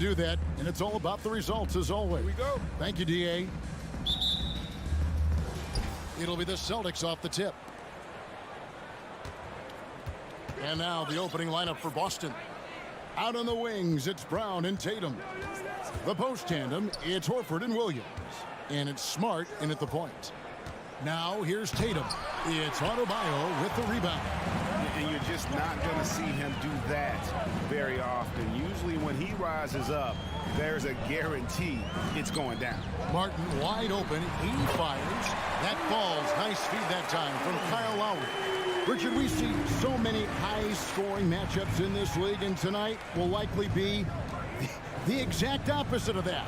do that, and it's all about the results as always. Here we go. Thank you, D.A. It'll be the Celtics off the tip. And now the opening lineup for Boston. Out on the wings, it's Brown and Tatum. The post tandem, it's Horford and Williams. And it's Smart in at the point. Now here's Tatum. It's Adebayo with the rebound. And you're just not going to see him do that very often. Usually when he rises up, there's a guarantee it's going down. Martin wide open. He fires. That falls. Nice feed that time from Kyle Lowry. Richard, we see so many high-scoring matchups in this league, and tonight will likely be the exact opposite of that.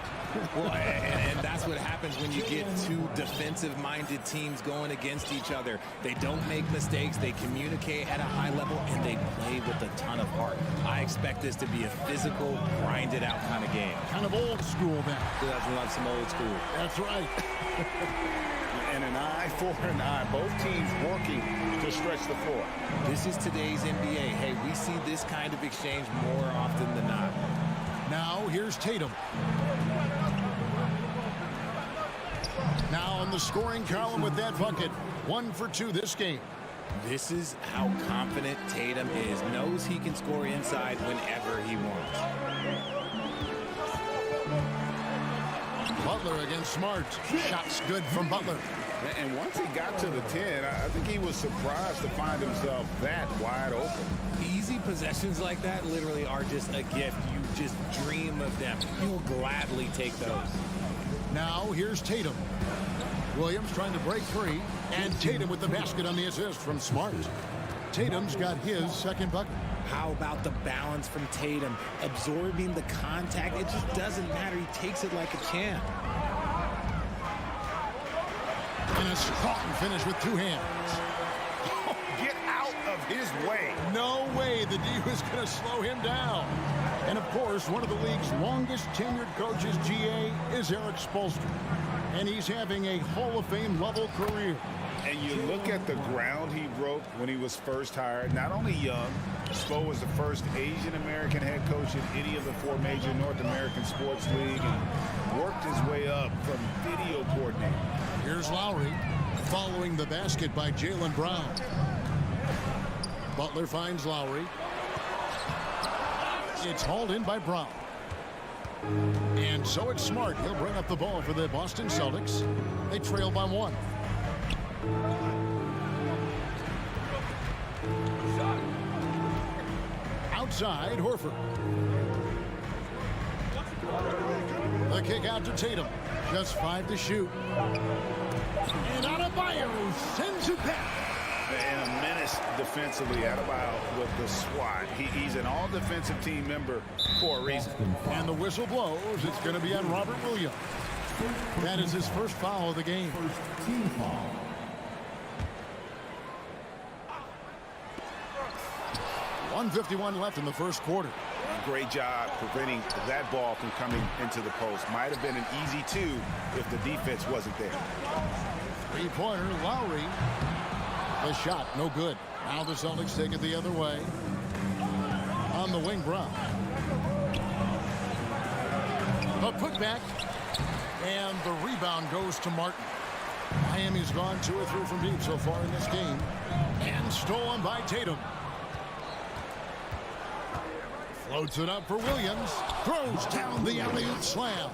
Well, and that's what happens when you get two defensive-minded teams going against each other. They don't make mistakes, they communicate at a high level, and they play with a ton of heart. I expect this to be a physical, grinded-out kind of game. Kind of old school then. Who doesn't love some old school? That's right. And an eye for an eye. Both teams working to stretch the floor. This is today's NBA. Hey, we see this kind of exchange more often than not. Now here's Tatum. Now on the scoring column with that bucket. 1 for 2 this game. This is how confident Tatum is. Knows he can score inside whenever he wants. Butler against Smart. Shots good from Butler. And once he got to the 10, I think he was surprised to find himself that wide open. Easy possessions like that literally are just a gift. You just dream of them. You'll gladly take those. Now here's Tatum. Williams trying to break free. And Tatum with the basket on the assist from Smart. Tatum's got his second bucket. How about the balance from Tatum? Absorbing the contact. It just doesn't matter. He takes it like a champ. And a strong finish with 2 hands. Oh, get out of his way. No way the D was going to slow him down. And, of course, one of the league's longest tenured coaches, GA, is Eric Spoelstra. And he's having a Hall of Fame level career. And you look at the ground he broke when he was first hired. Not only young, Spo was the first Asian-American head coach in any of the 4 major North American sports leagues, and worked his way up from video coordinator. Here's Lowry following the basket by Jaylen Brown. Butler finds Lowry. It's hauled in by Brown. And so it's Smart. He'll bring up the ball for the Boston Celtics. They trail by 1. Outside, Horford. The kick out to Tatum. Just 5 to shoot. And Adebayo sends it back. And a menace defensively. Adebayo with the swat. He's an all-defensive team member for a reason. And the whistle blows. It's going to be on Robert Williams. That is his first foul of the game. First team foul. .151 left in the first quarter. Great job preventing that ball from coming into the post. Might have been an easy 2 if the defense wasn't there. 3-pointer, Lowry. The shot, no good. Now the Celtics take it the other way. On the wing, Brown. A putback. And the rebound goes to Martin. Miami's gone 2 or 3 from deep so far in this game. And stolen by Tatum. Floats it up for Williams. Throws down the alley-oop slam.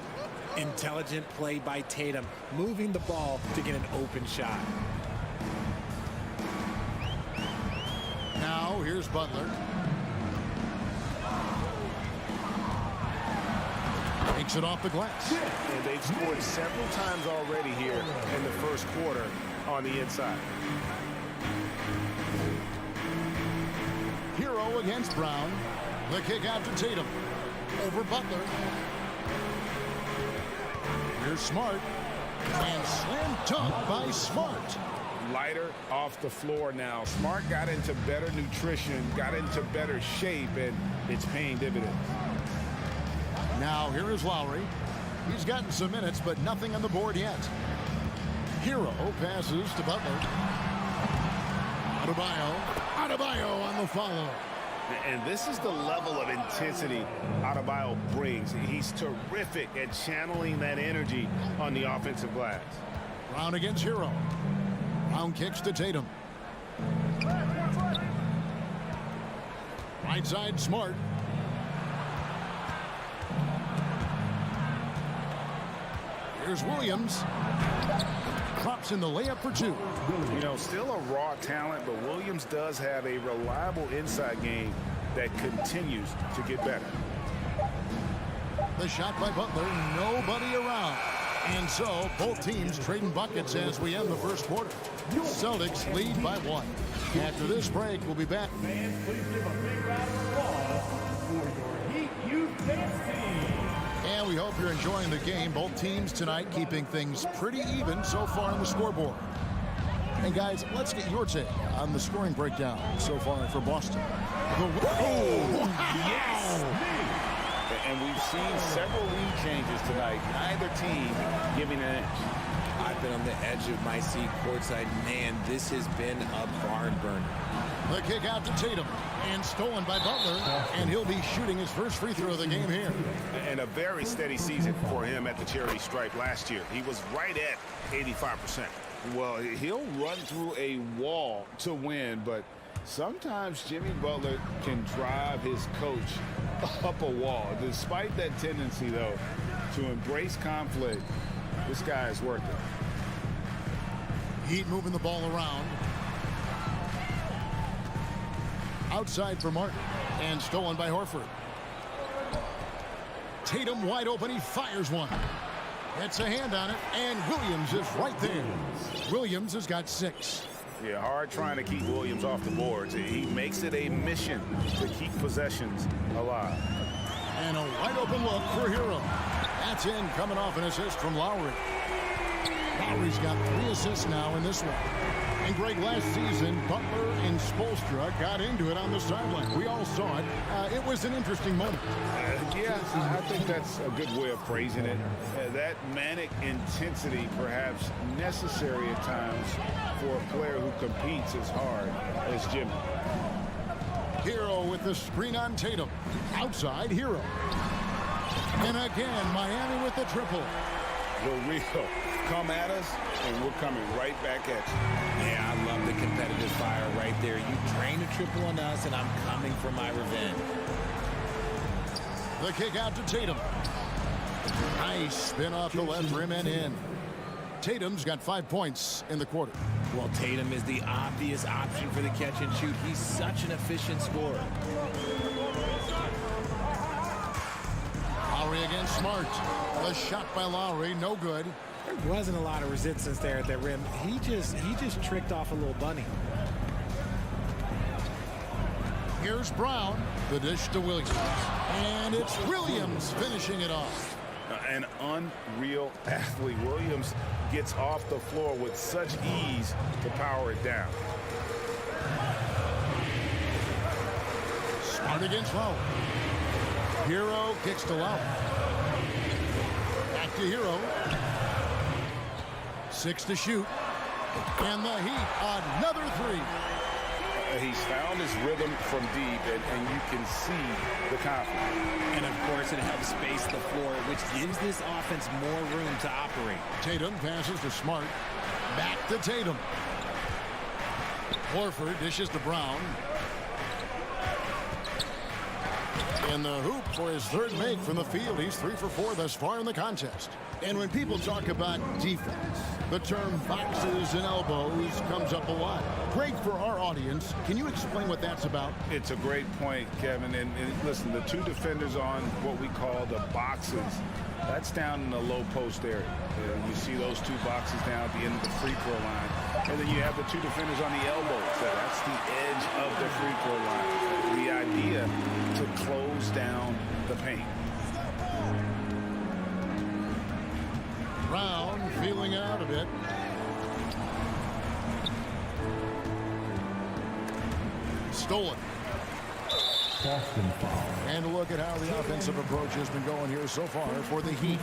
Intelligent play by Tatum, moving the ball to get an open shot. Now here's Butler. Takes it off the glass. And they've scored several times already here in the first quarter on the inside. Hero against Brown. The kick out to Tatum. Over Butler. Here's Smart. And slam dunk by Smart. Lighter off the floor now. Smart got into better nutrition, got into better shape, and it's paying dividends. Now here is Lowry. He's gotten some minutes, but nothing on the board yet. Hero passes to Butler. Adebayo on the follow. And this is the level of intensity Adebayo brings. He's terrific at channeling that energy on the offensive glass. Brown against Hero. Brown kicks to Tatum. Right side, Smart. Here's Williams. Drops in the layup for two. You know, still a raw talent, but Williams does have a reliable inside game that continues to get better. The shot by Butler, nobody around. And so, both teams trading buckets as we end the first quarter. Celtics lead by 1. After this break, we'll be back. Fans, please give a big round of applause for your Heat Youth Dance Team. And we hope you're enjoying the game. Both teams tonight keeping things pretty even so far on the scoreboard. And guys, let's get your take on the scoring breakdown so far for Boston. Yes! And we've seen several lead changes tonight. Neither team giving an inch. I've been on the edge of my seat courtside. Man, this has been a barn burner. The kick out to Tatum and stolen by Butler, and he'll be shooting his first free throw of the game here. And a very steady season for him at the charity stripe last year. He was right at 85%. Well, he'll run through a wall to win, but sometimes Jimmy Butler can drive his coach up a wall. Despite that tendency, though, to embrace conflict, this guy is worth it. Heat moving the ball around. Outside for Martin, and stolen by Horford. Tatum wide open, he fires one. Gets a hand on it, and Williams is right there. Williams has got 6. Yeah, hard trying to keep Williams off the boards. He makes it a mission to keep possessions alive. And a wide open look for Hero. That's in, coming off an assist from Lowry. Lowry's got 3 assists now in this one. And Greg, last season, Butler and Spoelstra got into it on the sideline. We all saw it. It was an interesting moment. Yeah, I think that's a good way of phrasing it. That manic intensity perhaps necessary at times for a player who competes as hard as Jimmy. Hero with the screen on Tatum. Outside, Hero. And again, Miami with the triple. The real. Come at us, and we're coming right back at you. Yeah, I love the competitive fire right there. You drain a triple on us, and I'm coming for my revenge. The kick out to Tatum. Nice spin off the left rim and in. Tatum's got 5 points in the quarter. Well, Tatum is the obvious option for the catch and shoot. He's such an efficient scorer. Lowry against Smart. The shot by Lowry, no good. There wasn't a lot of resistance there at that rim. He just tricked off a little bunny. Here's Brown. The dish to Williams. And it's Williams finishing it off. An unreal athlete. Williams gets off the floor with such ease to power it down. Smart against Lowry. Hero kicks to Lowry. Back to Hero. 6 to shoot. And the Heat, another 3. He's found his rhythm from deep, and you can see the confidence. And, of course, it helps space the floor, which gives this offense more room to operate. Tatum passes to Smart. Back to Tatum. Horford dishes to Brown. In the hoop for his 3rd make from the field. He's 3 for 4 thus far in the contest. And when people talk about defense, the term boxes and elbows comes up a lot. Greg, for our audience, can you explain what that's about? It's a great point, Kevin. And listen, the 2 defenders on what we call the boxes, that's down in the low post area. You see those 2 boxes down at the end of the free throw line. And then you have the 2 defenders on the elbows. That's the edge of the free throw line. The idea to close down the paint. Brown feeling out a bit. Stolen. Boston foul. And a look at how the offensive approach has been going here so far for the Heat.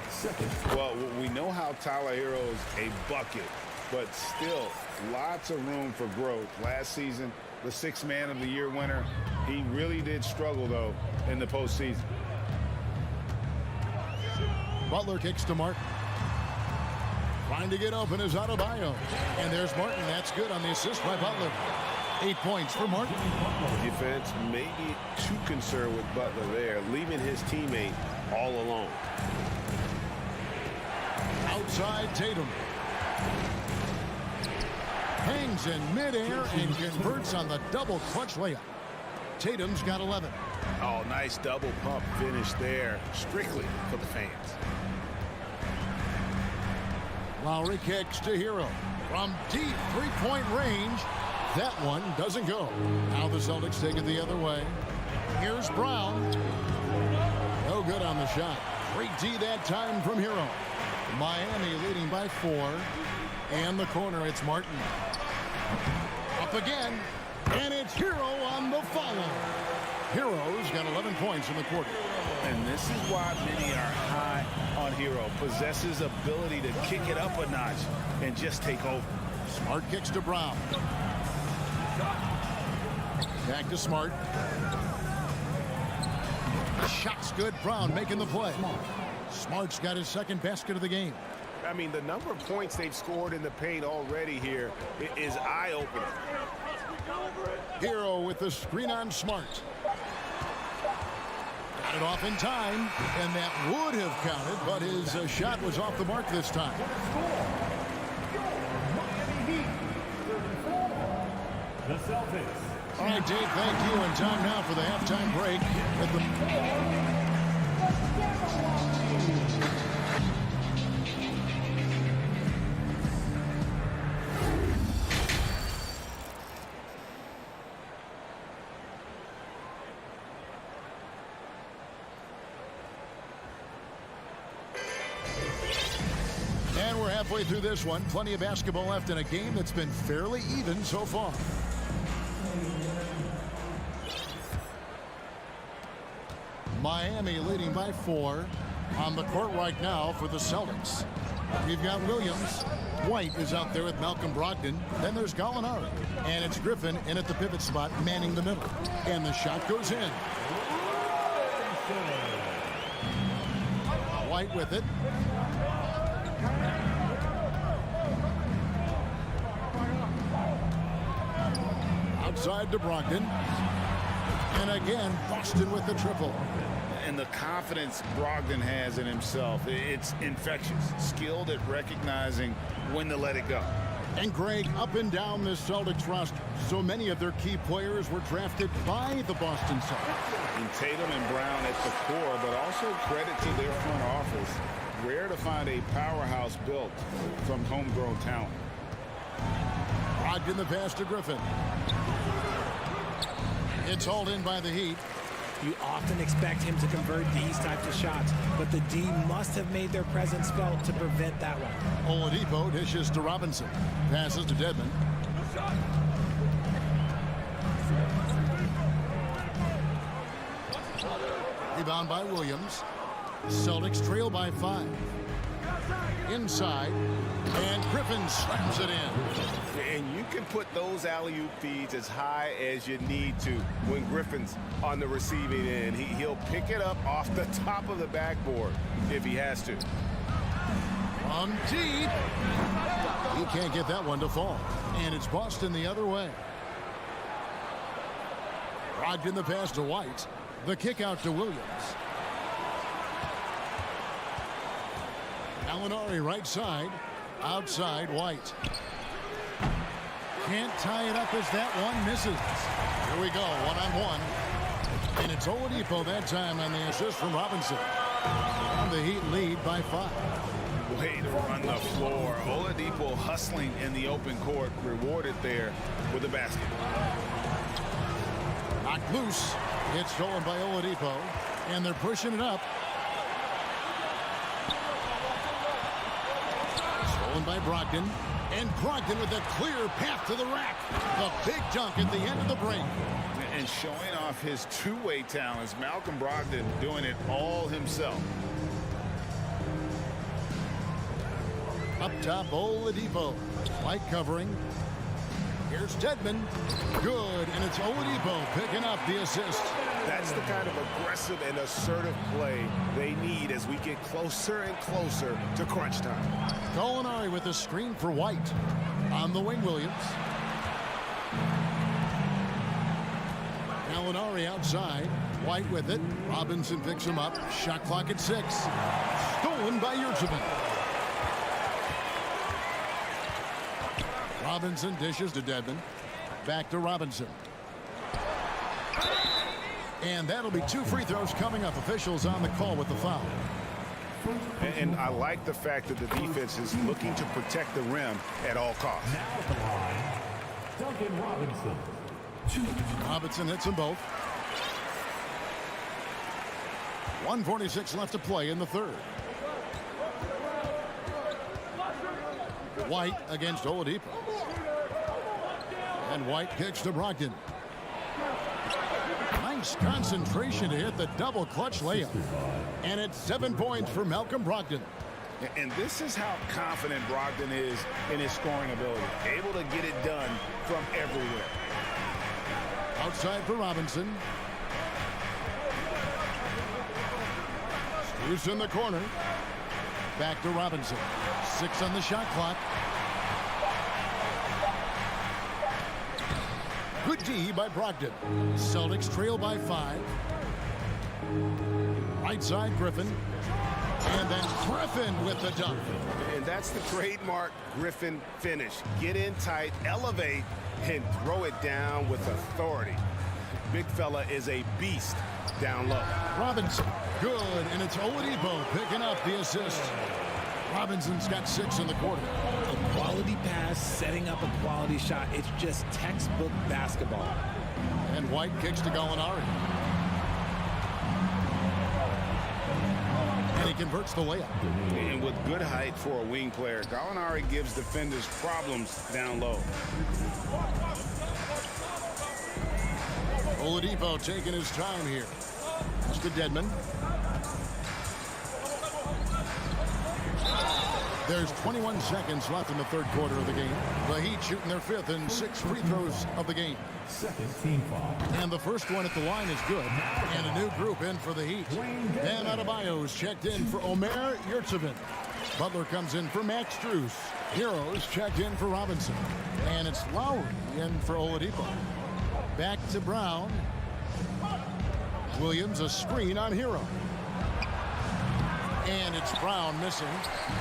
Second. Well, we know how Tyler Hero is a bucket. but still lots of room for growth. Last season, the Sixth Man of the Year winner, he really did struggle, though, in the postseason. Butler kicks to Martin. Trying to get open is Adebayo. And there's Martin. That's good on the assist by Butler. 8 points for Martin. Defense may be too concerned with Butler there, leaving his teammate all alone. Outside Tatum. Hangs in midair and converts on the double clutch layup. Tatum's got 11. Oh, nice double pump finish there, strictly for the fans. Lowry kicks to Hero. From deep three-point range, that one doesn't go. Now the Celtics take it the other way. Here's Brown. No good on the shot. Great D that time from Hero. Miami leading by 4. And the corner, it's Martin. Up again. And it's Hero on the follow. Hero's got 11 points in the quarter. And this is why many are high on Hero. Possesses ability to kick it up a notch and just take over. Smart kicks to Brown. Back to Smart. Shot's good. Brown making the play. Smart's got his second basket of the game. I mean, the number of points they've scored in the paint already here is eye-opening. Hero with the screen on Smart. Got it off in time, and that would have counted, but his shot was off the mark this time. The Celtics. All right, Dave, thank you. And time now for the halftime break. And we're halfway through this one. Plenty of basketball left in a game that's been fairly even so far. Miami leading by 4 on the court right now for the Celtics. We've got Williams. White is out there with Malcolm Brogdon. Then there's Gallinari. And it's Griffin in at the pivot spot, manning the middle. And the shot goes in. White with it. Outside to Brogdon. And again, Boston with the triple. And the confidence Brogdon has in himself, it's infectious. Skilled at recognizing when to let it go. And Greg, up and down this Celtics roster, so many of their key players were drafted by the Boston Celtics. And Tatum and Brown at the core, but also credit to their front office. Rare to find a powerhouse built from homegrown talent. Brogdon the pass to Griffin. It's hauled in by the Heat. You often expect him to convert these types of shots, but the D must have made their presence felt to prevent that one. Oladipo dishes to Robinson. Passes to Dedmon. Rebound by Williams. Celtics trail by 5. Inside. And Griffin slams it in. And you can put those alley-oop feeds as high as you need to when Griffin's on the receiving end. He'll pick it up off the top of the backboard if he has to. From deep. He can't get that one to fall. And it's Boston the other way. Brogdon the pass to White. The kick out to Williams. Gallinari right side. Outside White. Can't tie it up as that one misses. Here we go, one-on-one. And it's Oladipo that time on the assist from Robinson. And the Heat lead by 5. Way to run the floor. Oladipo hustling in the open court, rewarded there with a basket. Knocked loose. It's stolen by Oladipo. And they're pushing it up. Stolen by Brogdon. And Brogdon with a clear path to the rack. The big dunk at the end of the break. And showing off his two-way talents. Malcolm Brogdon doing it all himself. Up top, Oladipo. White covering. Here's Dedmon. Good, and it's Oladipo picking up the assist. That's the kind of aggressive and assertive play they need as we get closer and closer to crunch time. Gallinari with a screen for White. On the wing, Williams. Gallinari outside. White with it. Robinson picks him up. Shot clock at 6. Stolen by Yurtseven. Robinson dishes to Dedmon. Back to Robinson. And that'll be 2 free throws coming up. Officials on the call with the foul. And I like the fact that the defense is looking to protect the rim at all costs. Now at the line, Duncan Robinson. Robinson hits them both. 1:46 left to play in the third. White against Oladipo. And White kicks to Brogdon. Nice concentration to hit the double clutch layup. And it's 7 points for Malcolm Brogdon. And this is how confident Brogdon is in his scoring ability. Able to get it done from everywhere. Outside for Robinson. Strus in the corner. Back to Robinson. 6 on the shot clock. Good D by Brogdon. Celtics trail by 5. Right side, Griffin. And then Griffin with the dunk. And that's the trademark Griffin finish. Get in tight, elevate, and throw it down with authority. Big fella is a beast down low. Robinson, good, and it's Oladipo picking up the assist. Robinson's got 6 in the quarter. A quality pass, setting up a quality shot. It's just textbook basketball. And White kicks to Gallinari. And he converts the layup. And with good height for a wing player, Gallinari gives defenders problems down low. Oladipo taking his time here. It's to Dedmon. There's 21 seconds left in the third quarter of the game. The Heat shooting their 5th and 6 free throws of the game. Second team foul. And the first one at the line is good. And a new group in for the Heat. Dan Adebayo's checked in for Omer Yurtseven. Butler comes in for Max Strus. Heroes checked in for Robinson. And it's Lowry in for Oladipo. Back to Brown. Williams a screen on Hero. And it's Brown missing.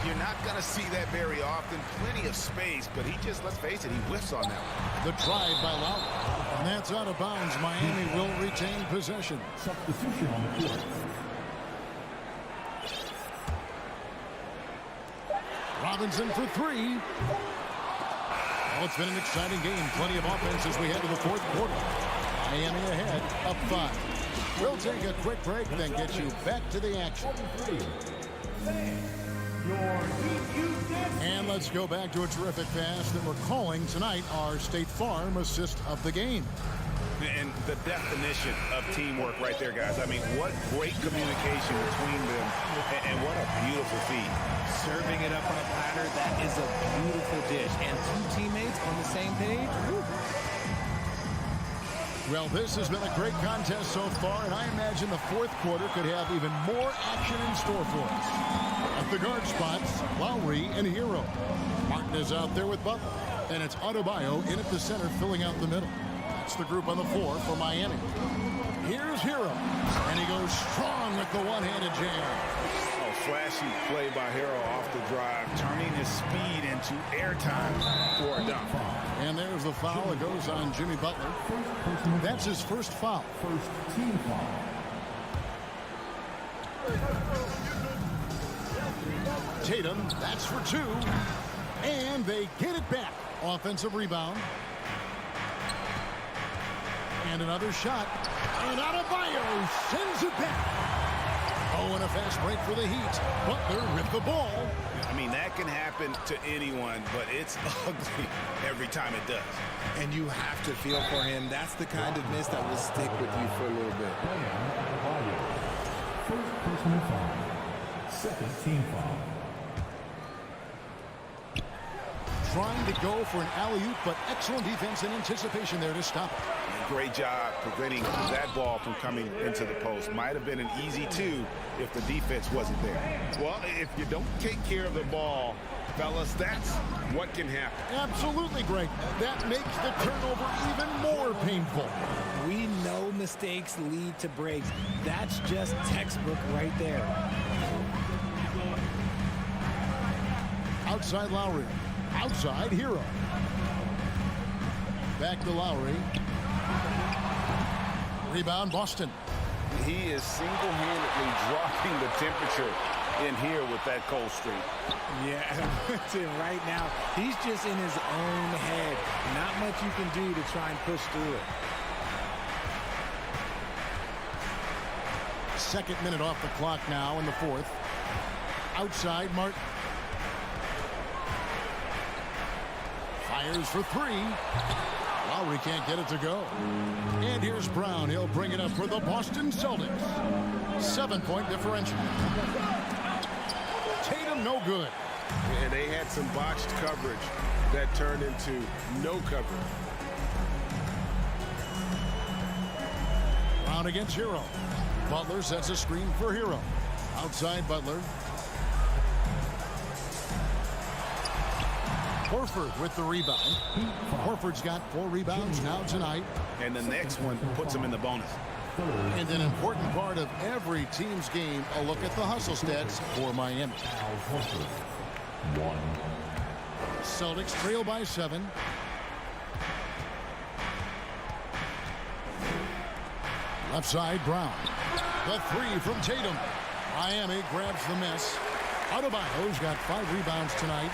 You're not going to see that very often. Plenty of space, but he just, let's face it, he whiffs on that one. The drive by Lowry. And that's out of bounds. Miami will retain possession. Substitution on the court. Robinson for 3. Well, it's been an exciting game. Plenty of offense as we head to the fourth quarter. Miami ahead, up 5. We'll take a quick break, then get you back to the action. And let's go back to a terrific pass that we're calling tonight our State Farm assist of the game. And the definition of teamwork right there, guys. I mean, what great communication between them, and what a beautiful feed. Serving it up on a platter, that is a beautiful dish. And 2 teammates on the same page. Woo. Well, this has been a great contest so far, and I imagine the fourth quarter could have even more action in store for us. At the guard spots, Lowry and Hero. Martin is out there with Butler, and it's Adebayo in at the center filling out the middle. That's the group on the floor for Miami. Here's Hero, and he goes strong with the one-handed jam. Oh, flashy play by Hero off the drive, turning his speed into airtime for a dunk. And there's the foul. It goes on Jimmy Butler. That's his first foul. First team foul. Tatum, that's for 2. And they get it back. Offensive rebound. And another shot. And Adebayo sends it back. Oh, and a fast break for the Heat. Butler with the ball. I mean, that can happen to anyone, but it's ugly every time it does. And you have to feel for him. That's the kind of miss that will stick with you for a little bit. First personal foul. Second team foul. trying to go for an alley-oop, but excellent defense and anticipation there to stop it. Great job preventing that ball from coming into the post. Might have been an easy two if the defense wasn't there. Well, if you don't take care of the ball, fellas, that's what can happen. Absolutely, Greg. That makes the turnover even more painful. We know mistakes lead to breaks. That's just textbook right there. Outside Lowry. Outside Hero. Back to Lowry. Rebound Boston. He is single-handedly dropping the temperature in here with that cold streak. Yeah, right now, he's just in his own head. Not much you can do to try and push through it. Second minute off the clock now in the fourth. Outside Martin. Fires for three. Lowry can't get it to go. And here's Brown. He'll bring it up for the Boston Celtics. 7-point differential. Tatum no good. And they had some botched coverage that turned into no coverage. Brown against Hero. Butler sets a screen for Hero. Outside Butler. Horford with the rebound. Horford's got 4 rebounds now tonight. And the next one puts him in the bonus. And an important part of every team's game, a look at the hustle stats for Miami. Celtics trail by 7. Left side, Brown. The 3 from Tatum. Miami grabs the miss. Adebayo's got 5 rebounds tonight.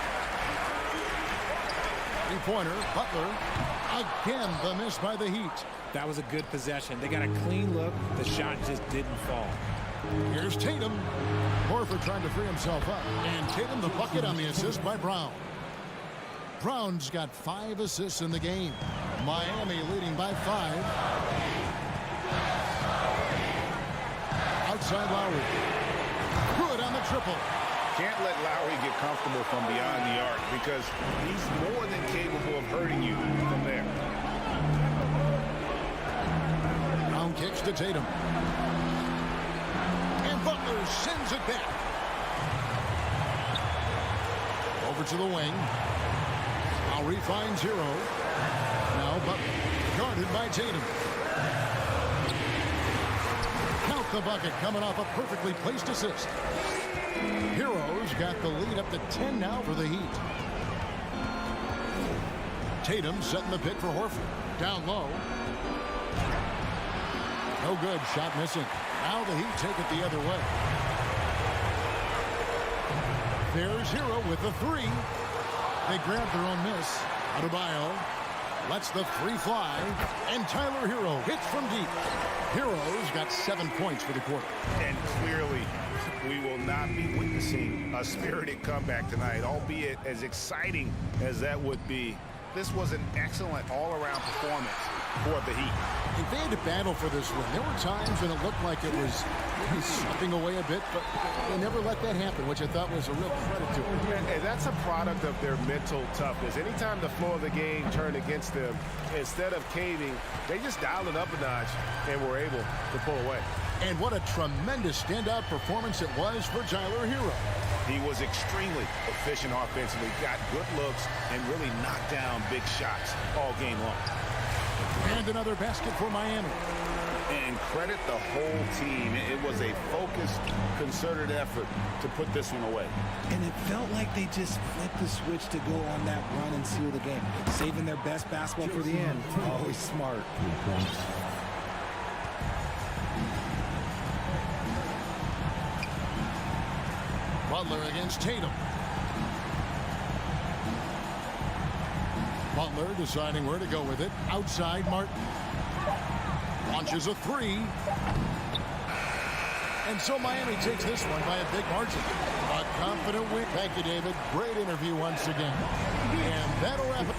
Three-pointer, Butler. Again, the miss by the Heat. That was a good possession. They got a clean look. The shot just didn't fall. Here's Tatum. Horford trying to free himself up. And Tatum the bucket on the assist by Brown. Brown's got 5 assists in the game. Miami leading by 5. Outside Lowry. Good on the triple. Can't let Lowry get comfortable from beyond the arc because he's more than capable of hurting you from there. Brown kicks to Tatum. And Butler sends it back. Over to the wing. Lowry finds Hero. Now Butler guarded by Tatum. Count the bucket coming off a perfectly placed assist. Heroes got the lead up to 10 now for the Heat. Tatum setting the pick for Horford. Down low. No good. Shot missing. Now the Heat take it the other way. There's Hero with the 3. They grab their own miss. Adebayo lets the 3 fly. And Tyler Hero hits from deep. Hero's got 7 points for the quarter. And clearly, we will not be witnessing a spirited comeback tonight, albeit as exciting as that would be. This was an excellent all-around performance for the Heat. If they had to battle for this win, there were times when it looked like it was maybe slipping away a bit, but they never let that happen, which I thought was a real credit to them. And that's a product of their mental toughness. Anytime the flow of the game turned against them, instead of caving, they just dialed it up a notch and were able to pull away. And what a tremendous standout performance it was for Tyler Hero. He was extremely efficient offensively, got good looks, and really knocked down big shots all game long. And another basket for Miami. And credit the whole team. It was a focused, concerted effort to put this one away. And it felt like they just flipped the switch to go on that run and seal the game. Saving their best basketball for the end. Always smart. Butler against Tatum. Butler deciding where to go with it. Outside Martin. Launches a 3. And so Miami takes this one by a big margin. A confident win. Thank you, David. Great interview once again. And that'll wrap it.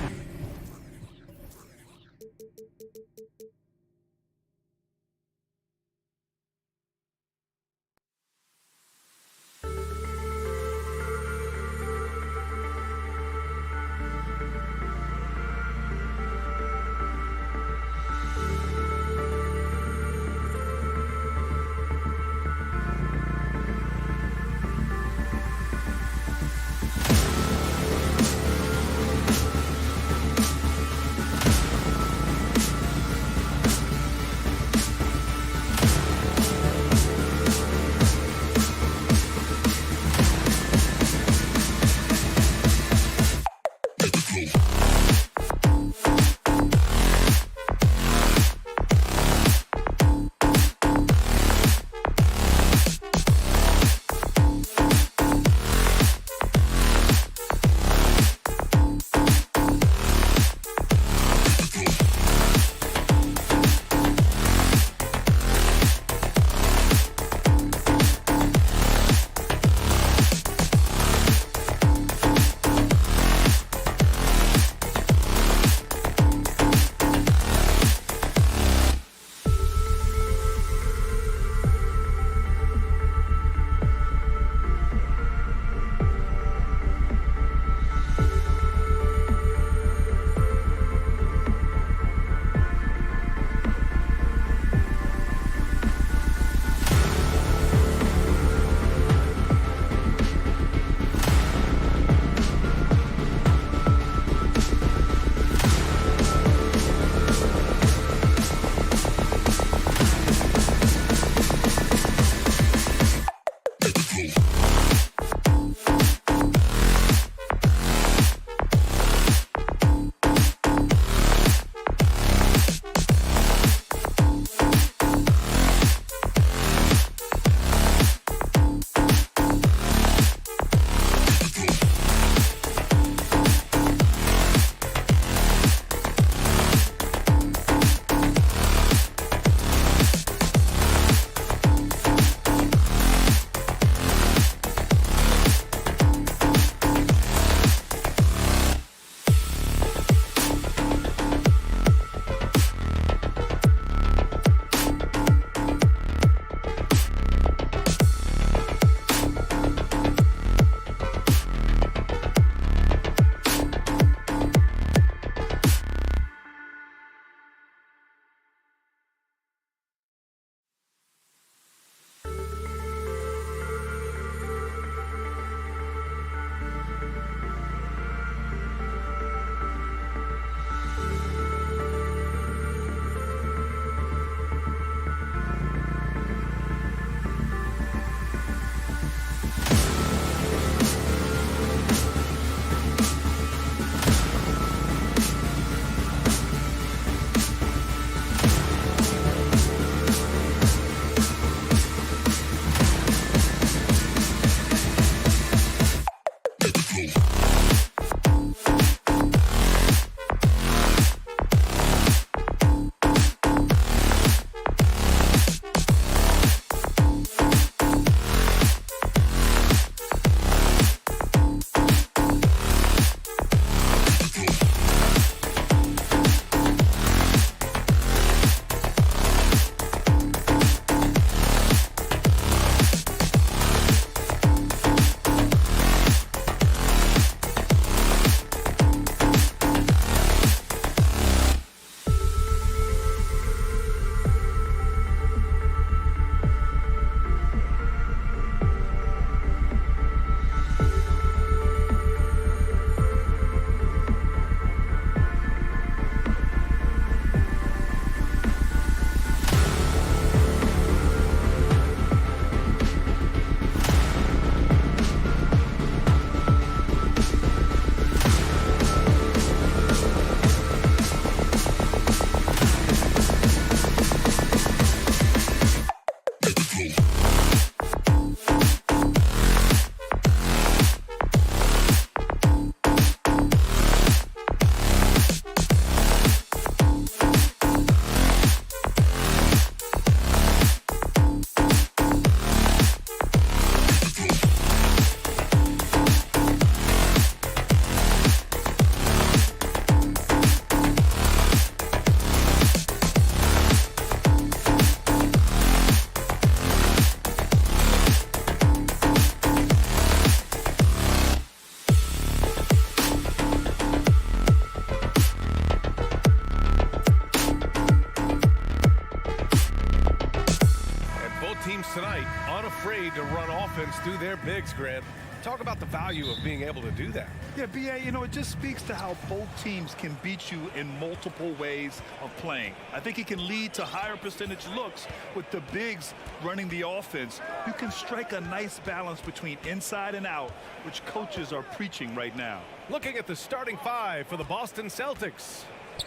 teams tonight unafraid to run offense through their bigs, Grant. Talk about the value of being able to do that. Yeah, B.A., you know, it just speaks to how both teams can beat you in multiple ways of playing. I think it can lead to higher percentage looks with the bigs running the offense. You can strike a nice balance between inside and out, which coaches are preaching right now. Looking at the starting five for the Boston Celtics.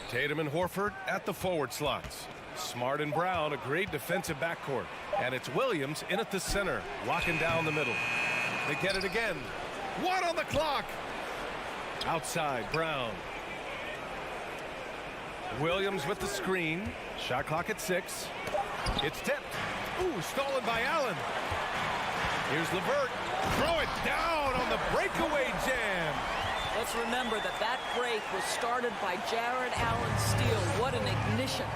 Tatum and Horford at the forward slots. Smart and Brown, a great defensive backcourt. And it's Williams in at the center, locking down the middle. They get it again. 1 on the clock. Outside, Brown. Williams with the screen. Shot clock at 6. It's tipped. Ooh, stolen by Allen. Here's LeVert. Throw it down on the breakaway jam. Let's remember that that break was started by Jared Allen's steal. What an ignition.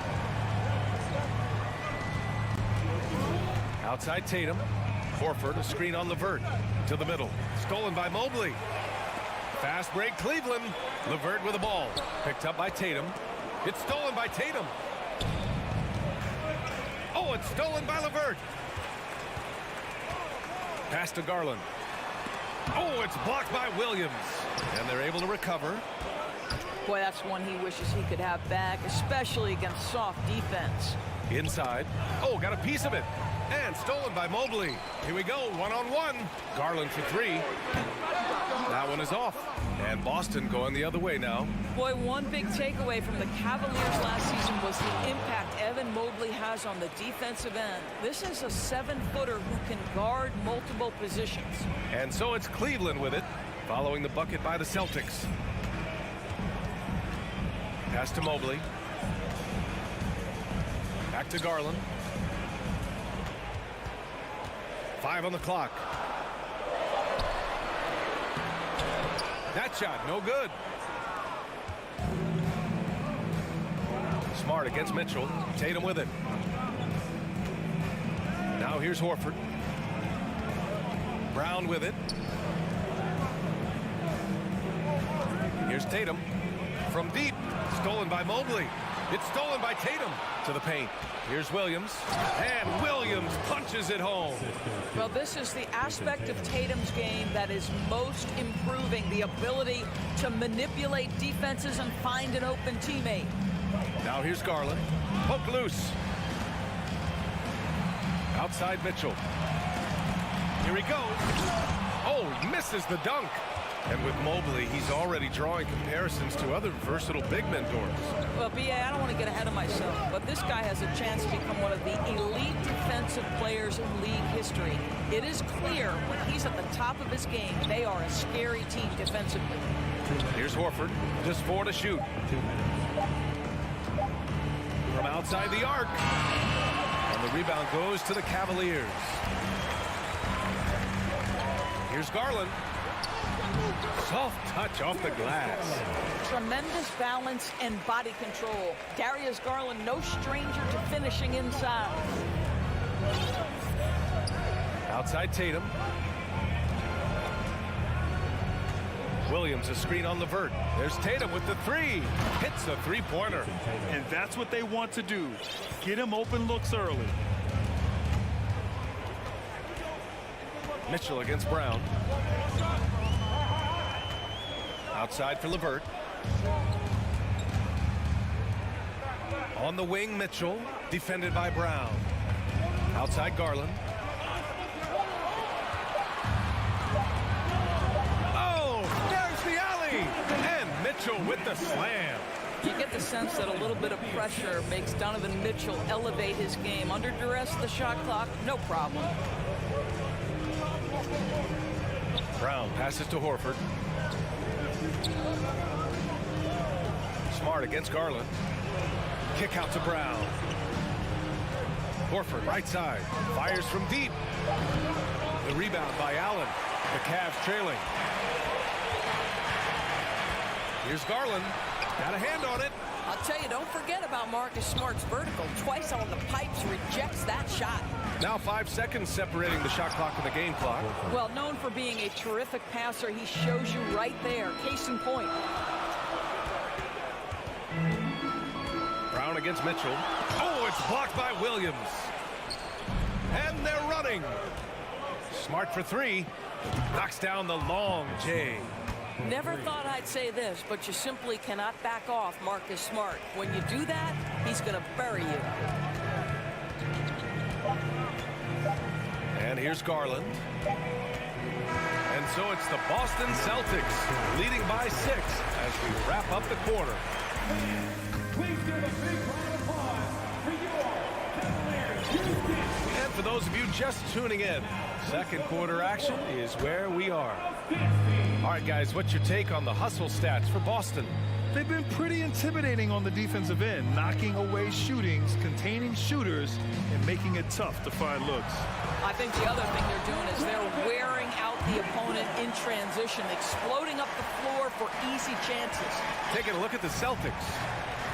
Outside Tatum. Horford, a screen on LeVert. To the middle. Stolen by Mobley. Fast break, Cleveland. LeVert with the ball. Picked up by Tatum. It's stolen by Tatum. Oh, it's stolen by LeVert. Pass to Garland. Oh, it's blocked by Williams. And they're able to recover. Boy, that's one he wishes he could have back, especially against soft defense. Inside. Oh, got a piece of it. And stolen by Mobley. Here we go, one-on-one. Garland for 3. That one is off. And Boston going the other way now. Boy, one big takeaway from the Cavaliers last season was the impact Evan Mobley has on the defensive end. This is a 7-footer who can guard multiple positions. And so it's Cleveland with it, following the bucket by the Celtics. Pass to Mobley. Back to Garland. 5 on the clock. That shot, no good. Smart against Mitchell. Tatum with it. Now here's Horford. Brown with it. Here's Tatum. From deep. Stolen by Mobley. It's stolen by Tatum. To the paint. Here's Williams. And Williams punches it home. Well, this is the aspect of Tatum's game that is most improving, the ability to manipulate defenses and find an open teammate. Now here's Garland. Poke loose. Outside Mitchell. Here he goes. Oh, misses the dunk. And with Mobley, he's already drawing comparisons to other versatile big mentors. Well, B.A., I don't want to get ahead of myself, but this guy has a chance to become one of the elite defensive players in league history. It is clear when he's at the top of his game, they are a scary team defensively. Here's Horford, just 4 to shoot. From outside the arc. And the rebound goes to the Cavaliers. Here's Garland. Soft touch off the glass. Tremendous balance and body control. Darius Garland, no stranger to finishing inside. Outside Tatum. Williams, a screen on LeVert. There's Tatum with the 3. Hits a 3-pointer. And that's what they want to do. Get him open looks early. Mitchell against Brown. Outside for LeVert. On the wing, Mitchell. Defended by Brown. Outside Garland. Oh, there's the alley. And Mitchell with the slam. You get the sense that a little bit of pressure makes Donovan Mitchell elevate his game. Under duress, the shot clock, no problem. Brown passes to Horford. Smart against Garland. Kick out to Brown. Horford right side. Fires from deep. The rebound by Allen. The Cavs trailing. Here's Garland. Got a hand on it. I'll tell you, don't forget about Marcus Smart's vertical. Twice on the pipes, rejects that shot. Now 5 seconds separating the shot clock and the game clock. Well, known for being a terrific passer, he shows you right there. Case in point. Brown against Mitchell. Oh, it's blocked by Williams. And they're running. Smart for three. Knocks down the long J. Never thought I'd say this, but you simply cannot back off Marcus Smart. When you do that, he's going to bury you. And here's Garland. And so it's the Boston Celtics leading by 6 as we wrap up the quarter. Please give a big round of applause for your Cavaliers Houston. And for those of you just tuning in, second quarter action is where we are. All right, guys, what's your take on the hustle stats for Boston? They've been pretty intimidating on the defensive end, knocking away shootings, containing shooters, and making it tough to find looks. I think the other thing they're doing is they're wearing out the opponent in transition, exploding up the floor for easy chances. Taking a look at the Celtics.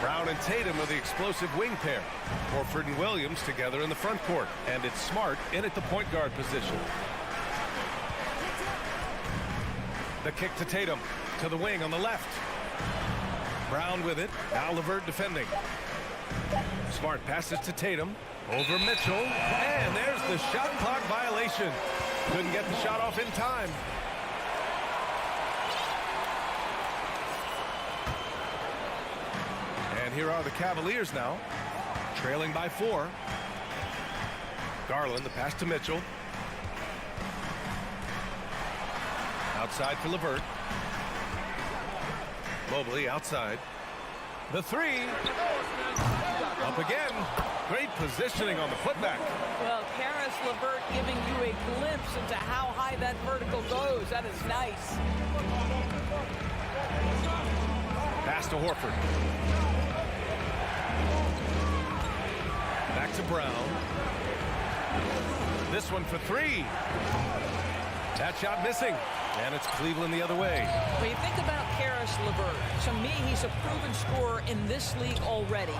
Brown and Tatum are the explosive wing pair. Horford and Williams together in the front court. And it's Smart in at the point guard position. The kick to Tatum. To the wing on the left. Brown with it. Now LeVert defending. Smart passes to Tatum. Over Mitchell. And there's the shot clock violation. Couldn't get the shot off in time. And here are the Cavaliers now, trailing by 4. Garland, the pass to Mitchell. Outside for LeVert. Mobley outside. The 3. Up again. Great positioning on the putback. Well, Karis LeVert giving you a glimpse into how high that vertical goes. That is nice. Pass to Horford. Back to Brown. This one for 3. That shot missing. And it's Cleveland the other way. When you think about Karis LeVert, to me, he's a proven scorer in this league already.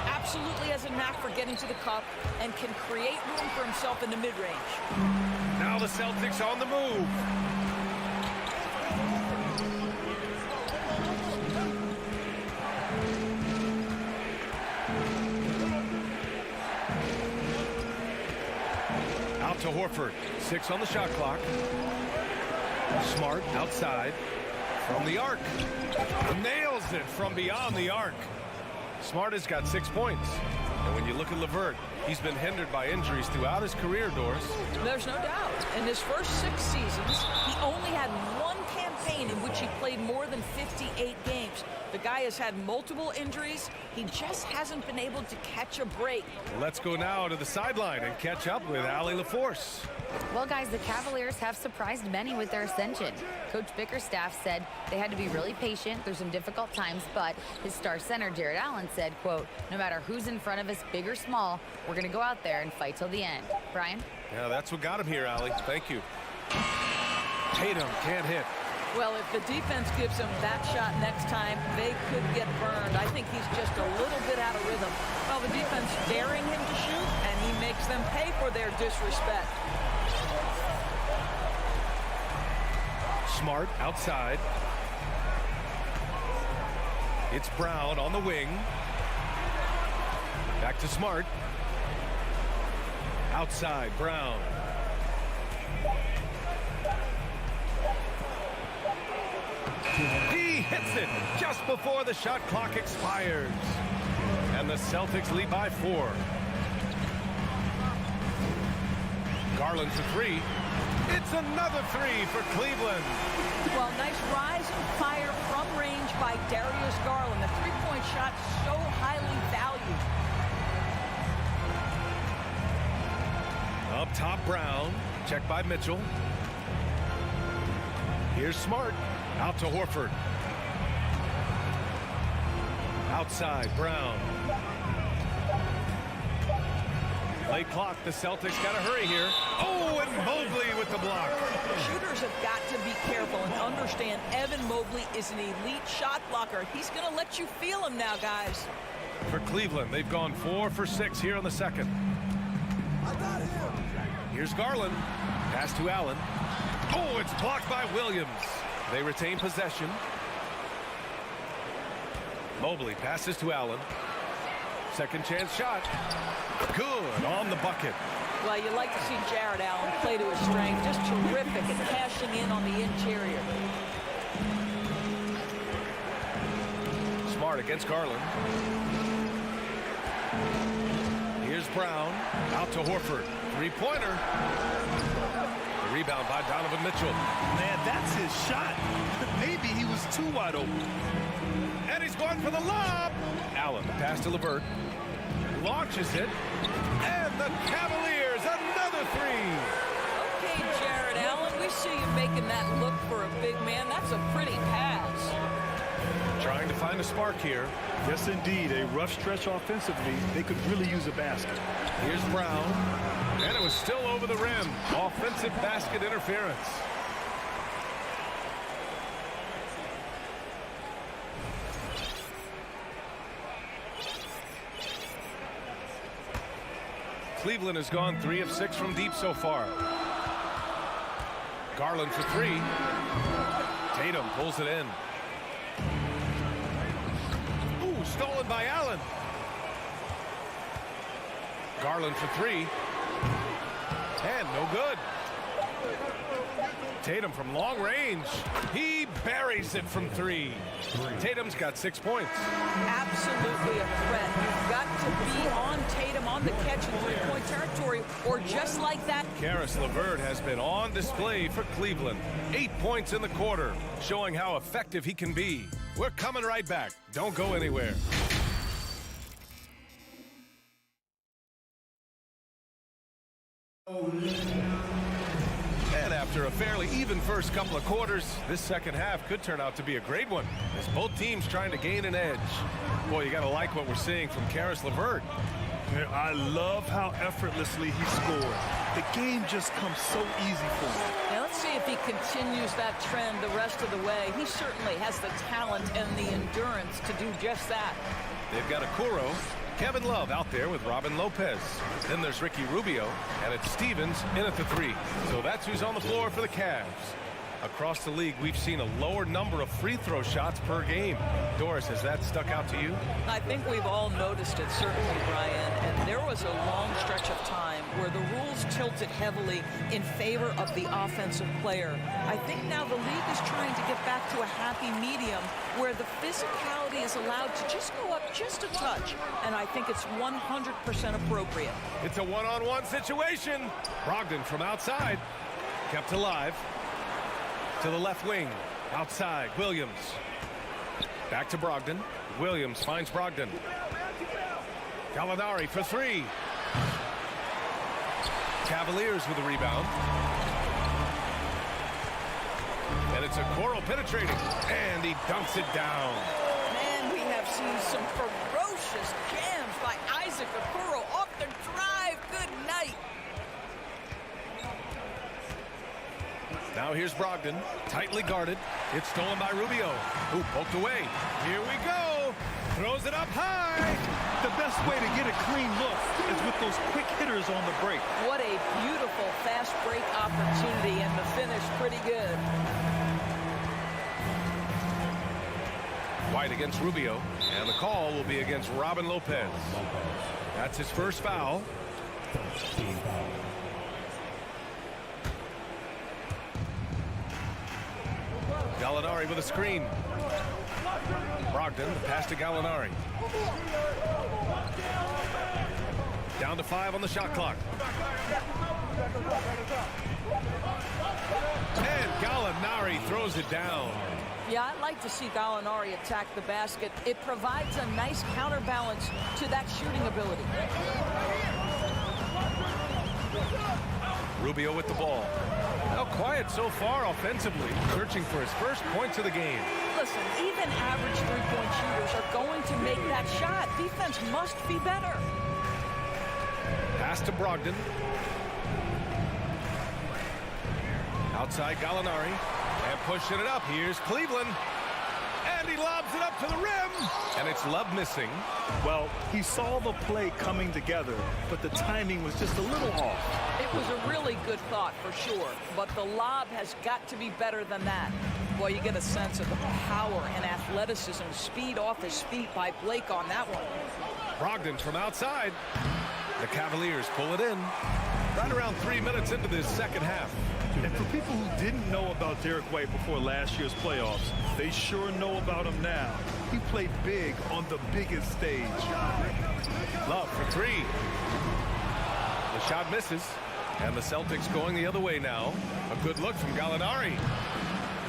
Absolutely has a knack for getting to the cup and can create room for himself in the mid-range. Now the Celtics on the move. Out to Horford. 6 on the shot clock. Smart outside from the arc. Nails it from beyond the arc. Smart has got 6 points. And when you look at LeVert, he's been hindered by injuries throughout his career, Doris. There's no doubt. In his first 6 seasons, he only had one campaign in which he played more than 58 games. The guy has had multiple injuries. He just hasn't been able to catch a break. Let's go now to the sideline and catch up with Allie LaForce. Well, guys, the Cavaliers have surprised many with their ascension. Coach Bickerstaff said they had to be really patient through some difficult times, but his star center, Jared Allen, said, quote, no matter who's in front of us, big or small, we're going to go out there and fight till the end. Brian? Yeah, that's what got him here, Allie. Thank you. Tatum can't hit. Well, if the defense gives him that shot next time, they could get burned. I think he's just a little bit out of rhythm. Well, the defense daring him to shoot, and he makes them pay for their disrespect. Smart outside. It's Brown on the wing. Back to Smart. Outside, Brown. He hits it just before the shot clock expires. And the Celtics lead by 4. Garland for 3. It's another 3 for Cleveland. Well, nice rise and fire from range by Darius Garland. The three-point shot so highly valued. Up top, Brown. Checked by Mitchell. Here's Smart. Out to Horford. Outside, Brown. Late clock, the Celtics got to hurry here. Oh, and Mobley with the block. Shooters have got to be careful and understand Evan Mobley is an elite shot blocker. He's going to let you feel him now, guys. For Cleveland, they've gone 4 for 6 here in the second. Here's Garland. Pass to Allen. Oh, it's blocked by Williams. They retain possession. Mobley passes to Allen. Second chance shot. Good on the bucket. Well, you like to see Jared Allen play to his strength. Just terrific at cashing in on the interior. Smart against Garland. Here's Brown. Out to Horford. Three-pointer. The rebound by Donovan Mitchell. Man, that's his shot. Maybe he was too wide open. And he's going for the lob. Allen, the pass to LeVert. Launches it. And the Cavaliers, another three. Okay, Jared Allen, we see you making that look for a big man. That's a pretty pass. Trying to find a spark here. Yes, indeed. A rough stretch offensively. They could really use a basket. Here's Brown. And it was still over the rim. Offensive basket interference. Cleveland has gone 3 of 6 from deep so far. Garland for 3. Tatum pulls it in. Ooh, stolen by Allen. Garland for 3. And no good. Tatum from long range. He buries it from 3. Tatum's got 6 points. Absolutely a threat. You've got to be on Tatum on the catch in three-point territory, or just like that. Caris LeVert has been on display for Cleveland. 8 points in the quarter, showing how effective he can be. We're coming right back. Don't go anywhere. And after a fairly even first couple of quarters, this second half could turn out to be a great one, as both teams trying to gain an edge. Boy, you got to like what we're seeing from Caris LeVert. I love how effortlessly he scored. The game just comes so easy for him. Now let's see if he continues that trend the rest of the way. He certainly has the talent and the endurance to do just that. They've got Okoro, Kevin Love out there with Robin Lopez. Then there's Ricky Rubio, and it's Stevens in at the 3. So that's who's on the floor for the Cavs. Across the league, we've seen a lower number of free throw shots per game. Doris, has that stuck out to you? I think we've all noticed it, certainly, Brian. And there was a long stretch of time where the rules tilted heavily in favor of the offensive player. I think now the league is trying to get back to a happy medium where the physicality is allowed to just go up just a touch. And I think it's 100% appropriate. It's a one-on-one situation. Brogdon from outside. Kept alive. To the left wing. Outside. Williams. Back to Brogdon. Williams finds Brogdon. Gallinari for 3. Cavaliers with the rebound. And it's Okoro penetrating. And he dunks it down. Man, we have seen some ferocious jams by Isaac Okoro off the drive. Good night. Now here's Brogdon, tightly guarded. It's stolen by Rubio, who poked away. Here we go. Throws it up high. The best way to get a clean look is with those quick hitters on the break. What a beautiful fast break opportunity, and the finish pretty good. White against Rubio, and the call will be against Robin Lopez. That's his first foul. Gallinari with a screen. Brogdon, the pass to Gallinari. Down to 5 on the shot clock. And Gallinari throws it down. Yeah, I'd like to see Gallinari attack the basket. It provides a nice counterbalance to that shooting ability. Rubio with the ball. Now quiet so far offensively, searching for his first points of the game. Listen, even average three-point shooters are going to make that shot. Defense must be better. Pass to Brogdon. Outside Gallinari. And pushing it up. Here's Cleveland. And he lobs it up to the rim. And it's Love missing. Well, he saw the play coming together, but the timing was just a little off. It was a really good thought for sure, but the lob has got to be better than that. Boy, you get a sense of the power and athleticism, speed off his feet by Blake on that one. Brogdon from outside. The Cavaliers pull it in. Right around 3 minutes into this second half. And for people who didn't know about Derek White before last year's playoffs, they sure know about him now. He played big on the biggest stage. Love for three. The shot misses. And the Celtics going the other way now. A good look from Gallinari.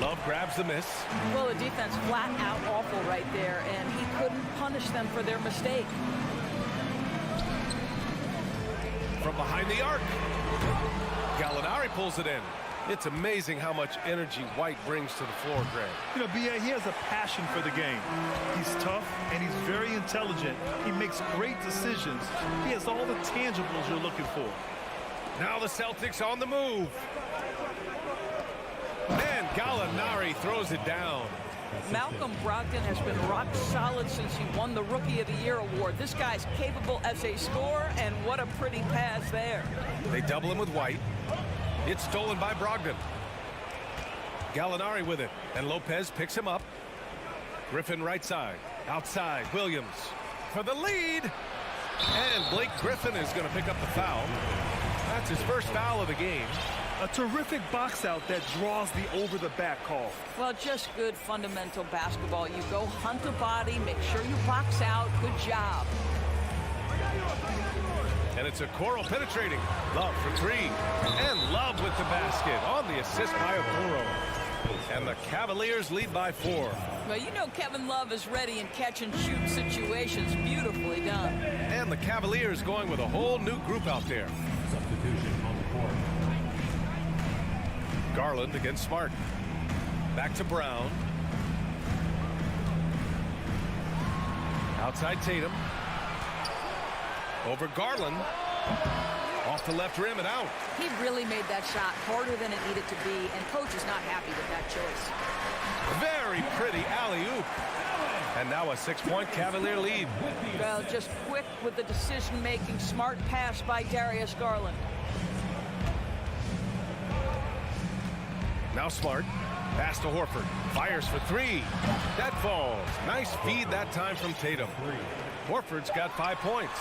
Love grabs the miss. Well, the defense flat out awful right there, and he couldn't punish them for their mistake. From behind the arc. Gallinari pulls it in. It's amazing how much energy White brings to the floor, Greg. You know, B.A., he has a passion for the game. He's tough, and he's very intelligent. He makes great decisions. He has all the tangibles you're looking for. Now the Celtics on the move. And Gallinari throws it down. Malcolm Brogdon has been rock solid since he won the Rookie of the Year award. This guy's capable as a scorer, and what a pretty pass there. They double him with White. It's stolen by Brogdon. Gallinari with it, and Lopez picks him up. Griffin right side. Outside, Williams for the lead. And Blake Griffin is going to pick up the foul. That's his first foul of the game. A terrific box out that draws the over-the-back call. Well, just good fundamental basketball. You go hunt a body, make sure you box out. Good job. And it's Okoro penetrating. Love for three. And Love with the basket on the assist by Okoro. And the Cavaliers lead by 4. Well, you know Kevin Love is ready in catch-and-shoot situations. Beautifully done. And the Cavaliers going with a whole new group out there. Substitution on the court. Garland against Smart. Back to Brown. Outside Tatum. Over Garland. Off the left rim and out. He really made that shot harder than it needed to be, and coach is not happy with that choice. Very pretty alley-oop. And now a 6-point Cavalier lead. Well, just quick with the decision-making. Smart pass by Darius Garland. Now Smart. Pass to Horford. Fires for three. That falls. Nice feed that time from Tatum. Horford's got 5 points.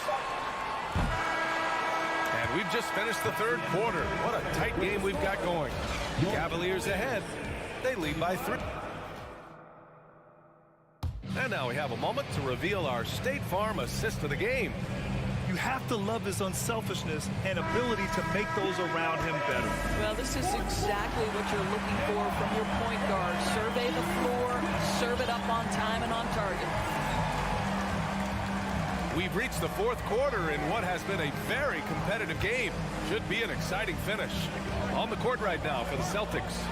And we've just finished the third quarter. What a tight game we've got going. Cavaliers ahead. They lead by 3. And now we have a moment to reveal our State Farm assist of the game. You have to love his unselfishness and ability to make those around him better. Well, this is exactly what you're looking for from your point guard. Survey the floor, serve it up on time and on target. We've reached the fourth quarter in what has been a very competitive game. Should be an exciting finish. On the court right now for the Celtics.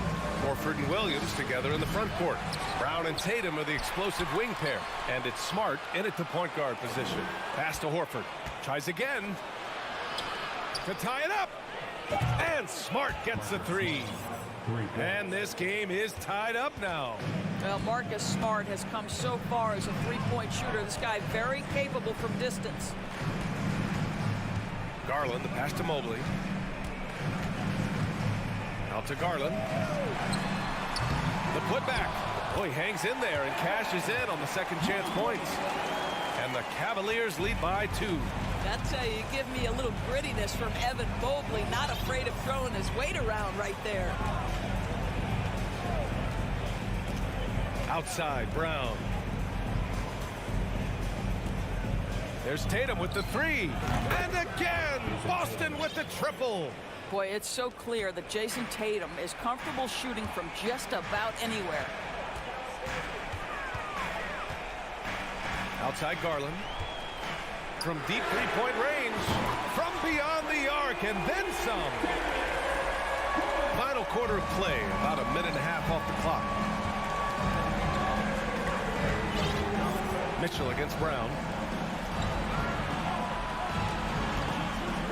Horford and Williams together in the front court. Brown and Tatum are the explosive wing pair. And it's Smart in at the point guard position. Pass to Horford. Tries again to tie it up. And Smart gets the three. And this game is tied up now. Well, Marcus Smart has come so far as a three-point shooter. This guy very capable from distance. Garland, the pass to Mobley. Out to Garland. The putback. Oh, he hangs in there and cashes in on the second chance points. And the Cavaliers lead by 2. That's how you give me a little grittiness from Evan Mobley. Not afraid of throwing his weight around right there. Outside, Brown. There's Tatum with the three. And again, Boston with the triple. Boy, it's so clear that Jason Tatum is comfortable shooting from just about anywhere. Outside Garland. From deep three-point range. From beyond the arc, and then some. Final quarter of play, about a minute and a half off the clock. Mitchell against Brown.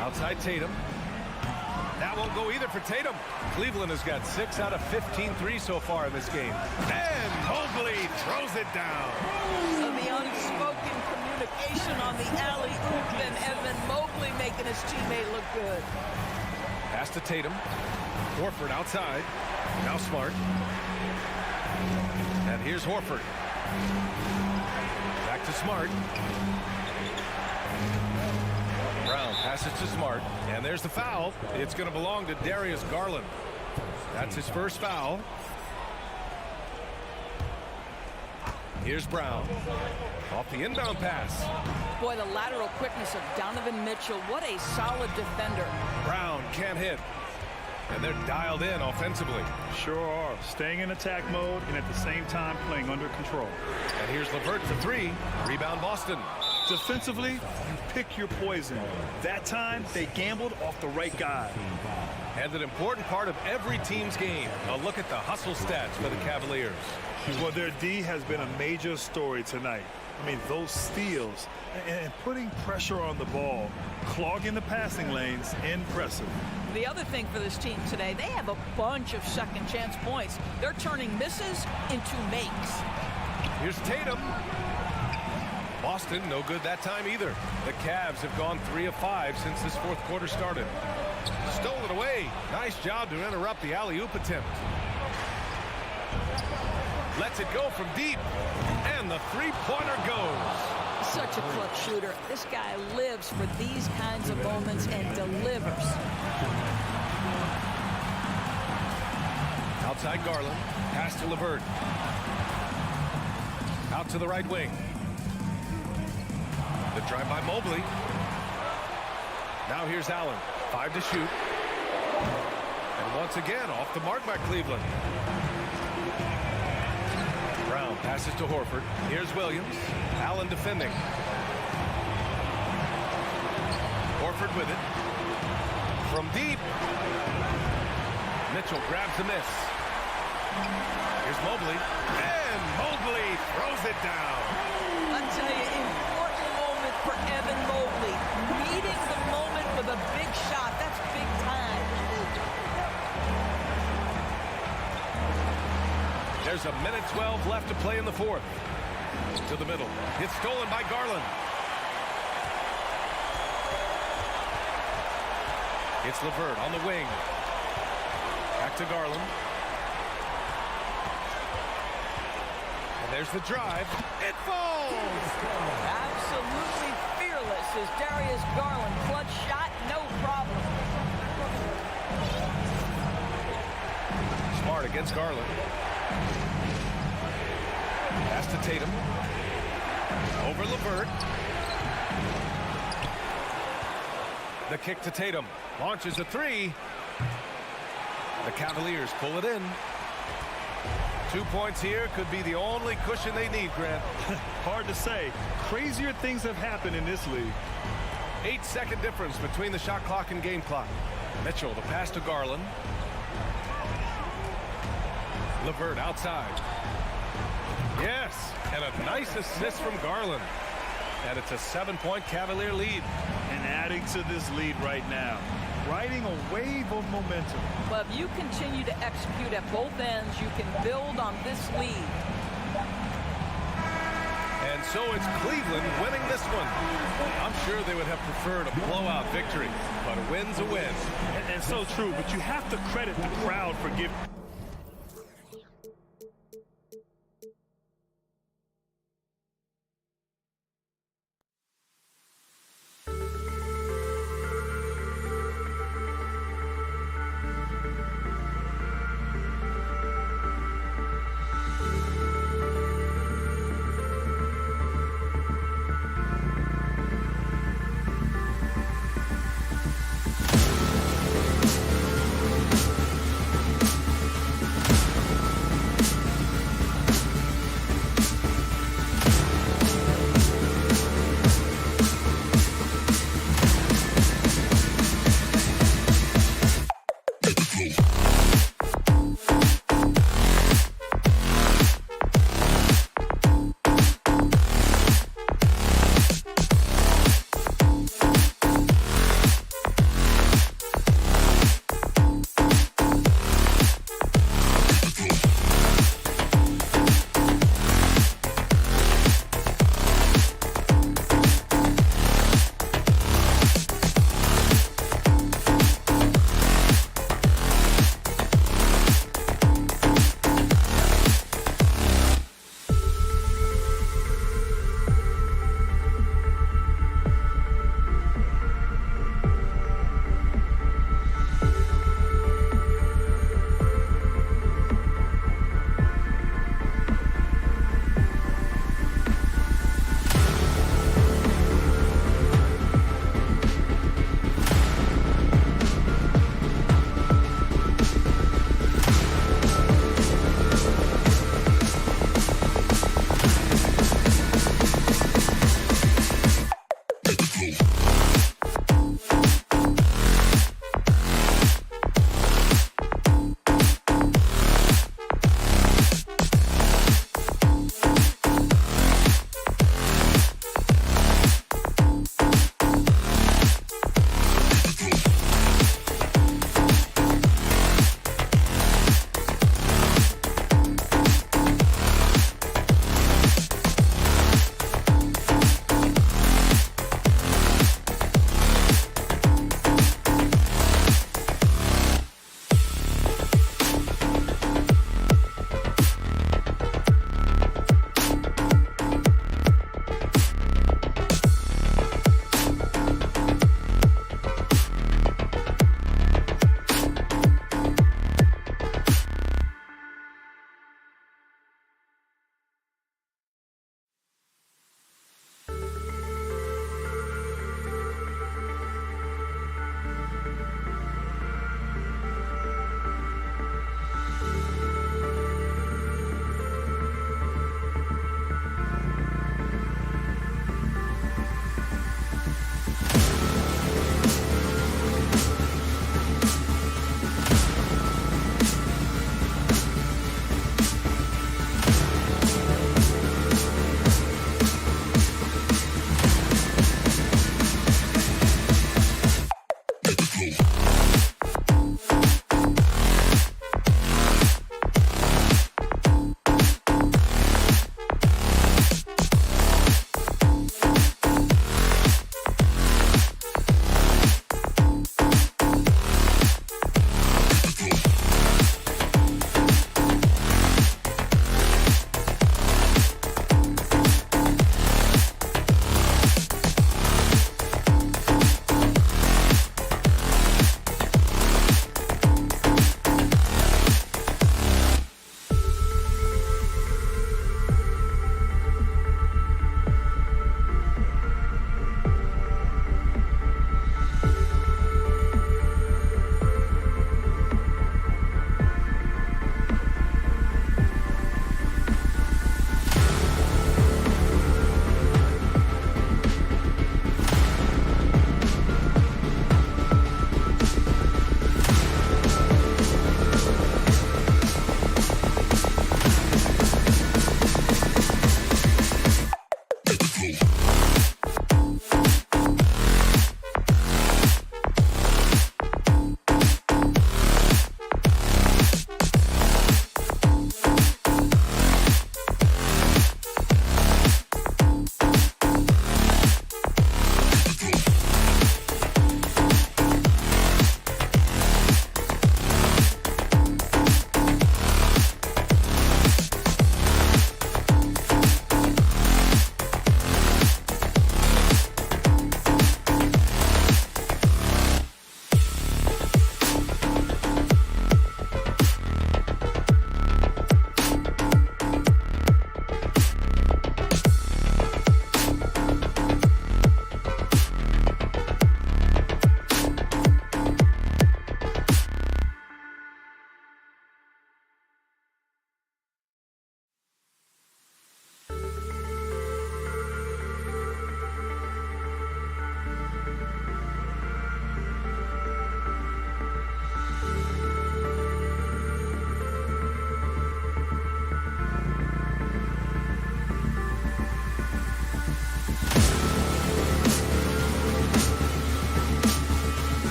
Outside Tatum. That won't go either for Tatum. Cleveland has got 6 out of 15 threes so far in this game. And Mobley throws it down. So the unspoken communication on the alley-oop, and Evan Mobley making his teammate look good. Pass to Tatum. Horford outside. Now Smart. And here's Horford. Back to Smart. Brown passes to Smart, and there's the foul. It's going to belong to Darius Garland. That's his first foul. Here's Brown. Off the inbound pass. Boy, the lateral quickness of Donovan Mitchell. What a solid defender. Brown can't hit. And they're dialed in offensively. Sure are. Staying in attack mode and at the same time playing under control. And here's LeVert for three. Rebound Boston. Defensively, you pick your poison. That time, they gambled off the right guy. And an important part of every team's game. A look at the hustle stats for the Cavaliers. Well, their D has been a major story tonight. I mean, those steals and putting pressure on the ball, clogging the passing lanes, impressive. The other thing for this team today, they have a bunch of second chance points. They're turning misses into makes. Here's Tatum. Boston, no good that time either. The Cavs have gone 3 of 5 since this fourth quarter started. Stole it away. Nice job to interrupt the alley-oop attempt. Lets it go from deep. And the three-pointer goes. Such a clutch shooter. This guy lives for these kinds of moments and delivers. Outside Garland. Pass to LeVert. Out to the right wing. The drive by Mobley. Now here's Allen. 5 to shoot. And once again off the mark by Cleveland. Brown passes to Horford. Here's Williams. Allen defending. Horford with it. From deep. Mitchell grabs the miss. Here's Mobley. And Mobley throws it down. I tell you, important moment for Evan Mobley. Meeting the moment with a big shot. That's big time. There's a minute 12 left to play in the fourth. To the middle. It's stolen by Garland. It's LeVert on the wing. Back to Garland. And there's the drive. It falls! Absolutely fearless is Darius Garland. Clutch shot, no problem. Smart against Garland. Pass to Tatum. Over LeVert. The kick to Tatum. Launches a three. The Cavaliers pull it in. 2 points here could be the only cushion they need, Grant. Hard to say. Crazier things have happened in this league. 8-second difference between the shot clock and game clock. Mitchell, the pass to Garland. LeVert outside. Yes, and a nice assist from Garland. And it's a 7-point Cavalier lead. And adding to this lead right now, riding a wave of momentum. Well, if you continue to execute at both ends, you can build on this lead. And so it's Cleveland winning this one. I'm sure they would have preferred a blowout victory, but a win's a win. And so true, but you have to credit the crowd for giving.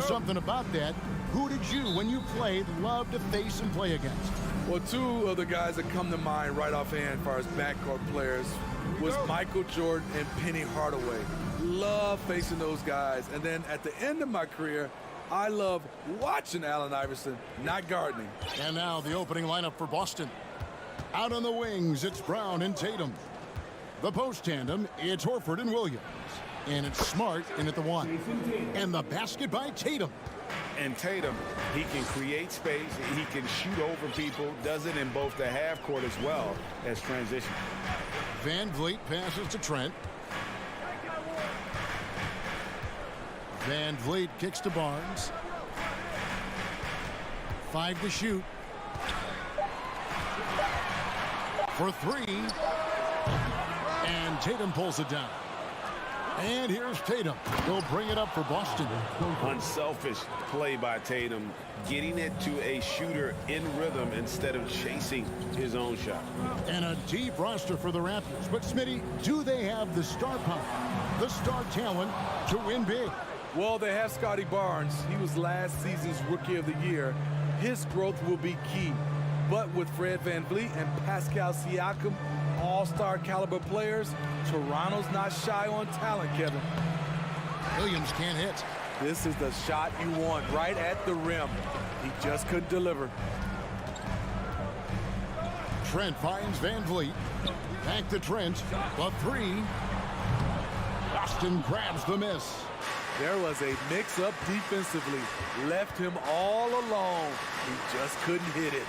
something about that. Who did you, when you played, love to face and play against? Well, two of the guys that come to mind right offhand as far as backcourt players was Michael Jordan and Penny Hardaway. Love facing those guys. And then at the end of my career, I love watching Allen Iverson, not gardening. And now the opening lineup for Boston. Out on the wings, it's Brown and Tatum. The post tandem, it's Horford and Williams. And it's Smart in at the one. And the basket by Tatum. And Tatum, he can create space, he can shoot over people, does it in both the half court as well as transition. Van Vliet passes to Trent. Van Vliet kicks to Barnes. 5 to shoot. For 3. And Tatum pulls it down. And here's Tatum. He'll bring it up for Boston. Unselfish play by Tatum, getting it to a shooter in rhythm instead of chasing his own shot. And a deep roster for the Raptors. But, Smitty, do they have the star power, the star talent to win big? Well, they have Scotty Barnes. He was last season's Rookie of the Year. His growth will be key. But with Fred VanVleet and Pascal Siakam, all-star caliber players, Toronto's not shy on talent, Kevin. Williams can't hit. This is the shot you want, right at the rim. He just couldn't deliver. Trent finds Van Vliet. Back to Trent. The 3. Boston grabs the miss. There was a mix-up defensively. Left him all alone. He just couldn't hit it.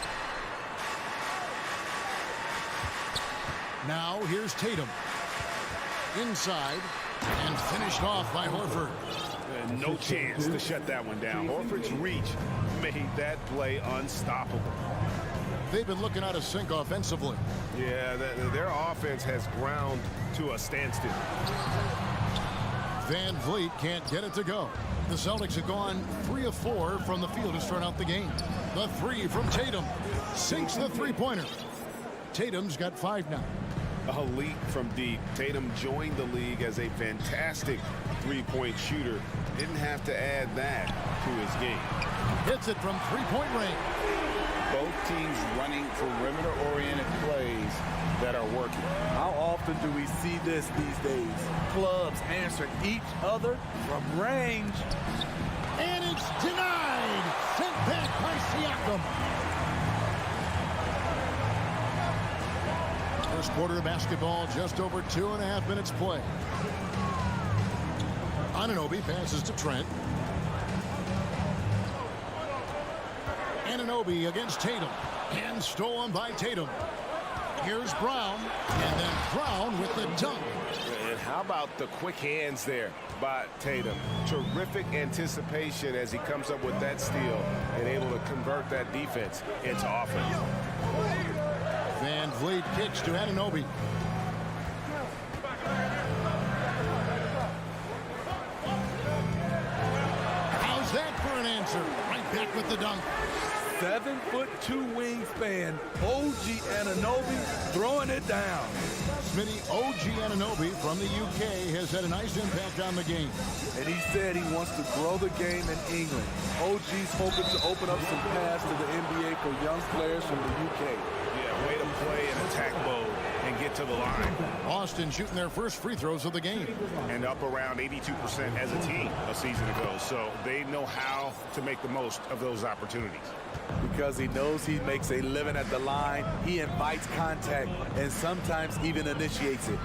Now here's Tatum. Inside and finished off by Horford. And no chance to shut that one down. Horford's reach made that play unstoppable. They've been looking out of sync offensively. Yeah, their offense has ground to a standstill. Van Vliet can't get it to go. The Celtics have gone 3 of 4 from the field to start out the game. The 3 from Tatum sinks the three-pointer. Tatum's got 5 now. A leap from deep. Tatum joined the league as a fantastic three-point shooter. Didn't have to add that to his game. Hits it from three-point range. Both teams running perimeter-oriented plays that are working. How often do we see this these days? Clubs answering each other from range. And it's denied. Sent back by Siakam. First quarter of basketball, just over 2.5 minutes play. Anunoby passes to Trent. Anunoby against Tatum. And stolen by Tatum. Here's Brown. And then Brown with the dunk. And how about the quick hands there by Tatum? Terrific anticipation as he comes up with that steal and able to convert that defense into offense. Van Vliet kicks to Anunoby. How's that for an answer? Right back with the dunk. 7'2" wingspan. OG Anunoby throwing it down. Smitty, OG Anunoby from the UK has had a nice impact on the game. And he said he wants to grow the game in England. OG's hoping to open up some paths to the NBA for young players from the UK. Yeah, way to play in attack mode and get to the line. Boston shooting their first free throws of the game. And up around 82% as a team a season ago. So they know how to make the most of those opportunities. Because he knows he makes a living at the line, he invites contact and sometimes even initiates it.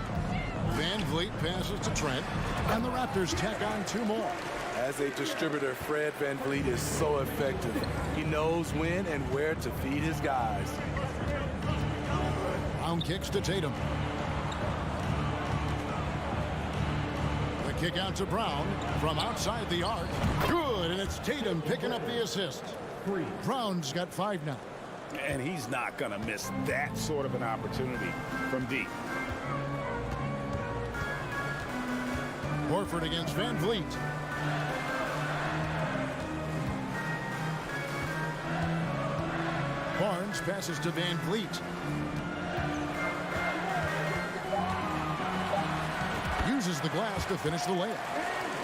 Van Vliet passes to Trent, and the Raptors tack on 2 more. As a distributor, Fred VanVleet is so effective. He knows when and where to feed his guys. Brown kicks to Tatum. The kick out to Brown from outside the arc. Good, and it's Tatum picking up the assist. Brown's got 5 now. And he's not going to miss that sort of an opportunity from deep. Horford against Van Vliet. Barnes passes to Van Vliet. Uses the glass to finish the layup.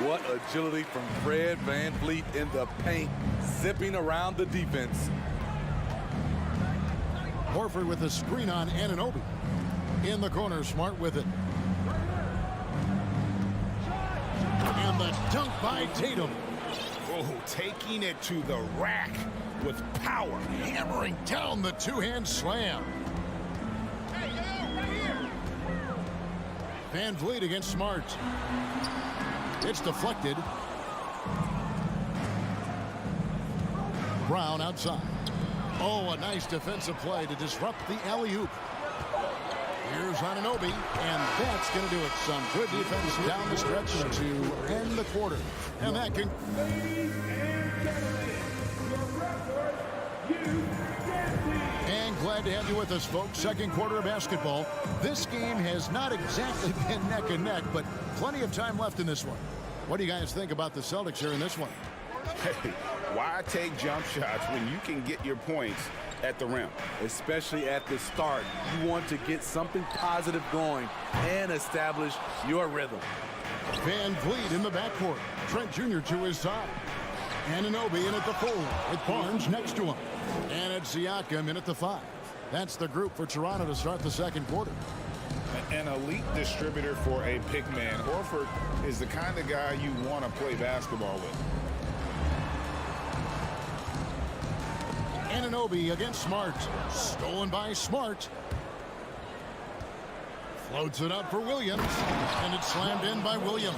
What agility from Fred VanVleet in the paint, zipping around the defense. Horford with a screen on Anunoby. In the corner, Smart with it. And the dunk by Tatum. Oh, taking it to the rack with power. Hammering down the two-hand slam. VanVleet against Smart. It's deflected. Brown outside. Oh, a nice defensive play to disrupt the alley-oop. Here's Anunoby, and that's going to do it. Some good defense down the stretch to end the quarter. And that can... And glad to have you with us, folks. Second quarter of basketball. This game has not exactly been neck and neck, but plenty of time left in this one. What do you guys think about the Celtics here in this one? Hey, why take jump shots when you can get your points at the rim? Especially at the start. You want to get something positive going and establish your rhythm. VanVleet in the backcourt. Trent Jr. to his side. Anunoby in at the 4 with Barnes next to him. And it's Siakam in at the 5. That's the group for Toronto to start the second quarter. An elite distributor for a pick man. Horford is the kind of guy you want to play basketball with. Anunoby against Smart. Stolen by Smart. Floats it up for Williams. And it's slammed in by Williams.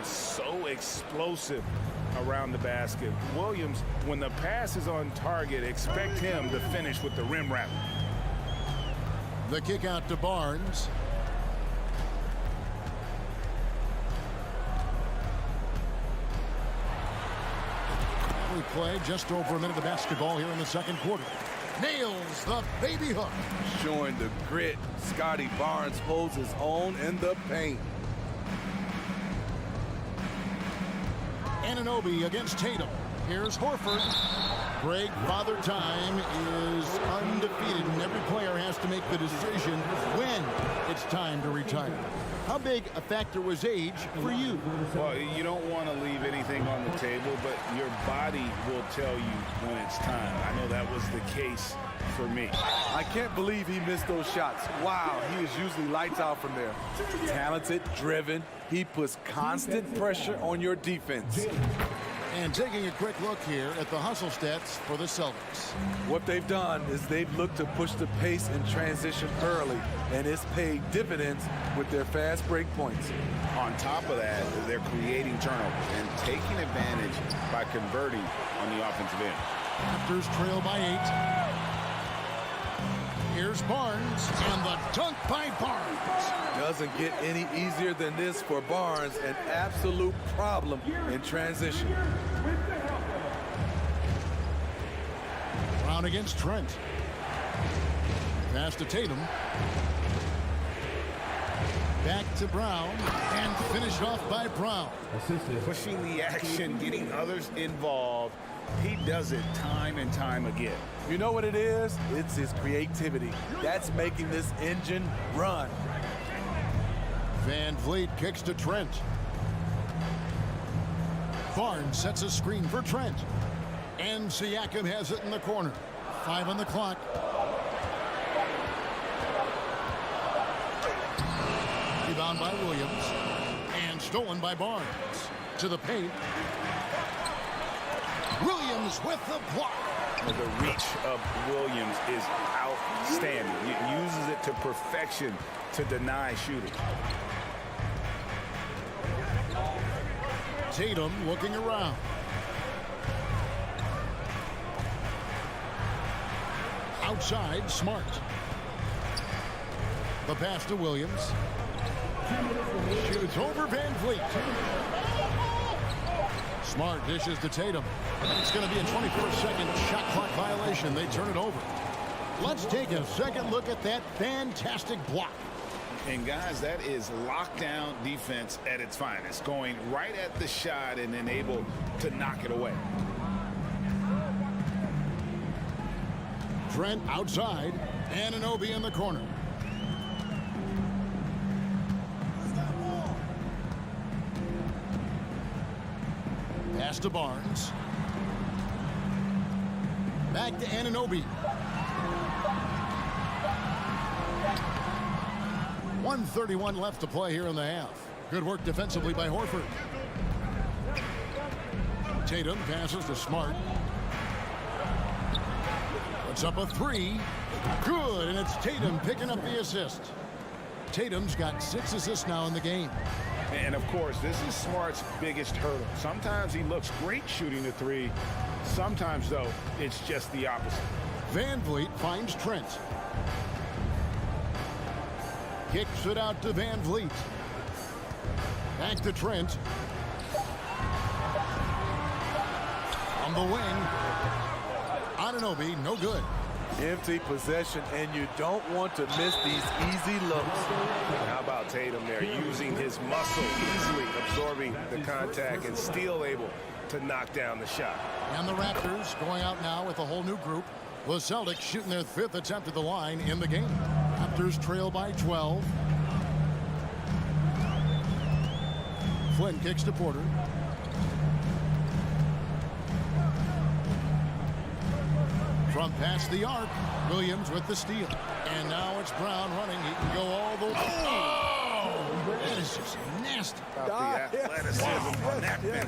So explosive around the basket. Williams, when the pass is on target, expect him to finish with the rim wrap. The kick out to Barnes. We play just over a minute of basketball here in the second quarter. Nails the baby hook. Showing the grit. Scotty Barnes holds his own in the paint. Anunoby against Tatum. Here's Horford. Greg, Father Time is undefeated, and every player has to make the decision when it's time to retire. How big a factor was age for you? Well, you don't want to leave anything on the table, but your body will tell you when it's time. I know that was the case for me. I can't believe he missed those shots. Wow, he is usually lights out from there. Talented, driven. He puts constant pressure on your defense. And taking a quick look here at the hustle stats for the Celtics. What they've done is they've looked to push the pace and transition early, and it's paid dividends with their fast break points. On top of that, they're creating turnovers and taking advantage by converting on the offensive end. Raptors trail by 8. Here's Barnes, and the dunk by Barnes. Doesn't get any easier than this for Barnes. An absolute problem in transition. Brown against Trent. Pass to Tatum. Back to Brown, and finished off by Brown. Pushing the action, getting others involved. He does it time and time again. You know what it is? It's his creativity. That's making this engine run. VanVleet kicks to Trent. Barnes sets a screen for Trent. And Siakam has it in the corner. 5 on the clock. Rebound by Williams. And stolen by Barnes. To the paint. Williams with the block. The reach of Williams is outstanding. He uses it to perfection to deny shooting. Tatum looking around. Outside, Smart. The pass to Williams. Shoots over VanVleet. Smart dishes to Tatum. It's going to be a 24-second shot clock violation. They turn it over. Let's take a second look at that fantastic block. And guys, that is lockdown defense at its finest. Going right at the shot and then able to knock it away. Trent outside. Anunoby in the corner. Pass to Barnes. Back to Anunoby. 1:31 left to play here in the half. Good work defensively by Horford. Tatum passes to Smart. Puts up a three. Good, and it's Tatum picking up the assist. Tatum's got 6 assists now in the game. And, of course, this is Smart's biggest hurdle. Sometimes he looks great shooting the three. Sometimes, though, it's just the opposite. Van Vliet finds Trent. Kicks it out to Van Vliet. Back to Trent. On the wing. Anunoby, no good. Empty possession, and you don't want to miss these easy looks. How about Tatum there, using his muscle, easily absorbing the contact and still able to knock down the shot. And the Raptors going out now with a whole new group. The Celtics shooting their 5th attempt at the line in the game. Raptors trail by 12. Flynn kicks to Porter. From past the arc, Williams with the steal. And now it's Brown running. He can go all the way. Oh! That is just nasty. About the athleticism on that finish.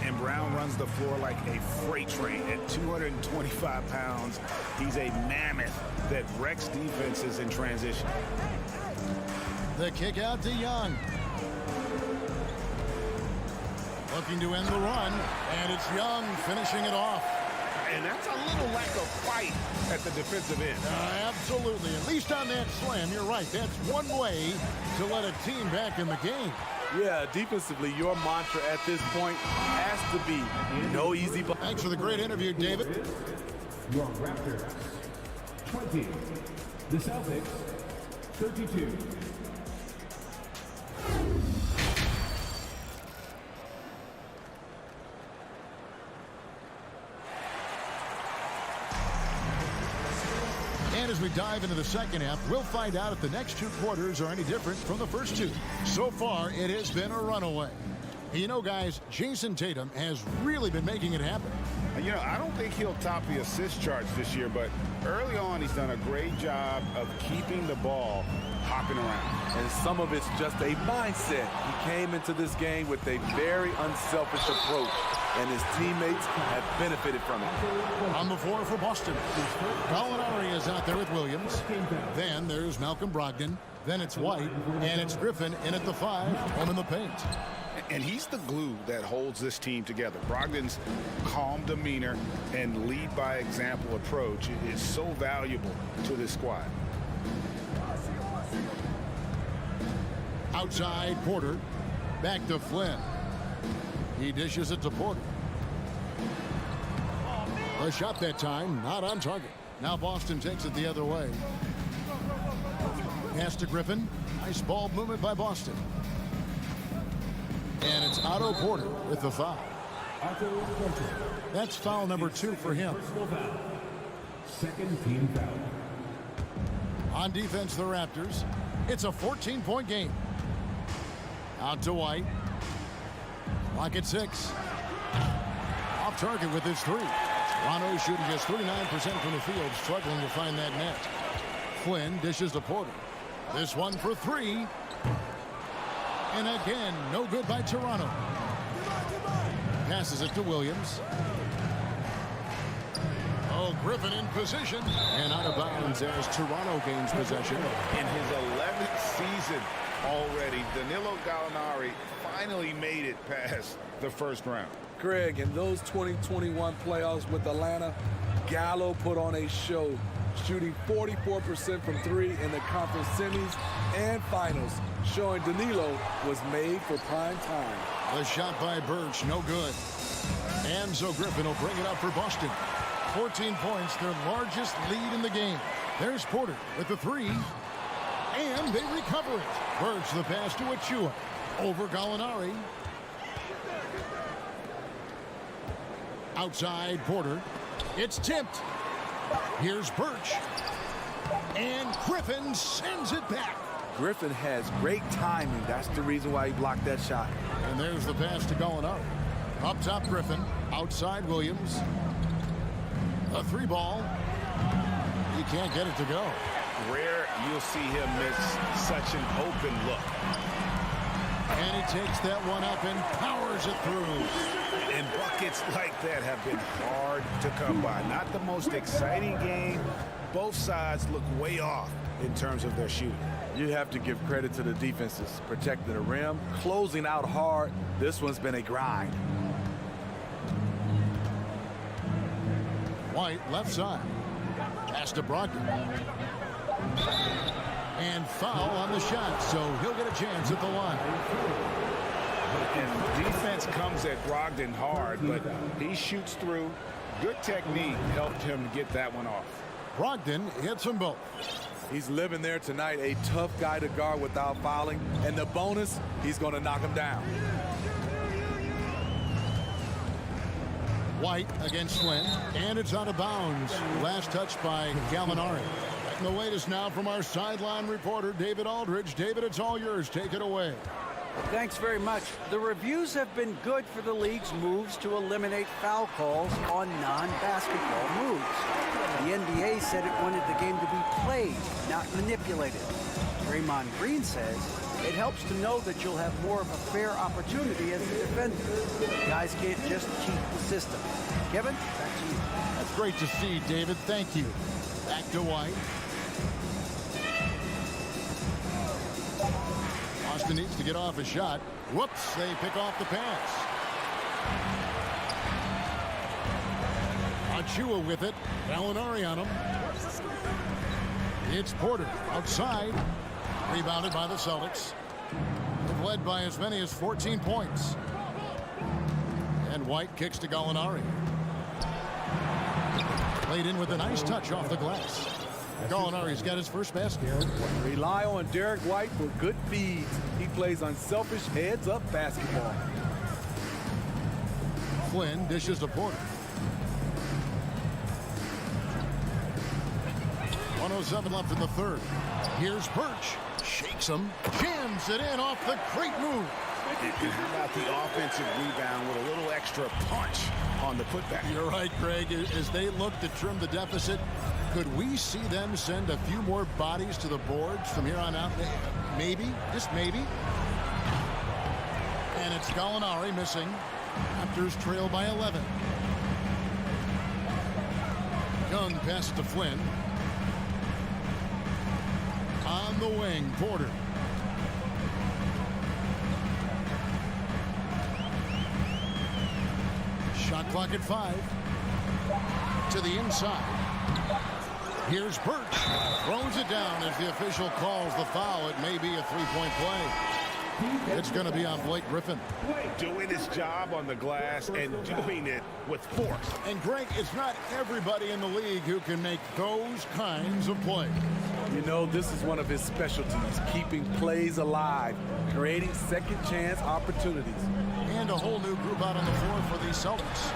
And Brown runs the floor like a freight train at 225 pounds. He's a mammoth that wrecks defenses in transition. The kick out to Young. Looking to end the run, and it's Young finishing it off. And that's a little lack of fight at the defensive end. Absolutely. At least on that slam, you're right. That's one way to let a team back in the game. Yeah, defensively, your mantra at this point has to be no easy ball. Thanks for the great interview, David. Your Raptors 20. The Celtics 32. And as we dive into the second half, we'll find out if the next 2 quarters are any different from the first 2. So far, it has been a runaway. You know, guys, Jason Tatum has really been making it happen. You know, I don't think he'll top the assist charts this year, but early on he's done a great job of keeping the ball hopping around. And some of it's just a mindset. He came into this game with a very unselfish approach, and his teammates have benefited from it. On the floor for Boston, Gallinari is out there with Williams. Then there's Malcolm Brogdon. Then it's White, and it's Griffin in at the 5, home in the paint. And he's the glue that holds this team together. Brogdon's calm demeanor and lead by example approach is so valuable to this squad. Outside Porter. Back to Flynn. He dishes it to Porter. A shot that time, not on target. Now Boston takes it the other way. Pass to Griffin. Nice ball movement by Boston. And it's Otto Porter with the foul. That's foul number 2 for him. Second team foul. On defense, the Raptors. It's a 14-point game. Out to White. Lock at 6. Off target with his 3. Toronto shooting just 39% from the field, struggling to find that net. Flynn dishes to Porter. This one for 3. And again, no good by Toronto. Passes it to Williams. Oh, Griffin in position. And out of bounds as Toronto gains possession. In his 11th season already, Danilo Gallinari finally made it past the first round. Greg, in those 2021 playoffs with Atlanta, Gallo put on a show, shooting 44% from 3 in the conference semis and finals, showing Danilo was made for prime time. The shot by Birch, no good. And so Griffin will bring it up for Boston. 14 points, their largest lead in the game. There's Porter with the 3. And they recover it. Birch the pass to Achua. Over Gallinari. Outside Porter. It's tipped. Here's Birch. And Griffin sends it back. Griffin has great timing. That's the reason why he blocked that shot. And there's the pass to Gallinari. Up top, Griffin. Outside, Williams. A 3-ball. He can't get it to go. Rare you'll see him miss such an open look. And he takes that one up and powers it through. And buckets like that have been hard to come by. Not the most exciting game. Both sides look way off in terms of their shooting. You have to give credit to the defenses. Protecting the rim, closing out hard. This one's been a grind. White, left side. Pass to Brogdon. And foul on the shot, so he'll get a chance at the line. And defense comes at Brogdon hard, but he shoots through. Good technique helped him to get that one off. Brogdon hits them both. He's living there tonight, a tough guy to guard without fouling. And the bonus, he's going to knock him down. White against Flynn, and it's out of bounds. Last touch by Gallinari. And the latest now from our sideline reporter, David Aldridge. David, it's all yours. Take it away. Thanks very much. The reviews have been good for the league's moves to eliminate foul calls on non-basketball moves. The NBA said it wanted the game to be played, not manipulated. Draymond Green says it helps to know that you'll have more of a fair opportunity as a defender. Guys can't just cheat the system. Kevin, back to you. That's great to see, David. Thank you. Back to White. Boston needs to get off a shot. Whoops, they pick off the pass. Achua with it. Gallinari on him. It's Porter outside. Rebounded by the Celtics. They've led by as many as 14 points. And White kicks to Gallinari. Played in with a nice touch off the glass. Gallinari's got his first basket. Rely on Derek White for good feeds. He plays unselfish heads-up basketball. Flynn dishes to Porter. 1:07 left in the third. Here's Birch. Shakes him. Jams it in off the great move. How about the offensive rebound with a little extra punch on the putback? You're right, Greg. As they look to trim the deficit, could we see them send a few more bodies to the boards from here on out? Maybe, just maybe. And it's Gallinari missing. Raptors trail by 11. Young passes to Flynn. On the wing, Porter. Shot clock at 5. To the inside. Here's Birch. Throws it down as the official calls the foul. It may be a three-point play. It's going to be on Blake Griffin. Doing his job on the glass and doing it with force. And Greg, it's not everybody in the league who can make those kinds of plays. You know, this is one of his specialties, keeping plays alive, creating second chance opportunities. And a whole new group out on the floor for the Celtics.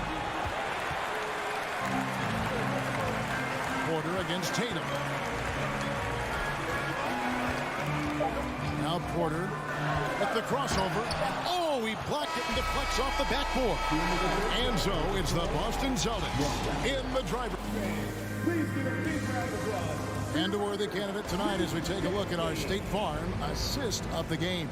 Porter against Tatum. Now Porter with the crossover. Oh, he blocked it and deflects off the backboard. And so it's the Boston Celtics in the driver. Please give a big round of applause. And a worthy candidate tonight as we take a look at our State Farm assist of the game.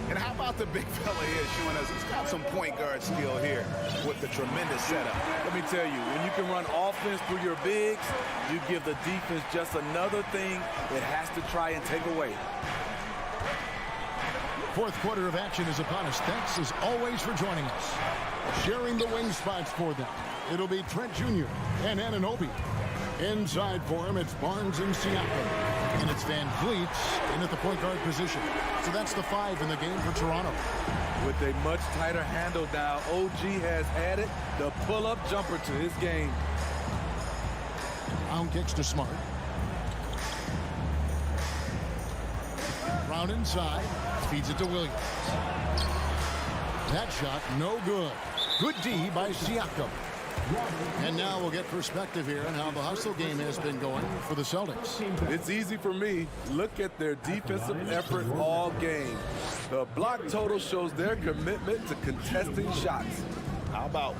And how about the big fella here showing us he's got some point guard skill here with the tremendous setup. Let me tell you, when you can run offense through your bigs, you give the defense just another thing it has to try and take away. Fourth quarter of action is upon us. Thanks as always for joining us. Sharing the wing spots for them, it'll be Trent Jr. and Anunoby. Inside for him, it's Barnes and Siakam. And it's Van Vliet in at the point guard position. So that's the 5 in the game for Toronto. With a much tighter handle now, OG has added the pull-up jumper to his game. Brown kicks to Smart. Brown inside. Feeds it to Williams. That shot, no good. Good D by Siakam. And now we'll get perspective here on how the hustle game has been going for the Celtics. It's easy for me. Look at their defensive effort all game. The block total shows their commitment to contesting shots. How about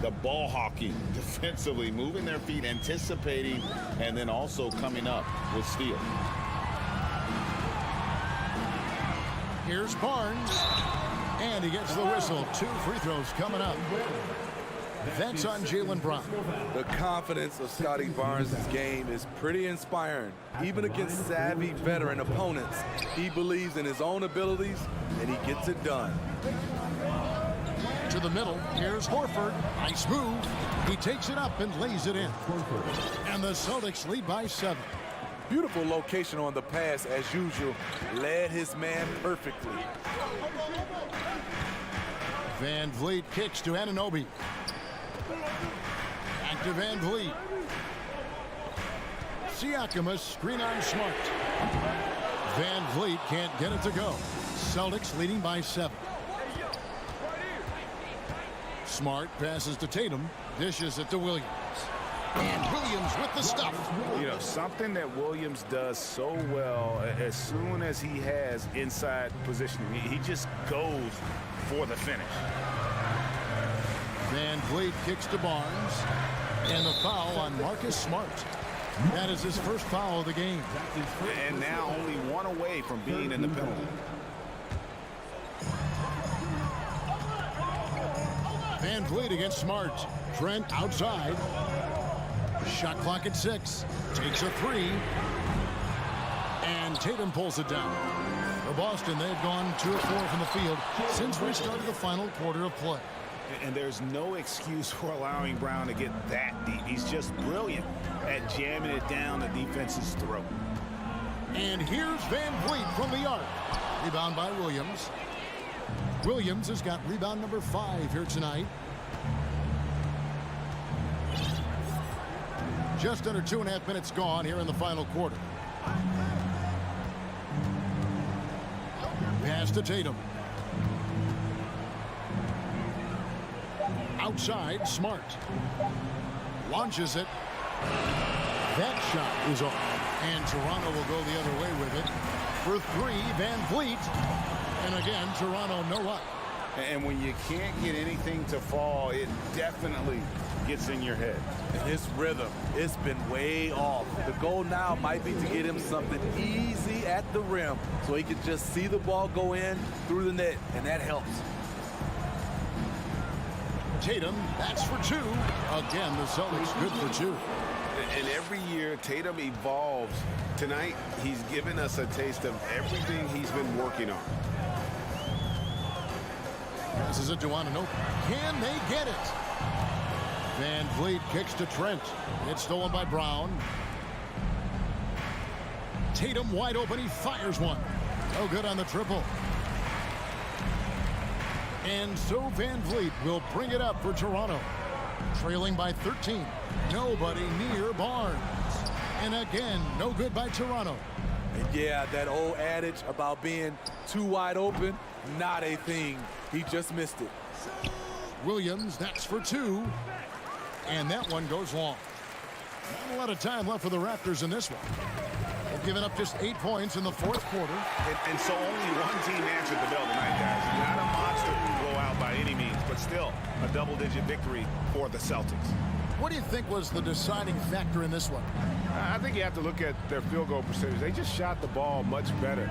the ball hawking defensively, moving their feet, anticipating, and then also coming up with steals. Here's Barnes. And he gets the whistle. 2 free throws coming up. That's on Jaylen Brown. The confidence of Scotty Barnes' game is pretty inspiring. Even against savvy veteran opponents, he believes in his own abilities, and he gets it done. To the middle, here's Horford. Nice move. He takes it up and lays it in. And the Celtics lead by 7. Beautiful location on the pass, as usual. Led his man perfectly. Van Vliet kicks to Anunoby. Back to Van Vliet. Siakam, screen on Smart. Van Vliet can't get it to go. Celtics leading by 7. Smart passes to Tatum. Dishes it to Williams. And Williams with the stuff. You know, something that Williams does so well, as soon as he has inside positioning, he just goes for the finish. Van Vliet kicks to Barnes. And the foul on Marcus Smart. That is his first foul of the game. And now only 1 away from being in the penalty. Van Vliet against Smart. Trent outside. Shot clock at 6. Takes a 3. And Tatum pulls it down. For Boston, they've gone 2 of 4 from the field since we started the final quarter of play. And there's no excuse for allowing Brown to get that deep. He's just brilliant at jamming it down the defense's throat. And here's Van Vliet from the arc. Rebound by Williams. Williams has got rebound number 5 here tonight. Just under 2.5 minutes gone here in the final quarter. Pass to Tatum. Outside, Smart. Launches it. That shot is off. And Toronto will go the other way with it. For 3, Van Vliet. And again, Toronto no luck. And when you can't get anything to fall, it definitely gets in your head. And his rhythm, it's been way off. The goal now might be to get him something easy at the rim so he can just see the ball go in through the net, and that helps. Tatum, that's for 2. Again, the Celtics good for 2. And every year, Tatum evolves. Tonight, he's given us a taste of everything he's been working on. This is a Anunoby. Can they get it? Van Vliet kicks to Trent. It's stolen by Brown. Tatum wide open. He fires one. No good on the triple. And so Van Vliet will bring it up for Toronto. Trailing by 13. Nobody near Barnes. And again, no good by Toronto. And yeah, that old adage about being too wide open, not a thing. He just missed it. Williams, that's for 2. And that one goes long. Not a lot of time left for the Raptors in this one. They've given up just 8 points in the 4th quarter. And so only one team answered the bell tonight, guys. Not a monster blowout by any means, but still a double-digit victory for the Celtics. What do you think was the deciding factor in this one? I think you have to look at their field goal percentage. They just shot the ball much better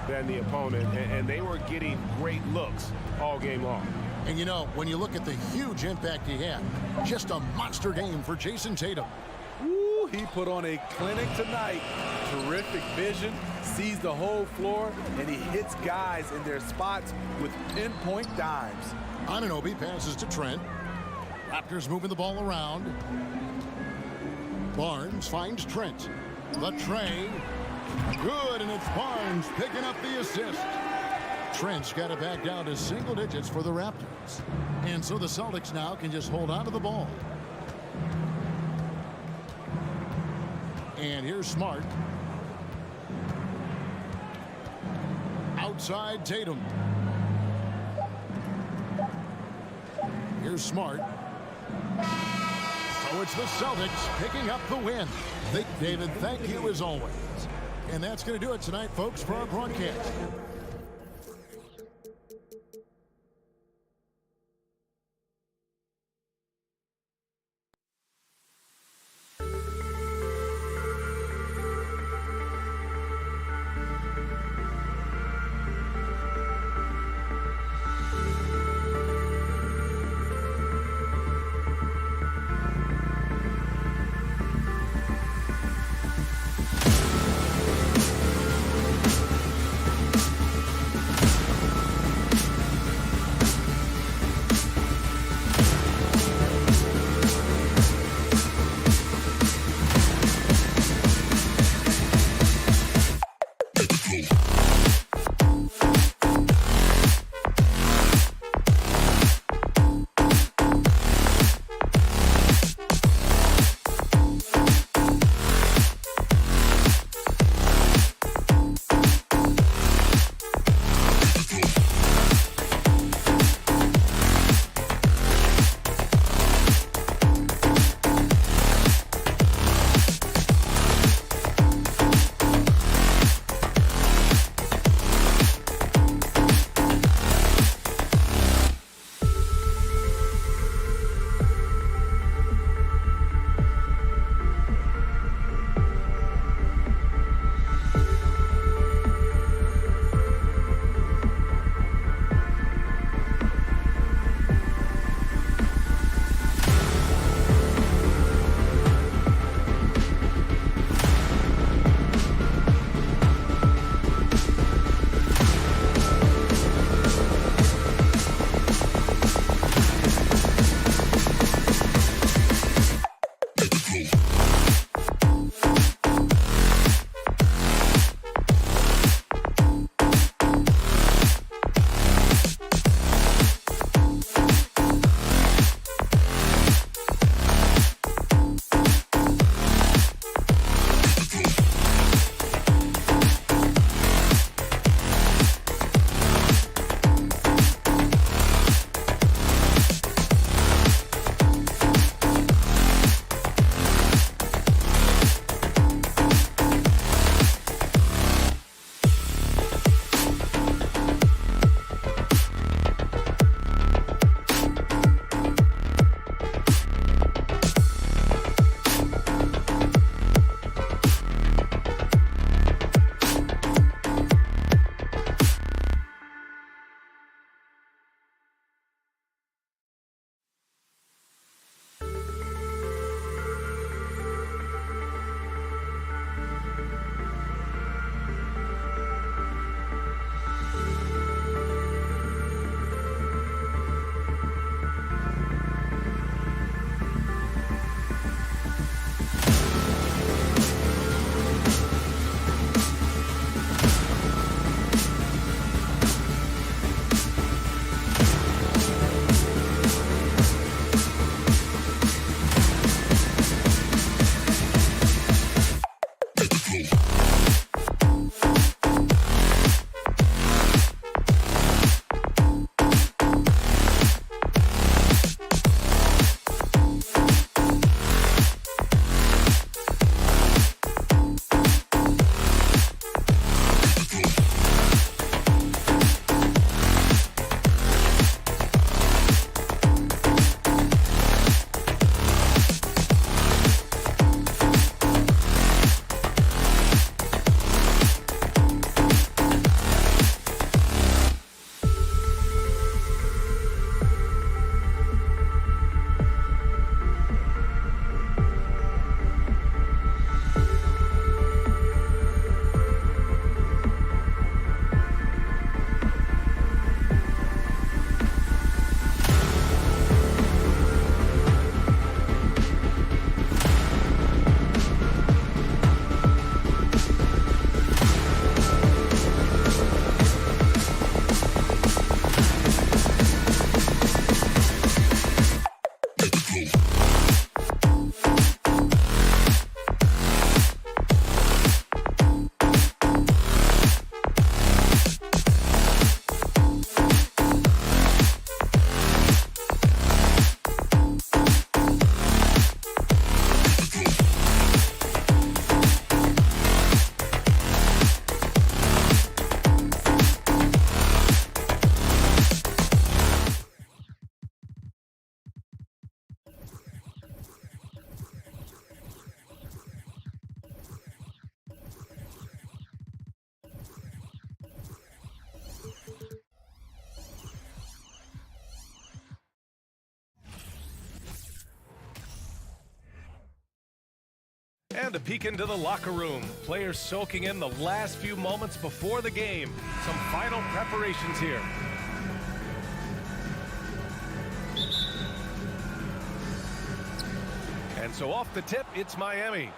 than the opponent, and they were getting great looks all game long. And you know, when you look at the huge impact he had, just a monster game for Jason Tatum. Woo, he put on a clinic tonight. Terrific vision, sees the whole floor, and he hits guys in their spots with pinpoint dimes. Anunoby passes to Trent. Raptors moving the ball around. Barnes finds Trent. The tray. Good, and it's Barnes picking up the assist. Trent's got it back down to single digits for the Raptors. And so the Celtics now can just hold on to the ball. And here's Smart. Outside Tatum. Here's Smart. So it's the Celtics picking up the win. David, thank you as always. And that's going to do it tonight, folks, for our broadcast. And a peek into the locker room. Players soaking in the last few moments before the game. Some final preparations here. And so off the tip, it's Miami.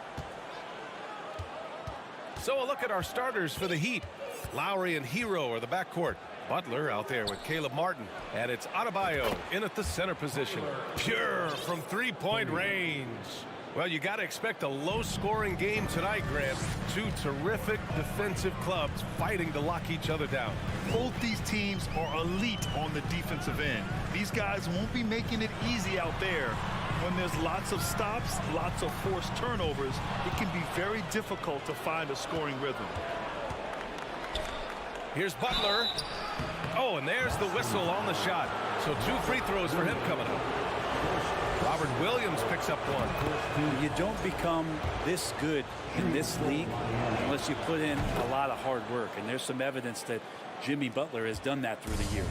So a look at our starters for the Heat. Lowry and Hero are the backcourt. Butler out there with Caleb Martin. And it's Adebayo in at the center position. Pure from three-point range. Well, you got to expect a low-scoring game tonight, Grant. Two terrific defensive clubs fighting to lock each other down. Both these teams are elite on the defensive end. These guys won't be making it easy out there. When there's lots of stops, lots of forced turnovers, it can be very difficult to find a scoring rhythm. Here's Butler. Oh, and there's the whistle on the shot. So 2 free throws for him coming up. Robert Williams picks up one. You don't become this good in this league unless you put in a lot of hard work. And there's some evidence that Jimmy Butler has done that through the years.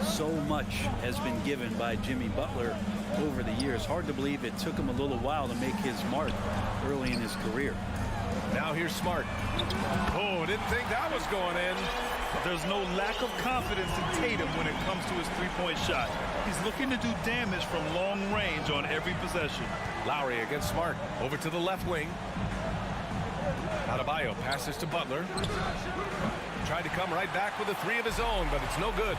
So much has been given by Jimmy Butler over the years. Hard to believe it took him a little while to make his mark early in his career. Now here's Smart. Oh, didn't think that was going in. There's no lack of confidence in Tatum when it comes to his three-point shot. He's looking to do damage from long range on every possession. Lowry against Smart. Over to the left wing. Adebayo passes to Butler. Tried to come right back with a 3 of his own, but it's no good.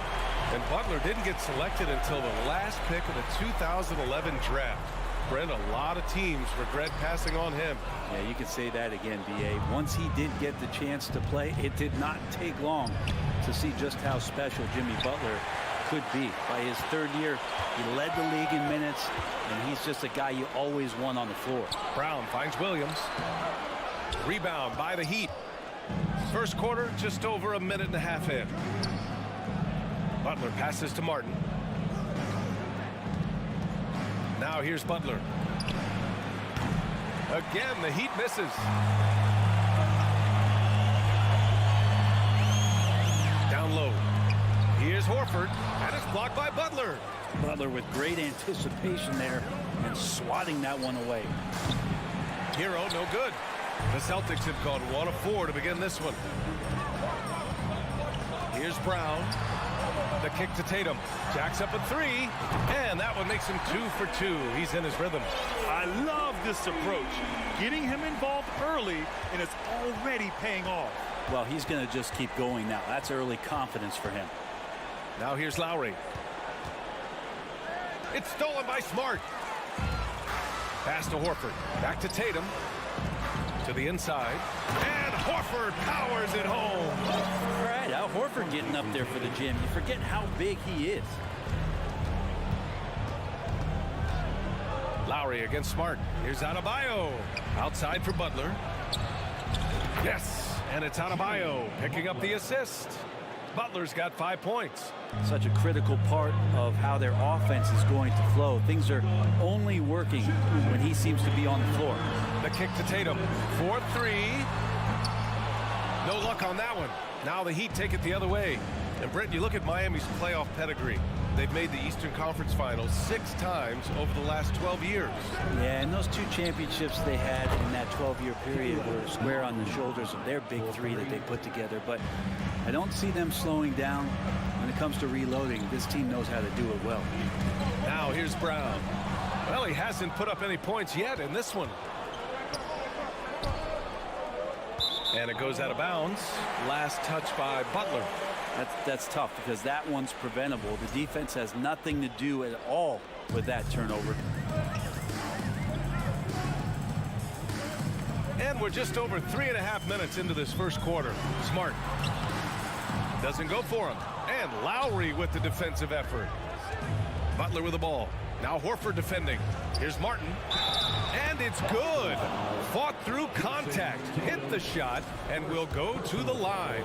And Butler didn't get selected until the last pick of the 2011 draft. Brent, a lot of teams regret passing on him. Yeah, you could say that again, B.A. Once he did get the chance to play, it did not take long to see just how special Jimmy Butler could be. By his 3rd year, he led the league in minutes, and he's just a guy you always want on the floor. Brown finds Williams. Rebound by the Heat. First quarter, just over a minute and a half in. Butler passes to Martin. Now here's Butler. Again, the Heat misses. Down low. Here's Horford, and it's blocked by Butler. Butler with great anticipation there and swatting that one away. Hero, no good. The Celtics have gone 1 of 4 to begin this one. Here's Brown. The kick to Tatum. Jacks up a 3, and that one makes him 2 for 2. He's in his rhythm. I love this approach. Getting him involved early, and it's already paying off. Well, he's going to just keep going now. That's early confidence for him. Now here's Lowry. It's stolen by Smart. Pass to Horford. Back to Tatum. To the inside. And Horford powers it home. All right, Al Horford getting up there for the gym. You forget how big he is. Lowry against Smart. Here's Adebayo. Outside for Butler. Yes, and it's Adebayo picking up the assist. Butler's got 5 points. Such a critical part of how their offense is going to flow. Things are only working when he seems to be on the floor. The kick to Tatum. 4-3. No luck on that one. Now the Heat take it the other way. And Brent, you look at Miami's playoff pedigree. They've made the Eastern Conference Finals 6 times over the last 12 years. Yeah, and those 2 championships they had in that 12-year period were square on the shoulders of their big 3 that they put together. But I don't see them slowing down when it comes to reloading. This team knows how to do it well. Now here's Brown. Well, he hasn't put up any points yet in this one. And it goes out of bounds. Last touch by Butler. That's tough because that one's preventable. The defense has nothing to do at all with that turnover. And we're just over 3.5 minutes into this first quarter. Smart doesn't go for him. And Lowry with the defensive effort. Butler with the ball. Now Horford defending. Here's Martin. And it's good. Fought through contact. Hit the shot and will go to the line.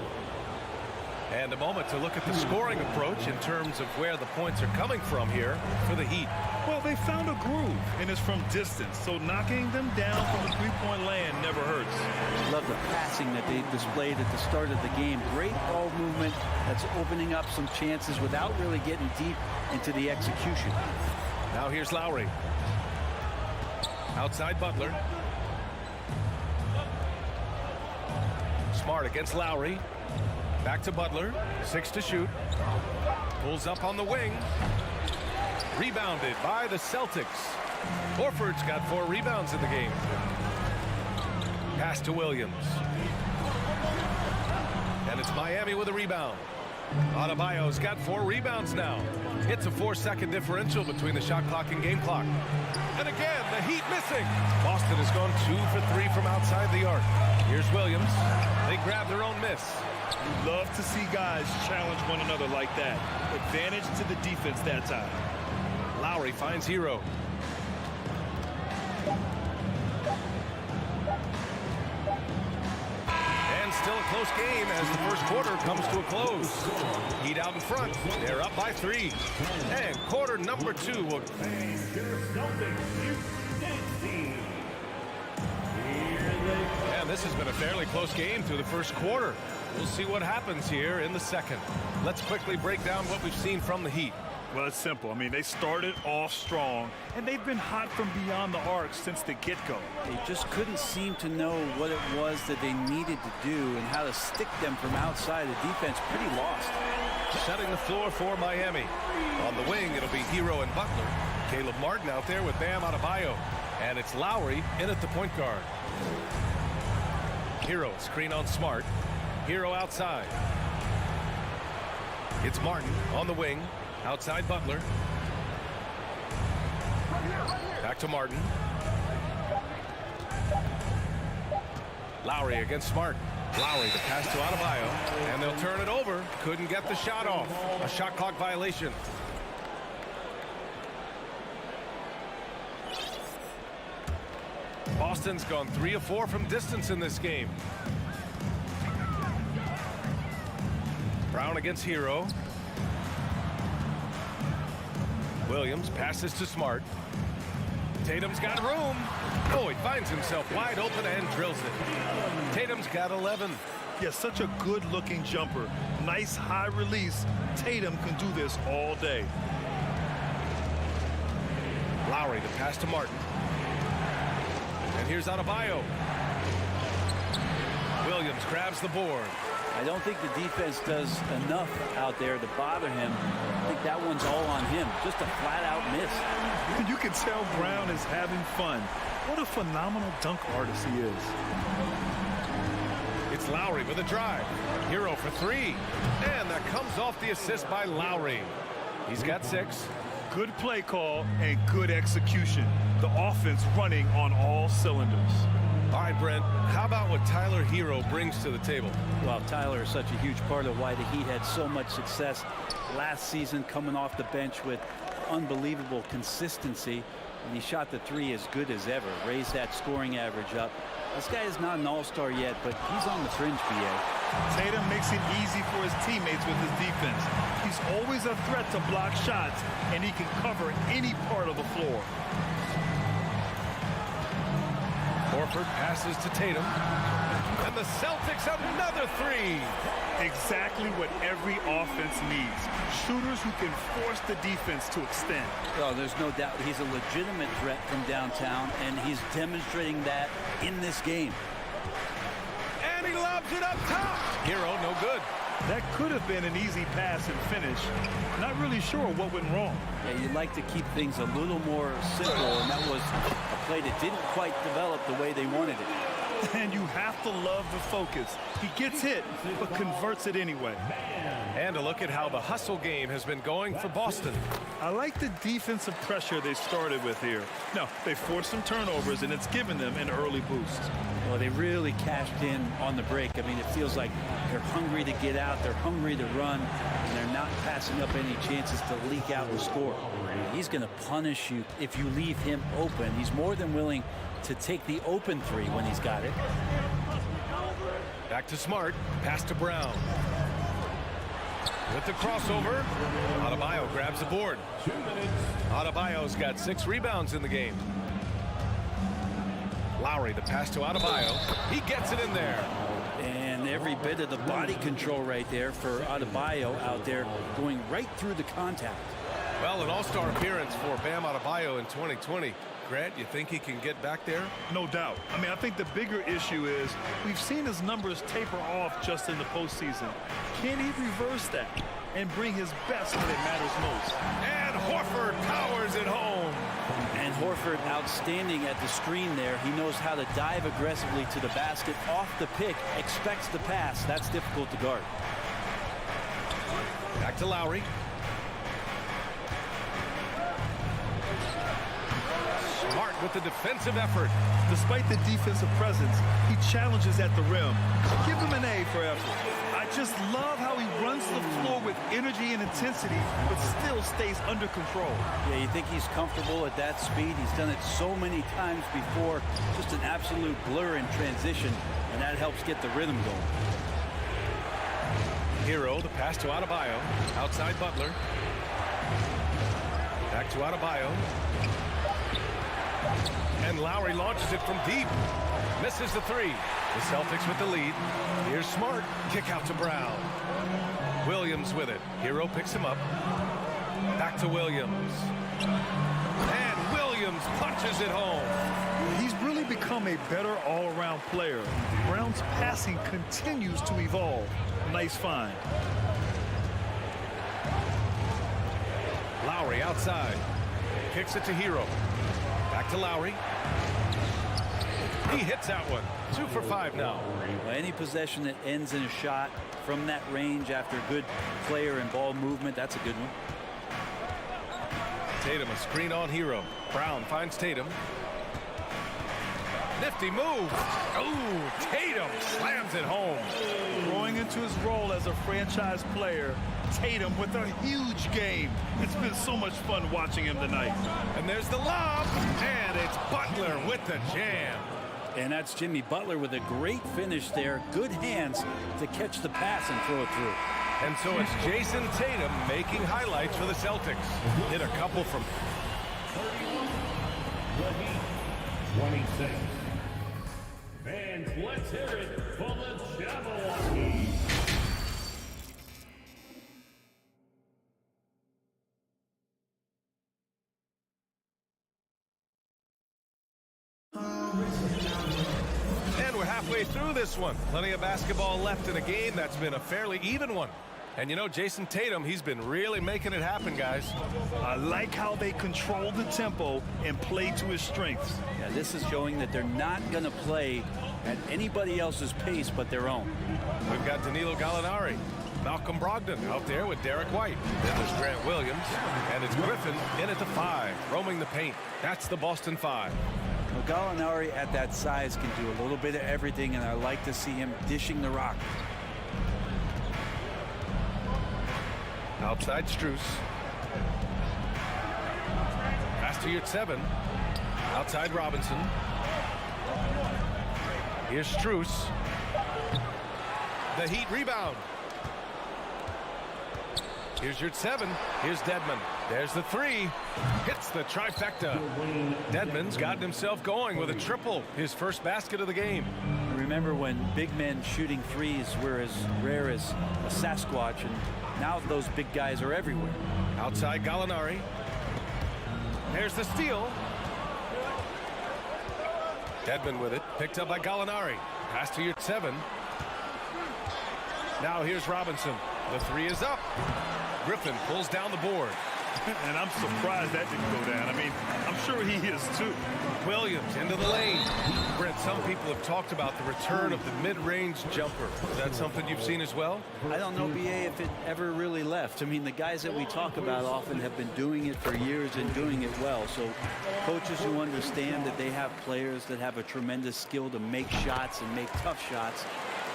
And a moment to look at the scoring approach in terms of where the points are coming from here for the Heat. Well, they found a groove, and it's from distance, so knocking them down from the three-point land never hurts. Love the passing that they displayed at the start of the game. Great ball movement that's opening up some chances without really getting deep into the execution. Now here's Lowry. Outside Butler. Smart against Lowry. Back to Butler. 6 to shoot. Pulls up on the wing. Rebounded by the Celtics. Horford's got 4 rebounds in the game. Pass to Williams. And it's Miami with a rebound. Adebayo's got 4 rebounds now. It's a 4-second differential between the shot clock and game clock. And again, the Heat missing. Boston has gone 2 for 3 from outside the arc. Here's Williams. They grab their own miss. You love to see guys challenge one another like that. Advantage to the defense that time. Lowry finds Hero. And still a close game as the first quarter comes to a close. Heat out in front. They're up by 3. And quarter number 2 will... And this has been a fairly close game through the first quarter. We'll see what happens here in the second. Let's quickly break down what we've seen from the Heat. Well, it's simple. I mean, they started off strong, and they've been hot from beyond the arc since the get-go. They just couldn't seem to know what it was that they needed to do and how to stick them from outside. The defense pretty lost. Setting the floor for Miami. On the wing, it'll be Hero and Butler. Caleb Martin out there with Bam Adebayo. And it's Lowry in at the point guard. Hero screen on Smart. Hero outside. It's Martin on the wing. Outside Butler. Back to Martin. Lowry against Smart. Lowry the pass to Adebayo. And they'll turn it over. Couldn't get the shot off. A shot clock violation. Boston's gone 3 of 4 from distance in this game. Brown against Hero. Williams passes to Smart. Tatum's got room. Oh, he finds himself wide open and drills it. Tatum's got 11. Yeah, such a good-looking jumper. Nice high release. Tatum can do this all day. Lowry the pass to Martin. And here's Adebayo. Williams grabs the board. I don't think the defense does enough out there to bother him. I think that one's all on him. Just a flat-out miss. You can tell Brown is having fun. What a phenomenal dunk artist he is. It's Lowry with a drive. Hero for 3. And that comes off the assist by Lowry. He's got 6. Good play call and good execution. The offense running on all cylinders. All right, Brent, how about what Tyler Hero brings to the table? Well, Tyler is such a huge part of why the Heat had so much success last season, coming off the bench with unbelievable consistency. And he shot the 3 as good as ever, raised that scoring average up. This guy is not an all-star yet, but he's on the fringe, BA. Tatum makes it easy for his teammates with his defense. He's always a threat to block shots, and he can cover any part of the floor. Horford passes to Tatum. And the Celtics another 3. Exactly what every offense needs. Shooters who can force the defense to extend. Oh, there's no doubt he's a legitimate threat from downtown, and he's demonstrating that in this game. And he lobs it up top. Hero, no good. That could have been an easy pass and finish. Not really sure what went wrong. Yeah, you'd like to keep things a little more simple, and that was a play that didn't quite develop the way they wanted it. And you have to love the focus. He gets hit, but converts it anyway. And a look at how the hustle game has been going for Boston. I like the defensive pressure they started with here. Now, they forced some turnovers, and it's given them an early boost. Well, they really cashed in on the break. I mean, it feels like they're hungry to get out. They're hungry to run, and they're not passing up any chances to leak out and score. He's going to punish you if you leave him open. He's more than willing to take the open 3 when he's got it. Back to Smart. Pass to Brown. With the crossover, Adebayo grabs the board. Adebayo's got 6 rebounds in the game. Lowry, the pass to Adebayo. He gets it in there. And every bit of the body control right there for Adebayo out there, going right through the contact. Well, an all-star appearance for Bam Adebayo in 2020. Grant, you think he can get back there? No doubt. I mean, I think the bigger issue is we've seen his numbers taper off just in the postseason. Can he reverse that and bring his best when it matters most? And Horford powers it home. And Horford outstanding at the screen there. He knows how to dive aggressively to the basket off the pick, expects the pass. That's difficult to guard. Back to Lowry. Smart with the defensive effort. Despite the defensive presence, he challenges at the rim. Give him an A for effort. I just love how he runs the floor with energy and intensity, but still stays under control. Yeah, you think he's comfortable at that speed. He's done it so many times before. Just an absolute blur in transition, and that helps get the rhythm going. Hero, the pass to Adebayo. Outside Butler. Back to Adebayo. And Lowry launches it from deep. Misses the three. The Celtics with the lead. Here's Smart. Kick out to Brown. Williams with it. Hero picks him up. Back to Williams. And Williams punches it home. He's really become a better all-around player. Brown's passing continues to evolve. Nice find. Lowry outside. Kicks it to Hero. Back to Lowry. He hits that one. 2 for 5 now. Well, any possession that ends in a shot from that range after good player and ball movement, that's a good one. Tatum, a screen on Hero. Brown finds Tatum. Nifty move. Oh, Tatum slams it home. Growing into his role as a franchise player, Tatum with a huge game. It's been so much fun watching him tonight. And there's the lob. And it's Butler with the jam. And that's Jimmy Butler with a great finish there. Good hands to catch the pass and throw it through. And so it's Jason Tatum making highlights for the Celtics. Hit a couple from 26. Fans, let's hear it for the Cavaliers. And we're halfway through this one. Plenty of basketball left in a game that's been a fairly even one. And you know, Jason Tatum, he's been really making it happen, guys. I like how they control the tempo and play to his strengths. Yeah, this is showing that they're not going to play at anybody else's pace but their own. We've got Danilo Gallinari, Malcolm Brogdon out there with Derek White. Then there's Grant Williams, and it's Griffin in at the 5, roaming the paint. That's the Boston 5. Well, Gallinari at that size can do a little bit of everything, and I like to see him dishing the rock. Outside Strus. Pass to your 7. Outside Robinson. Here's Strus. The Heat rebound. Here's your 7. Here's Dedmon. There's the 3. Hits the trifecta. Dedmon's gotten himself going with a triple. His first basket of the game. Remember when big men shooting threes were as rare as a Sasquatch, and now those big guys are everywhere. Outside Gallinari. There's the steal. Dedmon with it. Picked up by Gallinari. Pass to your 7. Now here's Robinson. The 3 is up. Griffin pulls down the board. And I'm surprised that didn't go down. I mean, I'm sure he is too. Williams into the lane. Brent, some people have talked about the return of the mid-range jumper. Is that something you've seen as well? I don't know, BA, if it ever really left. I mean, the guys that we talk about often have been doing it for years and doing it well. So coaches who understand that they have players that have a tremendous skill to make shots and make tough shots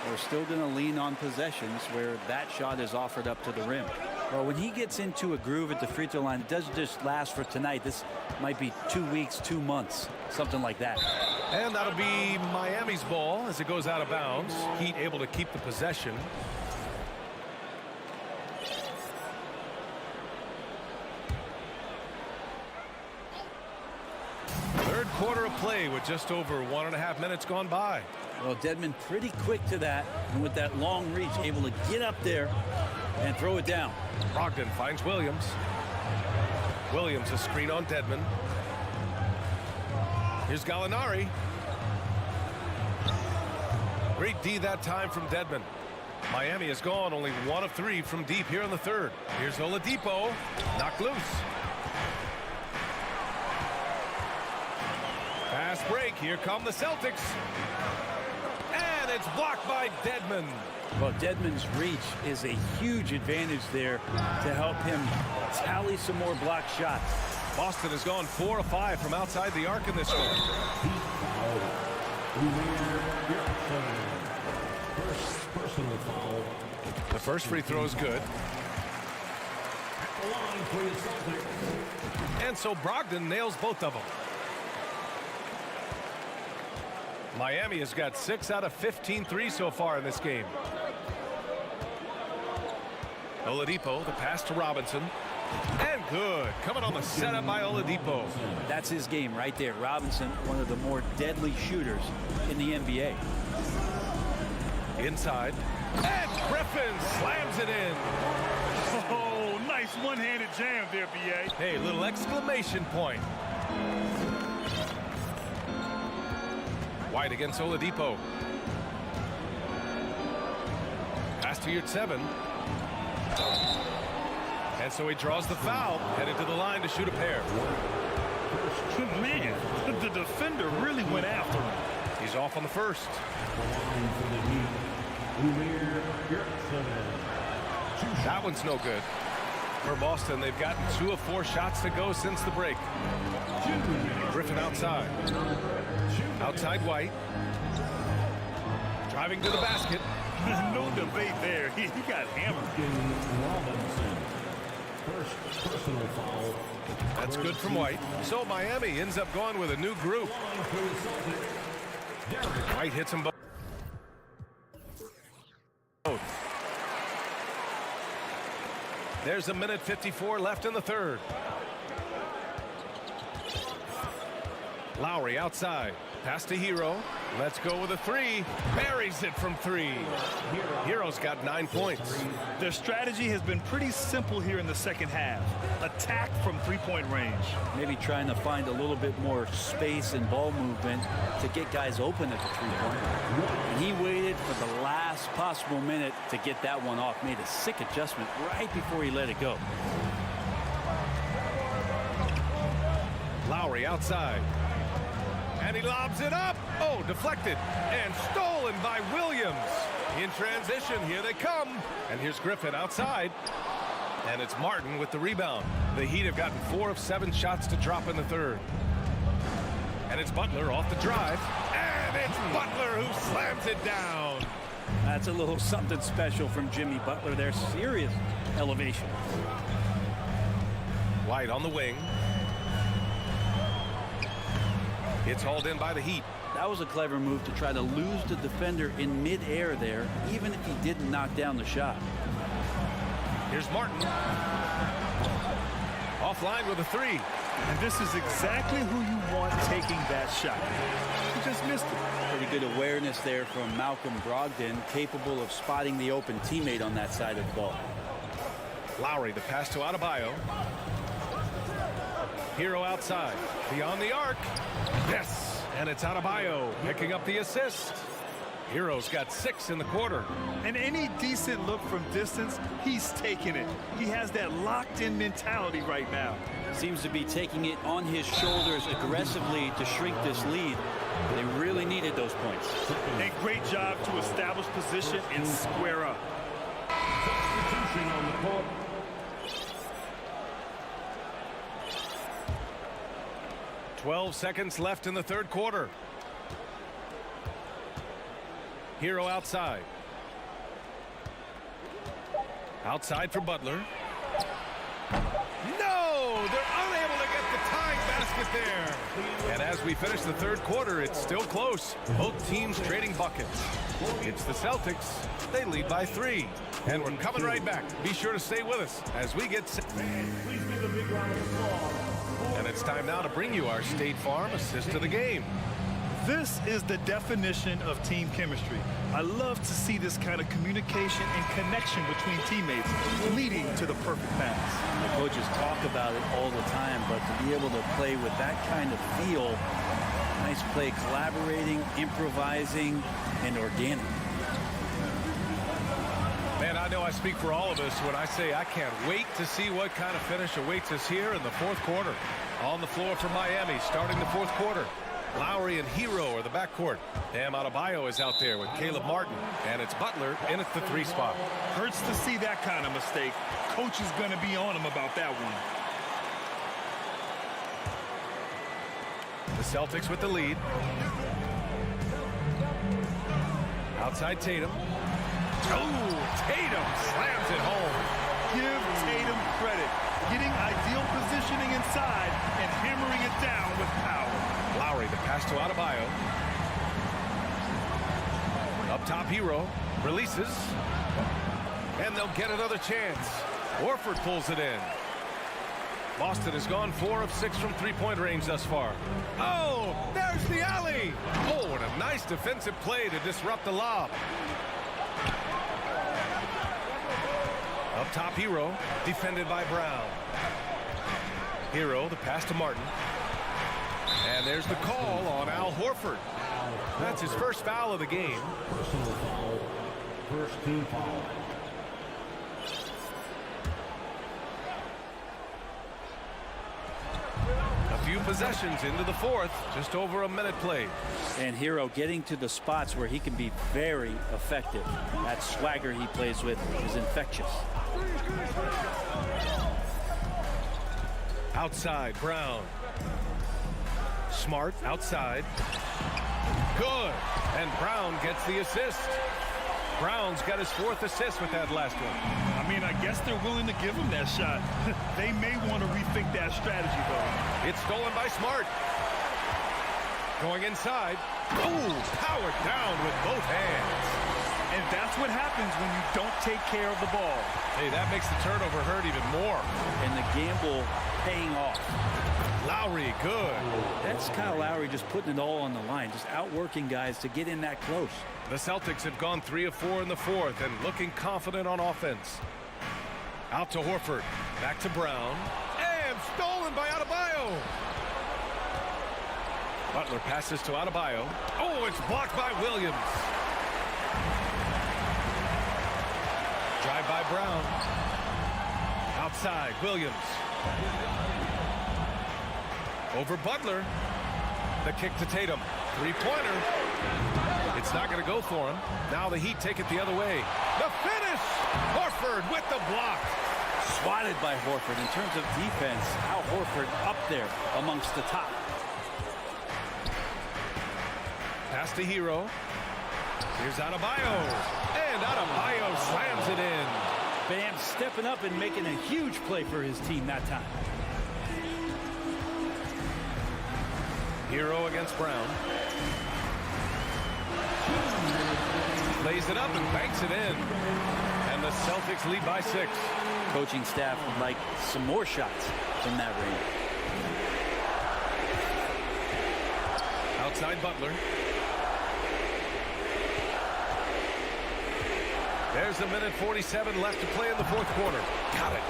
are still going to lean on possessions where that shot is offered up to the rim. Well, when he gets into a groove at the free throw line, it doesn't just last for tonight. This might be 2 weeks, 2 months, something like that. And that'll be Miami's ball as it goes out of bounds. Heat able to keep the possession. Third quarter of play with just over 1.5 minutes gone by. Well, Dedmon pretty quick to that, and with that long reach, able to get up there and throw it down. Brogdon finds Williams. Williams a screen on Dedmon. Here's Gallinari. Great D that time from Dedmon. Miami has gone only 1 of 3 from deep here in the third. Here's Oladipo. Knocked loose. Fast break. Here come the Celtics. And it's blocked by Dedmon. Well, Dedmon's reach is a huge advantage there to help him tally some more block shots. Boston has gone 4 of 5 from outside the arc in this one. The first free throw is good. And so Brogdon nails both of them. Miami has got 6 out of 15 threes so far in this game. Oladipo, the pass to Robinson. And good. Coming on the setup by Oladipo. That's his game right there. Robinson, one of the more deadly shooters in the NBA. Inside. And Griffin slams it in. Oh, nice one-handed jam there, B.A. Hey, little exclamation point. White against Oladipo. Pass to Yurtseven. And so he draws the foul, headed to the line to shoot a pair. Man, the defender really went after him. He's off on the first. That one's no good. For Boston, they've gotten 2 of 4 shots to go since the break. Griffin outside. Outside White. Driving to the basket. No debate there. He got hammered. That's good from White. So Miami ends up going with a new group. White hits them both. There's a minute 54 left in the third. Lowry outside. Pass to Hero. Let's go with a 3. Buries it from 3. Hero's got 9 points. Their strategy has been pretty simple here in the second half. Attack from three-point range. Maybe trying to find a little bit more space and ball movement to get guys open at the three-point. And he waited for the last possible minute to get that one off. Made a sick adjustment right before he let it go. Lowry outside. And he lobs it up. Oh, deflected. And stolen by Williams. In transition, here they come. And here's Griffin outside. And it's Martin with the rebound. The Heat have gotten 4 of 7 shots to drop in the third. And it's Butler off the drive. And it's Butler who slams it down. That's a little something special from Jimmy Butler there. Serious elevation. White on the wing. It's hauled in by the Heat. That was a clever move to try to lose the defender in midair there, even if he didn't knock down the shot. Here's Martin. Offline with a 3. And this is exactly who you want taking that shot. He just missed it. Pretty good awareness there from Malcolm Brogdon, capable of spotting the open teammate on that side of the ball. Lowry, the pass to Adebayo. Hero outside. Beyond the arc. Yes. And it's Adebayo picking up the assist. Hero's got 6 in the quarter. And any decent look from distance, he's taking it. He has that locked-in mentality right now. Seems to be taking it on his shoulders aggressively to shrink this lead. They really needed those points. And great job to establish position and square up. Substitution on the court. .12 seconds left in the third quarter. Hero outside. Outside for Butler. No! They're unable to get the tying basket there. And as we finish the third quarter, it's still close. Both teams trading buckets. It's the Celtics. They lead by 3. And we're coming right back. Be sure to stay with us as we get set. Please give a big round of applause. And it's time now to bring you our State Farm assist of the game. This is the definition of team chemistry. I love to see this kind of communication and connection between teammates leading to the perfect pass. The coaches talk about it all the time, but to be able to play with that kind of feel, nice play, collaborating, improvising, and organic. Man, I know I speak for all of us when I say I can't wait to see what kind of finish awaits us here in the fourth quarter. On the floor for Miami, starting the fourth quarter. Lowry and Hero are the backcourt. Bam Adebayo is out there with Caleb Martin. And it's Butler in at the 3 spot. Hurts to see that kind of mistake. Coach is going to be on him about that one. The Celtics with the lead. Outside Tatum. Oh, Tatum slams it home. Give Tatum credit. Getting ideal positioning inside and hammering it down with power. Lowry, the pass to Adebayo. Up top, Hero. Releases. And they'll get another chance. Horford pulls it in. Boston has gone 4 of 6 from three-point range thus far. Oh, there's the alley. Oh, and a nice defensive play to disrupt the lob. Up top, Hero, defended by Brown. Hero, the pass to Martin. And there's the call on Al Horford. That's his first foul of the game. First team foul. A few possessions into the fourth, just over a minute played. And Hero getting to the spots where he can be very effective. That swagger he plays with is infectious. Outside, Brown. Smart outside. Good. And Brown gets the assist. Brown's got his 4th assist with that last one. I mean, I guess they're willing to give him that shot. They may want to rethink that strategy, though. It's stolen by Smart. Going inside. Oh, powered down with both hands. And that's what happens when you don't take care of the ball. Hey, that makes the turnover hurt even more. And the gamble paying off. Lowry, good. That's Kyle Lowry just putting it all on the line, just outworking guys to get in that close. The Celtics have gone 3 of 4 in the fourth and looking confident on offense. Out to Horford. Back to Brown. And stolen by Adebayo. Butler passes to Adebayo. Oh, it's blocked by Williams. Drive by Brown. Outside, Williams. Over Butler. The kick to Tatum. 3-pointer. It's not going to go for him. Now the Heat take it the other way. The finish! Horford with the block. Swatted by Horford. In terms of defense, Al Horford up there amongst the top. Pass to Hero. Here's Adebayo. And Adebayo slams it in. Bam stepping up and making a huge play for his team that time. Hero against Brown. Lays it up and banks it in. And the Celtics lead by 6. Coaching staff would like some more shots from that range. Outside Butler. There's a minute 47 left to play in the fourth quarter. Got it.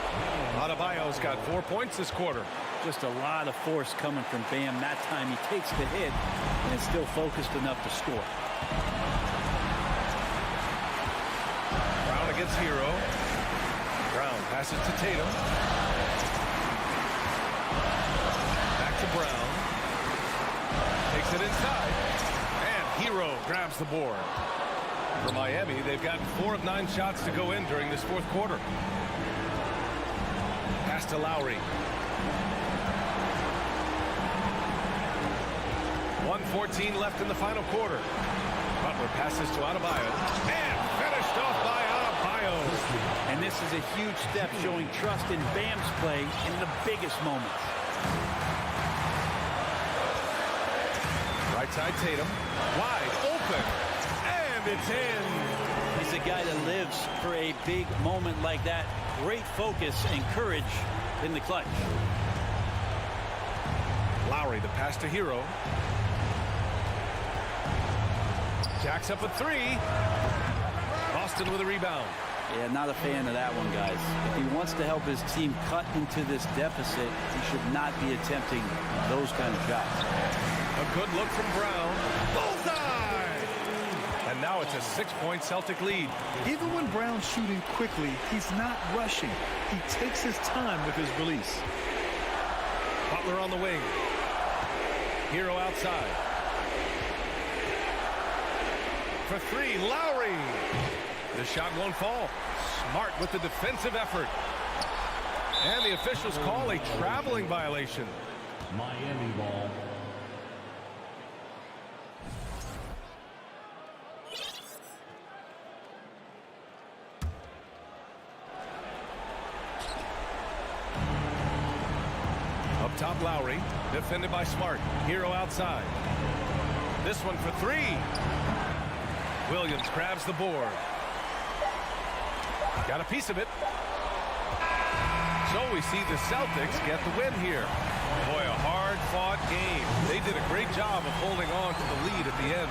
Adebayo's got 4 points this quarter. Just a lot of force coming from Bam. That time he takes the hit and is still focused enough to score. Brown against Hero. Brown passes to Tatum. Back to Brown. Takes it inside. And Hero grabs the board. For Miami, they've gotten 4 of 9 shots to go in during this fourth quarter. Pass to Lowry. 1:14 left in the final quarter. Butler passes to Adebayo. And finished off by Adebayo. And this is a huge step showing trust in Bam's play in the biggest moments. Right side Tatum. Wide open. And it's in. He's a guy that lives for a big moment like that. Great focus and courage in the clutch. Lowry, the pass to Hero. Jacks up a three. Boston with a rebound. Yeah, not a fan of that one, guys. If he wants to help his team cut into this deficit, he should not be attempting those kind of shots. A good look from Brown. Bullseye! And now it's a 6-point Celtic lead. Even when Brown's shooting quickly, he's not rushing. He takes his time with his release. Butler on the wing. Hero outside. For three, Lowry. The shot won't fall. Smart with the defensive effort. And the officials call a traveling violation. Miami ball. Up top, Lowry. Defended by Smart. Hero outside. This one for three. Williams grabs the board. Got a piece of it. So we see the Celtics get the win here. Boy, a hard-fought game. They did a great job of holding on to the lead at the end.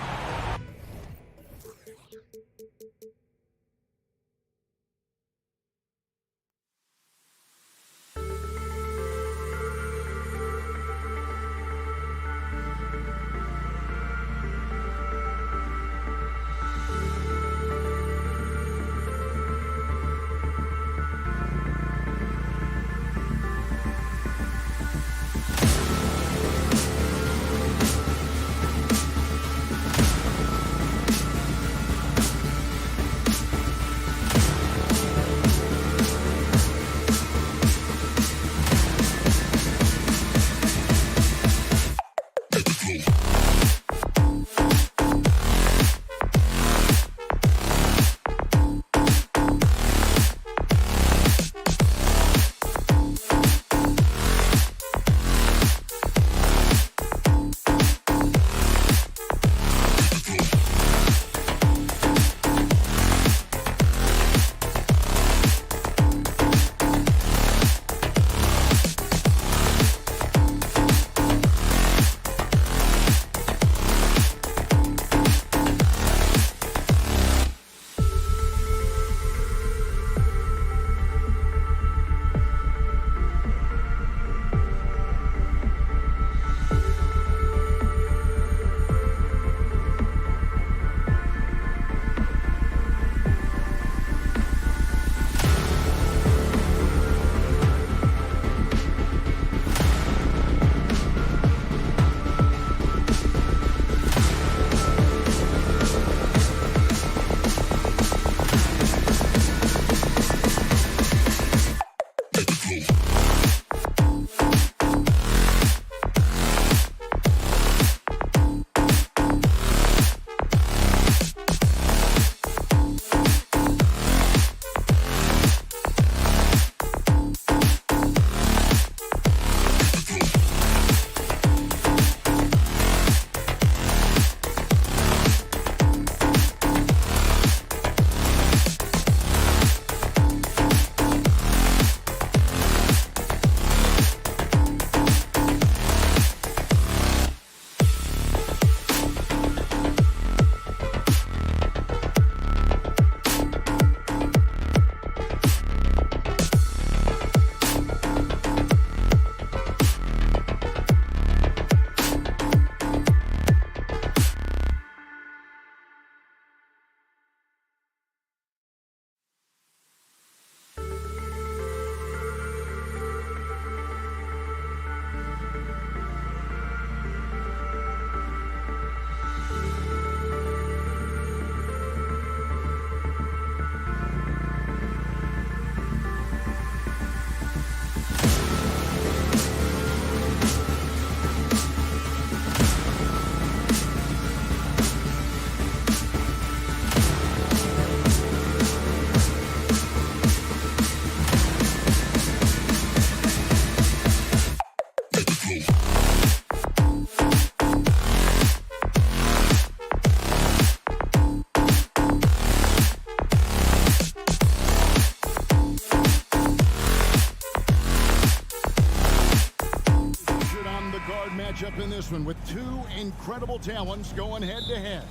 matchup in this one with two incredible talents going head-to-head.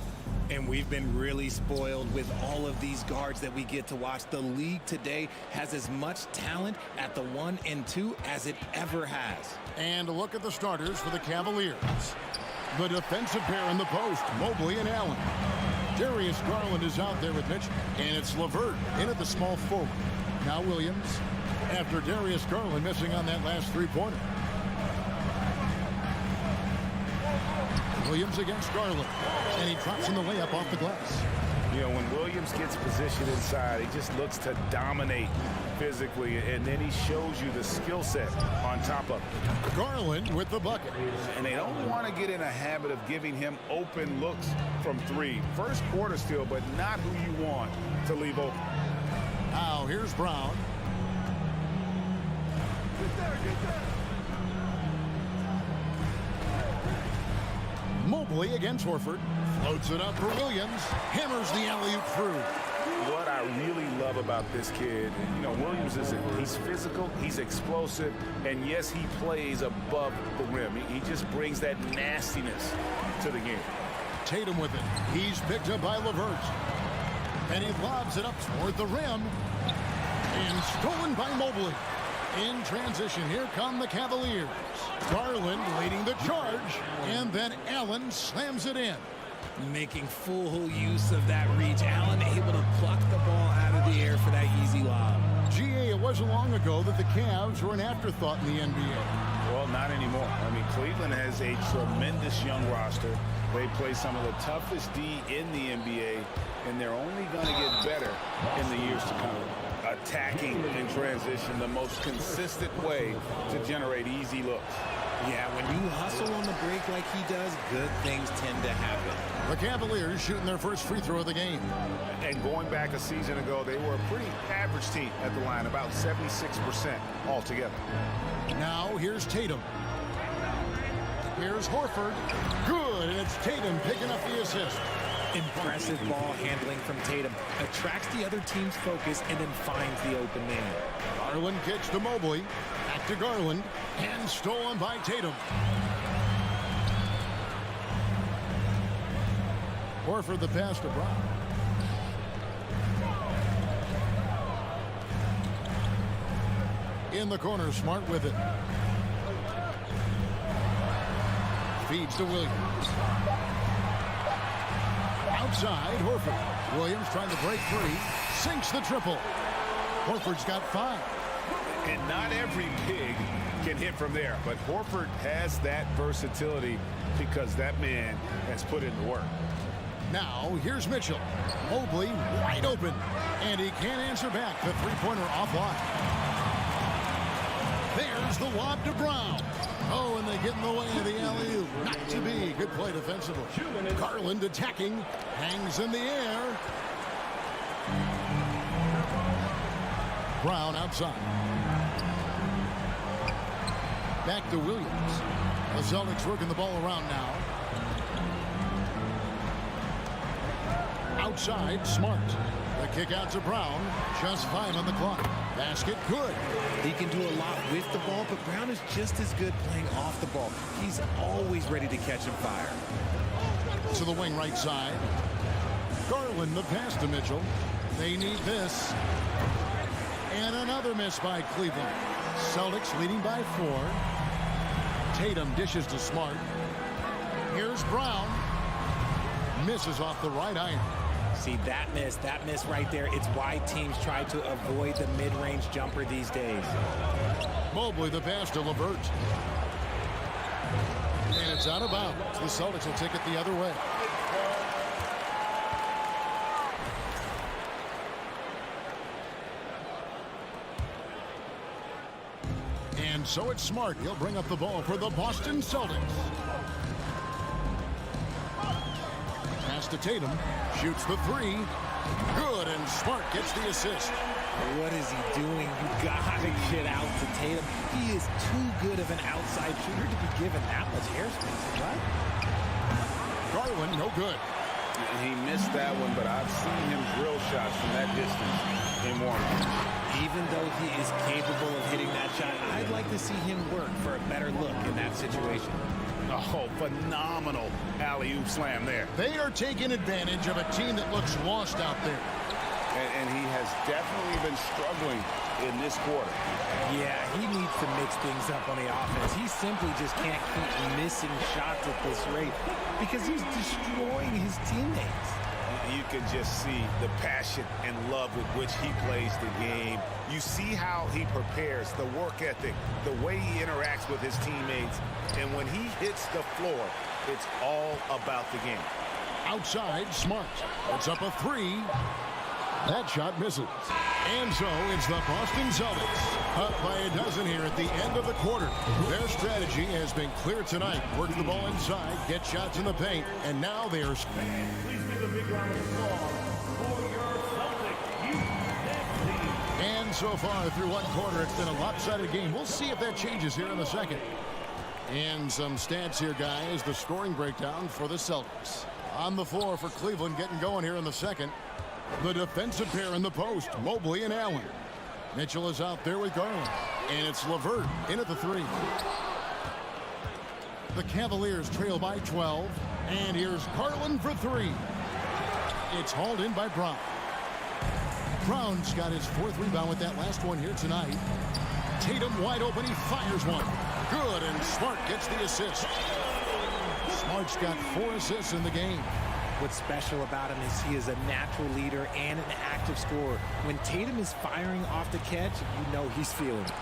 And we've been really spoiled with all of these guards that we get to watch. The league today has as much talent at the 1 and 2 as it ever has. And a look at the starters for the Cavaliers. The defensive pair in the post, Mobley and Allen. Darius Garland is out there with Mitchell, and it's LeVert in at the small forward. Now Williams, after Darius Garland missing on that last three-pointer. Williams against Garland, and he drops in the layup off the glass. You know, when Williams gets positioned inside, he just looks to dominate physically, and then he shows you the skill set on top of it. Garland with the bucket. And they don't want to get in a habit of giving him open looks from three. First quarter still, but not who you want to leave open. Now here's Brown. Mobley against Horford. Floats it up for Williams. Hammers the alley-oop through. What I really love about this kid, you know, Williams he's physical, he's explosive, and yes, he plays above the rim. He just brings that nastiness to the game. Tatum with it. He's picked up by LeVert. And he lobs it up toward the rim. And stolen by Mobley. In transition, here come the Cavaliers. Garland leading the charge, and then Allen slams it in. Making full use of that reach. Allen able to pluck the ball out of the air for that easy lob. GA, it wasn't long ago that the Cavs were an afterthought in the NBA. Well, not anymore. I mean, Cleveland has a tremendous young roster. They play some of the toughest D in the NBA, and they're only going to get better in the years to come. Attacking in transition, the most consistent way to generate easy looks. Yeah, when you hustle on the break like he does, good things tend to happen. The Cavaliers shooting their first free throw of the game. And going back a season ago, they were a pretty average team at the line, about 76% altogether. Now here's Tatum. Here's Horford. Good, and it's Tatum picking up the assist. Impressive ball handling from Tatum. Attracts the other team's focus and then finds the open man. Garland kicks to Mobley. Back to Garland. And stolen by Tatum. Horford the pass to Brown. In the corner, Smart with it. Feeds to Williams. Outside, Horford. Williams trying to break free. Sinks the triple. Horford's got 5. And not every big can hit from there, but Horford has that versatility because that man has put in the work. Now, here's Mitchell. Mobley wide open, and he can't answer back. The three-pointer offline. There's the lob to Brown. Oh, and they get in the way of the alley-oop. Not to be. Good play defensively. Garland attacking. Hangs in the air. Brown outside. Back to Williams. The Celtics working the ball around now. Outside, Smart. The kick out to Brown. Just 5 on the clock. Basket, good. He can do a lot with the ball, but Brown is just as good playing off the ball. He's always ready to catch and fire. To the wing right side. Garland the pass to Mitchell. They need this. And another miss by Cleveland. Celtics leading by 4. Tatum dishes to Smart. Here's Brown. Misses off the right iron. See, that miss right there, it's why teams try to avoid the mid-range jumper these days. Mobley the pass to LeVert. And it's out of bounds. The Celtics will take it the other way. And so it's Smart. He'll bring up the ball for the Boston Celtics. Pass to Tatum. Shoots the 3. Good, and Smart gets the assist. What is he doing? You gotta get out to Tatum. He is too good of an outside shooter to be given that much airspace, right? Garland, no good. He missed that one, but I've seen him drill shots from that distance in warm-up. Even though he is capable of hitting that shot, I'd like to see him work for a better look in that situation. Oh, phenomenal alley-oop slam there. They are taking advantage of a team that looks lost out there. And he has definitely been struggling in this quarter. Yeah, he needs to mix things up on the offense. He simply just can't keep missing shots at this rate because he's destroying his teammates. You can just see the passion and love with which he plays the game. You see how he prepares, the work ethic, the way he interacts with his teammates. And when he hits the floor, it's all about the game. Outside, Smart. It's up a three. That shot misses. And so it's the Boston Celtics up by a dozen here at the end of the quarter. Their strategy has been clear tonight. Work the ball inside, get shots in the paint, and now they are... Please give a big round of applause for your Celtics youth team. And so far through one quarter, it's been a lopsided game. We'll see if that changes here in the second. And some stats here, guys. The scoring breakdown for the Celtics. On the floor for Cleveland getting going here in the second. The defensive pair in the post, Mobley and Allen. Mitchell is out there with Garland. And it's LeVert in at the three. The Cavaliers trail by 12. And here's Garland for three. It's hauled in by Brown. Brown's got his fourth rebound with that last one here tonight. Tatum wide open, he fires one. Good, and Smart gets the assist. Smart's got 4 assists in the game. What's special about him is he is a natural leader and an active scorer. When Tatum is firing off the catch, you know he's feeling it.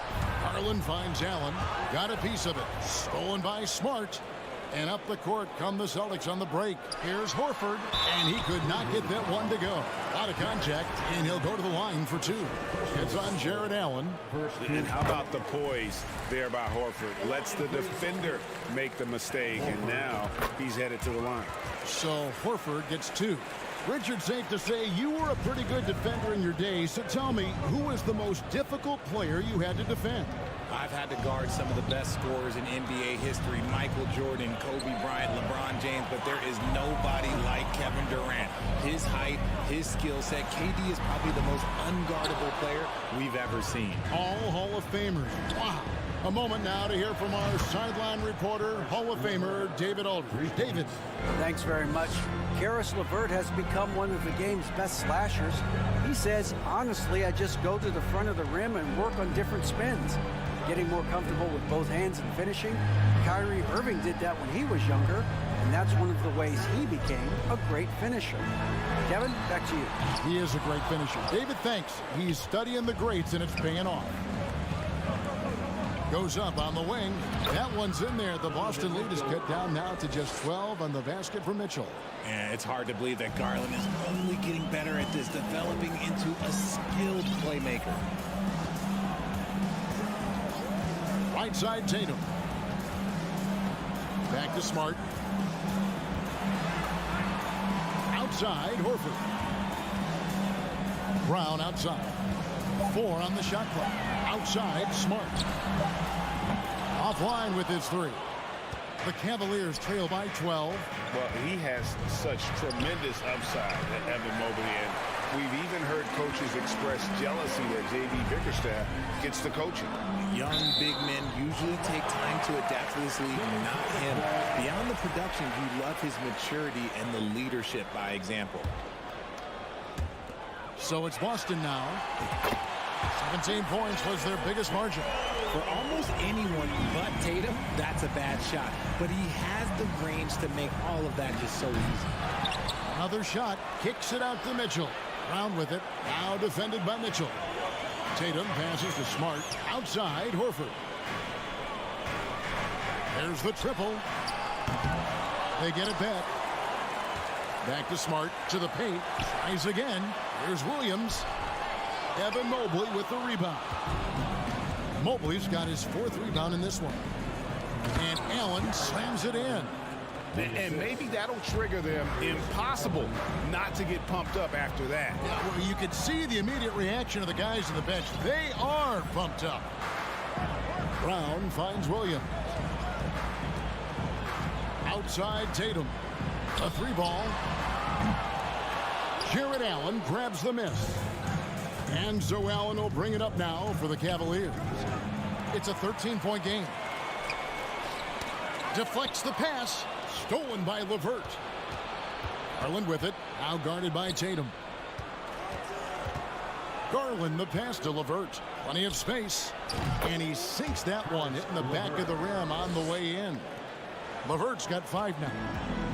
Garland finds Allen. Got a piece of it. Stolen by Smart. And up the court come the Celtics on the break. Here's Horford. And he could not get that one to go. Out of contact, and he'll go to the line for 2. It's on Jared Allen. And how about the poise there by Horford? Lets the defender make the mistake, and now he's headed to the line. So Horford gets 2. Richard, safe to say you were a pretty good defender in your day. So tell me, who was the most difficult player you had to defend? I've had to guard some of the best scorers in NBA history. Michael Jordan, Kobe Bryant, LeBron James, but there is nobody like Kevin Durant. His height, his skill set. KD is probably the most unguardable player we've ever seen. All Hall of Famers. Wow. A moment now to hear from our sideline reporter, Hall of Famer David Aldridge. David. Thanks very much. Karis LeVert has become one of the game's best slashers. He says, honestly, I just go to the front of the rim and work on different spins. Getting more comfortable with both hands and finishing. Kyrie Irving did that when he was younger, and that's one of the ways he became a great finisher. Kevin, back to you. He is a great finisher. David, thanks. He's studying the greats, and it's paying off. Goes up on the wing. That one's in there. The Boston lead is cut down now to just 12 on the basket for Mitchell. And it's hard to believe that Garland is only getting better at this, developing into a skilled playmaker. Right side, Tatum. Back to Smart. Outside, Horford. Brown outside. 4 on the shot clock. Outside, Smart. Offline with his 3. The Cavaliers trail by 12. Well, he has such tremendous upside, Evan Mobley, and we've even heard coaches express jealousy that J.B. Bickerstaff gets the coaching. Young big men usually take time to adapt to this league, not him. Beyond the production, you love his maturity and the leadership by example. So it's Boston now. 17 points was their biggest margin. For almost anyone but Tatum, that's a bad shot. But he has the range to make all of that just so easy. Another shot. Kicks it out to Mitchell. Brown with it. Now defended by Mitchell. Tatum passes to Smart. Outside, Horford. There's the triple. They get it back. Back to Smart. To the paint. Tries again. Here's Williams. Evan Mobley with the rebound. Mobley's got his 4th rebound in this one. And Allen slams it in. And maybe that'll trigger them. Impossible not to get pumped up after that. Well, you could see the immediate reaction of the guys on the bench. They are pumped up. Brown finds Williams. Outside Tatum. A 3-ball. Jared Allen grabs the miss. And so Allen will bring it up now for the Cavaliers. It's a 13-point game. Deflects the pass. Stolen by LeVert. Garland with it. Now guarded by Tatum. Garland the pass to LeVert. Plenty of space. And he sinks that one, hitting the back of the rim on the way in. LeVert's got 5 now.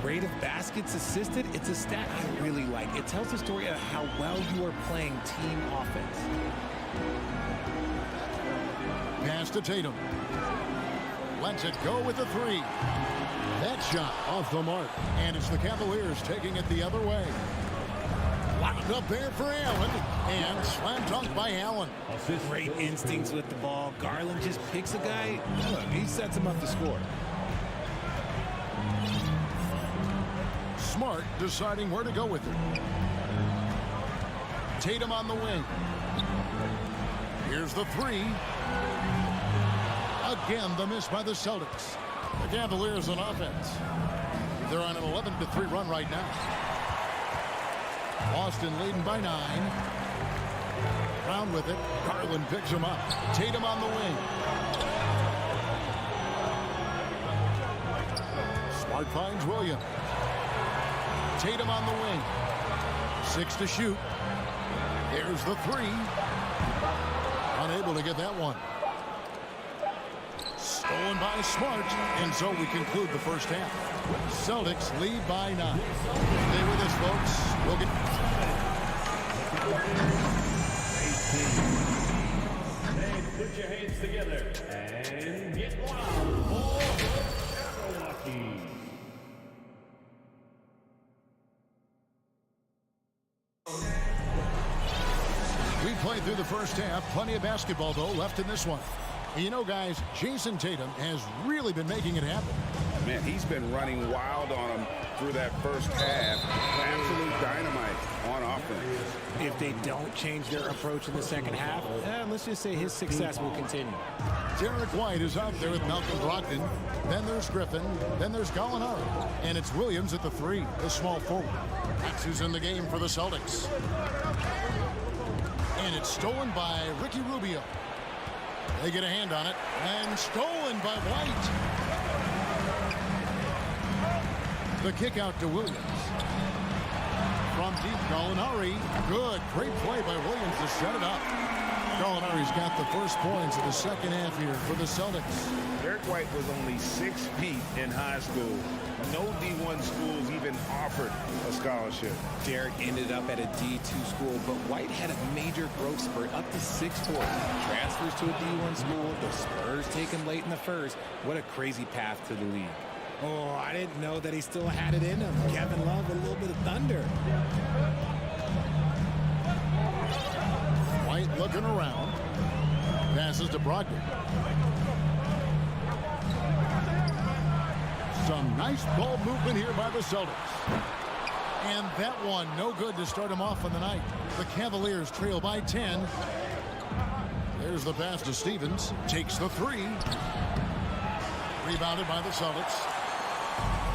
Rate of baskets assisted, it's a stat I really like. It tells the story of how well you are playing team offense. Pass to Tatum. Lets it go with the 3. That shot off the mark. And it's the Cavaliers taking it the other way. Locked up there for Allen. And slam dunk by Allen. Great instincts with the ball. Garland just picks a guy. Look, he sets him up to score. Smart deciding where to go with it. Tatum on the wing. Here's the 3. Again, the miss by the Celtics. The Cavaliers on offense. They're on an 11-3 run right now. Boston leading by 9. Brown with it. Garland picks him up. Tatum on the wing. Smart finds Williams. Tatum on the wing. 6 to shoot. There's the 3. Unable to get that one. Stolen by Smart. And so we conclude the first half. Celtics lead by 9. Stay with us, folks. We'll get... Put your hands together and get wild for the Cavaliers. We played through the first half. Plenty of basketball, though, left in this one. And you know, guys, Jason Tatum has really been making it happen. Man, he's been running wild on him through that first half. Absolute dynamite on offense. If they don't change their approach in the second half, let's just say his success will continue. Derek White is out there with Malcolm Brogdon. Then there's Griffin. Then there's Gallinari. And it's Williams at the 3, the small forward. That's who's in the game for the Celtics. And it's stolen by Ricky Rubio. They get a hand on it. And stolen by White. The kick out to Williams. From deep, Gallinari. Good. Great play by Williams to set it up. Gallinari's got the first points of the second half here for the Celtics. Derek White was only 6 feet in high school. No D1 schools even offered a scholarship. Derek ended up at a D2 school, but White had a major growth spurt up to 6'4". Transfers to a D1 school. The Spurs take him late in the first. What a crazy path to the league. Oh, I didn't know that he still had it in him. Kevin Love, a little bit of thunder. White looking around. Passes to Brogdon. Some nice ball movement here by the Celtics. And that one no good to start him off on the night. The Cavaliers trail by 10. There's the pass to Stevens. Takes the 3. Rebounded by the Celtics.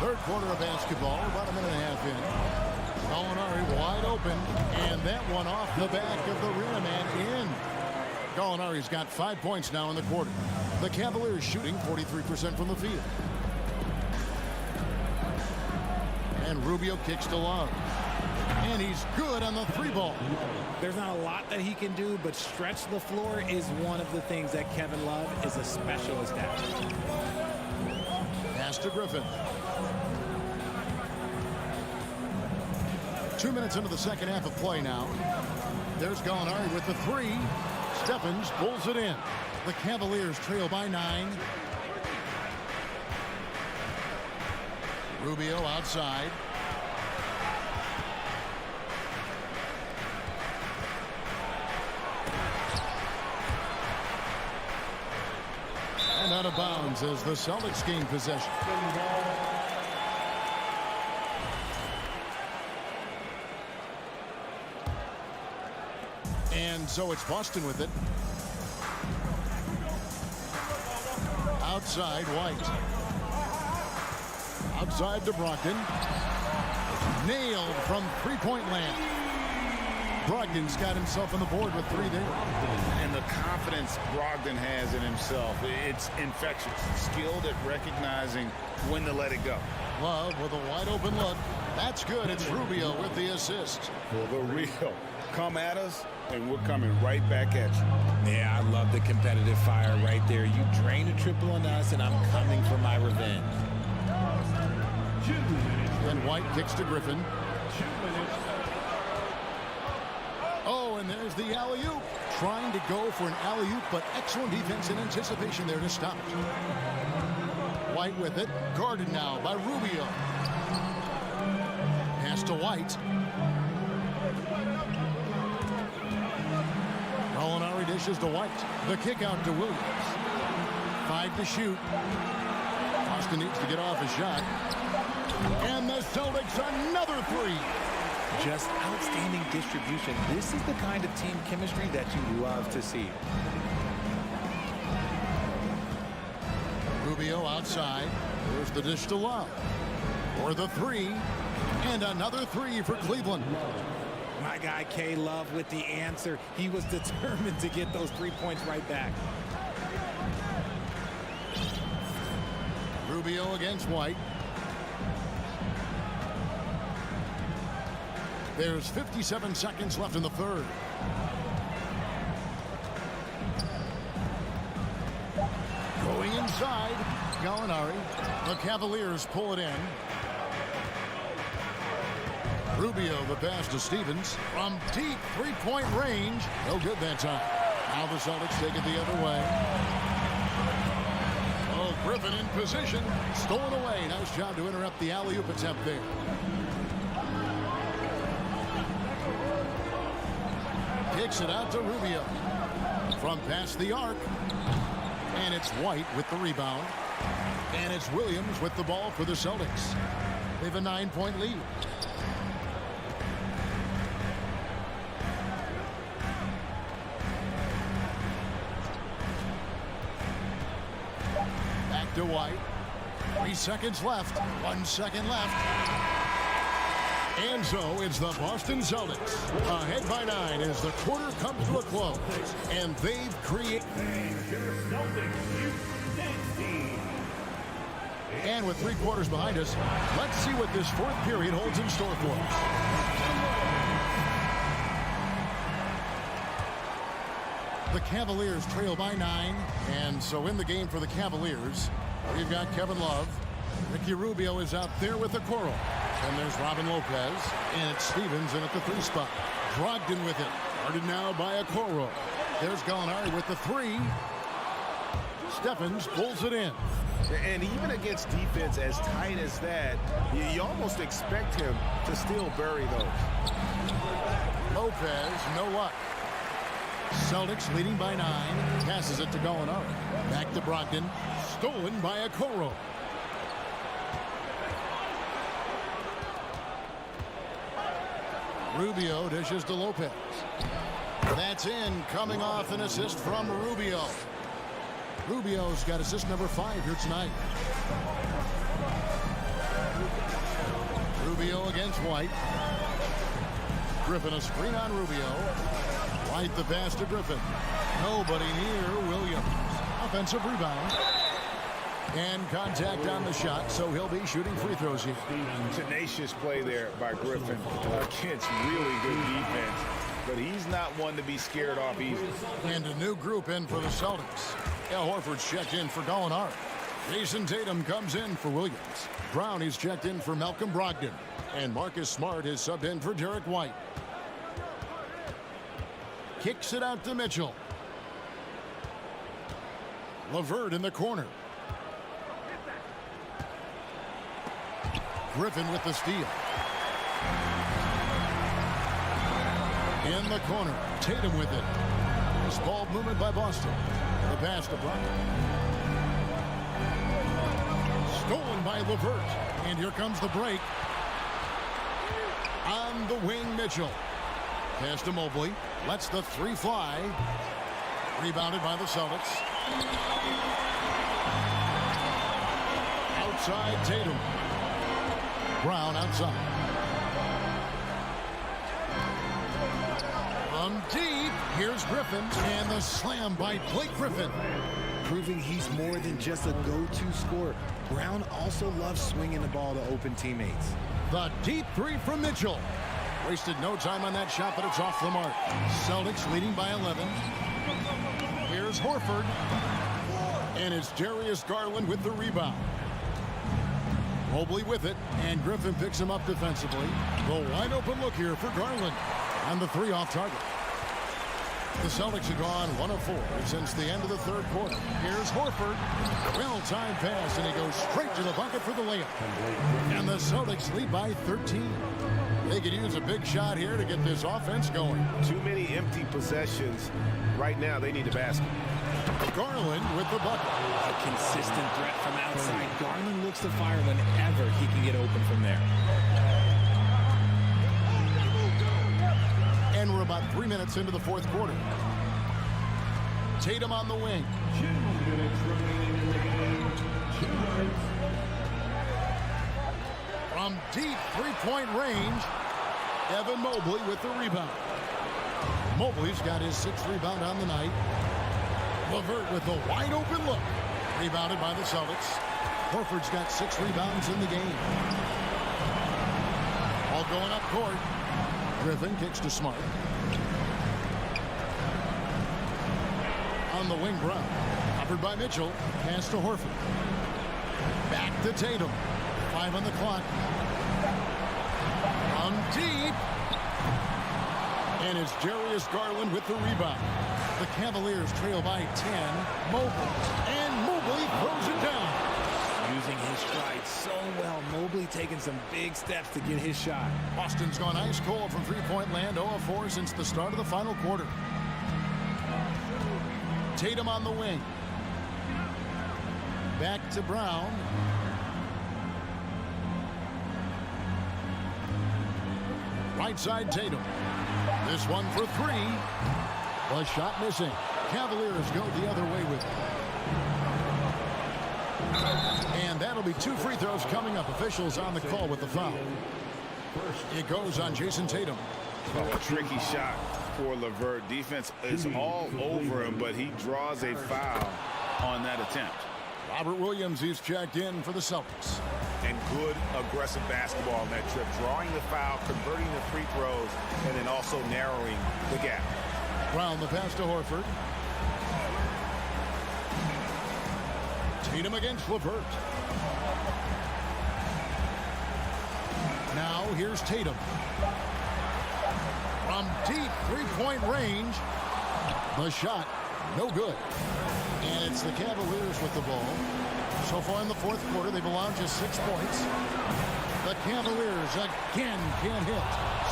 Third quarter of basketball, about a minute and a half in. Gallinari wide open, and that one off the back of the rim and in. Gallinari's got 5 points now in the quarter. The Cavaliers shooting 43% from the field. And Rubio kicks to Love. And he's good on the 3 ball. There's not a lot that he can do, but stretch the floor is one of the things that Kevin Love is a specialist at. Pass to Griffin. 2 minutes into the second half of play now. There's Gallinari with the 3. Stephens pulls it in. The Cavaliers trail by 9. Rubio outside. And out of bounds as the Celtics gain possession. And so it's Boston with it. Outside, White. Outside to Brogdon. Nailed from three-point land. Brogdon's got himself on the board with 3 there. And the confidence Brogdon has in himself, it's infectious. Skilled at recognizing when to let it go. Love with a wide open look. That's good. It's Rubio with the assist. The real. Come at us, and we're coming right back at you. Yeah, I love the competitive fire right there. You drain a triple on us, and I'm coming for my revenge. And White kicks to Griffin. Oh, and there's the alley-oop. Trying to go for an alley-oop, but excellent defense and anticipation there to stop it. White with it. Guarded now by Rubio. Pass to White. Molinari dishes to White. The kick out to Williams. 5 to shoot. Boston needs to get off a shot. And the Celtics another 3. Just outstanding distribution. This is the kind of team chemistry that you love to see. Rubio outside. There's the dish to Love. For the 3. And another 3 for Cleveland. My guy K Love with the answer. He was determined to get those 3 points right back. Rubio against White. There's 57 seconds left in the third. Going inside, Gallinari. The Cavaliers pull it in. Rubio the pass to Stevens from deep three-point range. No good that time. Now the Celtics take it the other way. Oh, Griffin in position. Stolen away. Nice job to interrupt the alley-oop attempt there. Kicks it out to Rubio. From past the arc. And it's White with the rebound. And it's Williams with the ball for the Celtics. They have a 9-point lead. Back to White. 3 seconds left. 1 second left. And so it's the Boston Celtics ahead by 9 as the quarter comes to a close. And they've created. And with 3 quarters behind us, let's see what this 4th period holds in store for us. The Cavaliers trail by 9. And so in the game for the Cavaliers, we've got Kevin Love. Ricky Rubio is out there with the Okoro. And there's Robin Lopez. And it's Stevens in at the 3 spot. Brogdon with it. Guarded now by Okoro. There's Gallinari with the 3. Stephens pulls it in. And even against defense as tight as that, you almost expect him to still bury those. Lopez, no luck. Celtics leading by 9. Passes it to Gallinari. Back to Brogdon. Stolen by Okoro. Rubio dishes to Lopez. That's in, coming off an assist from Rubio. Rubio's got assist number 5 here tonight. Rubio against White. Griffin a screen on Rubio. White the pass to Griffin. Nobody near Williams. Offensive rebound. And contact on the shot, so he'll be shooting free throws here. Tenacious play there by Griffin against really good defense. But he's not one to be scared off easy. And a new group in for the Celtics. Al Horford's checked in for Gallinari. Jason Tatum comes in for Williams. Brownie's checked in for Malcolm Brogdon. And Marcus Smart is subbed in for Derek White. Kicks it out to Mitchell. LeVert in the corner. Griffin with the steal. In the corner, Tatum with it. This ball movement by Boston. The pass to Brogdon. Stolen by LeVert. And here comes the break. On the wing, Mitchell. Pass to Mobley. Lets the 3 fly. Rebounded by the Celtics. Outside Tatum. Brown outside. Here's Griffin, and the slam by Blake Griffin. Proving he's more than just a go-to scorer. Brown also loves swinging the ball to open teammates. The deep three from Mitchell. Wasted no time on that shot, but it's off the mark. Celtics leading by 11. Here's Horford. And it's Darius Garland with the rebound. Mobley with it, and Griffin picks him up defensively. The wide open look here for Garland. And the three off target. The Celtics have gone 1 of 4 since the end of the third quarter. Here's Horford. Well-timed pass, and he goes straight to the bucket for the layup. And the Celtics lead by 13. They could use a big shot here to get this offense going. Too many empty possessions. Right now, they need a basket. Garland with the bucket. A consistent threat from outside. Garland looks to fire whenever he can get open from there. And we're about 3 minutes into the fourth quarter. Tatum on the wing. 2 minutes remaining in the game. From deep three-point range, Evan Mobley with the rebound. Mobley's got his 6th rebound on the night. LeVert with the wide open look. Rebounded by the Celtics. Horford's got 6 rebounds in the game. All going up court. Griffin kicks to Smart. On the wing, Brown. Covered by Mitchell. Pass to Horford. Back to Tatum. 5 on the clock. From deep. And it's Darius Garland with the rebound. The Cavaliers trail by 10. Mobley. And Mobley throws it down. Using his stride so well. Mobley taking some big steps to get his shot. Boston's gone ice cold from three-point land, 0 of 4 since the start of the final quarter. Tatum on the wing. Back to Brown. Right side Tatum. This one for 3. The shot missing. Cavaliers go the other way with it. And that'll be 2 free throws coming up. Officials on the call with the foul. It goes on Jason Tatum. A tricky shot for LeVert. Defense is all over him, but he draws a foul on that attempt. Robert Williams is checked in for the Celtics. And good aggressive basketball on that trip. Drawing the foul, converting the free throws, and then also narrowing the gap. Brown the pass to Horford. Tatum against LeVert. Now here's Tatum. From deep three-point range. The shot, no good. And it's the Cavaliers with the ball. So far in the fourth quarter, they've allowed just 6 points. The Cavaliers again can't hit.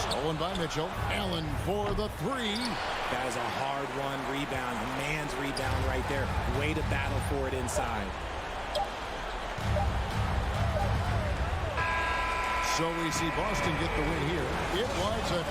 Stolen by Mitchell. Allen for the 3. That is a hard-won rebound. A man's rebound right there. Way to battle for it inside. So we see Boston get the win here. It was a...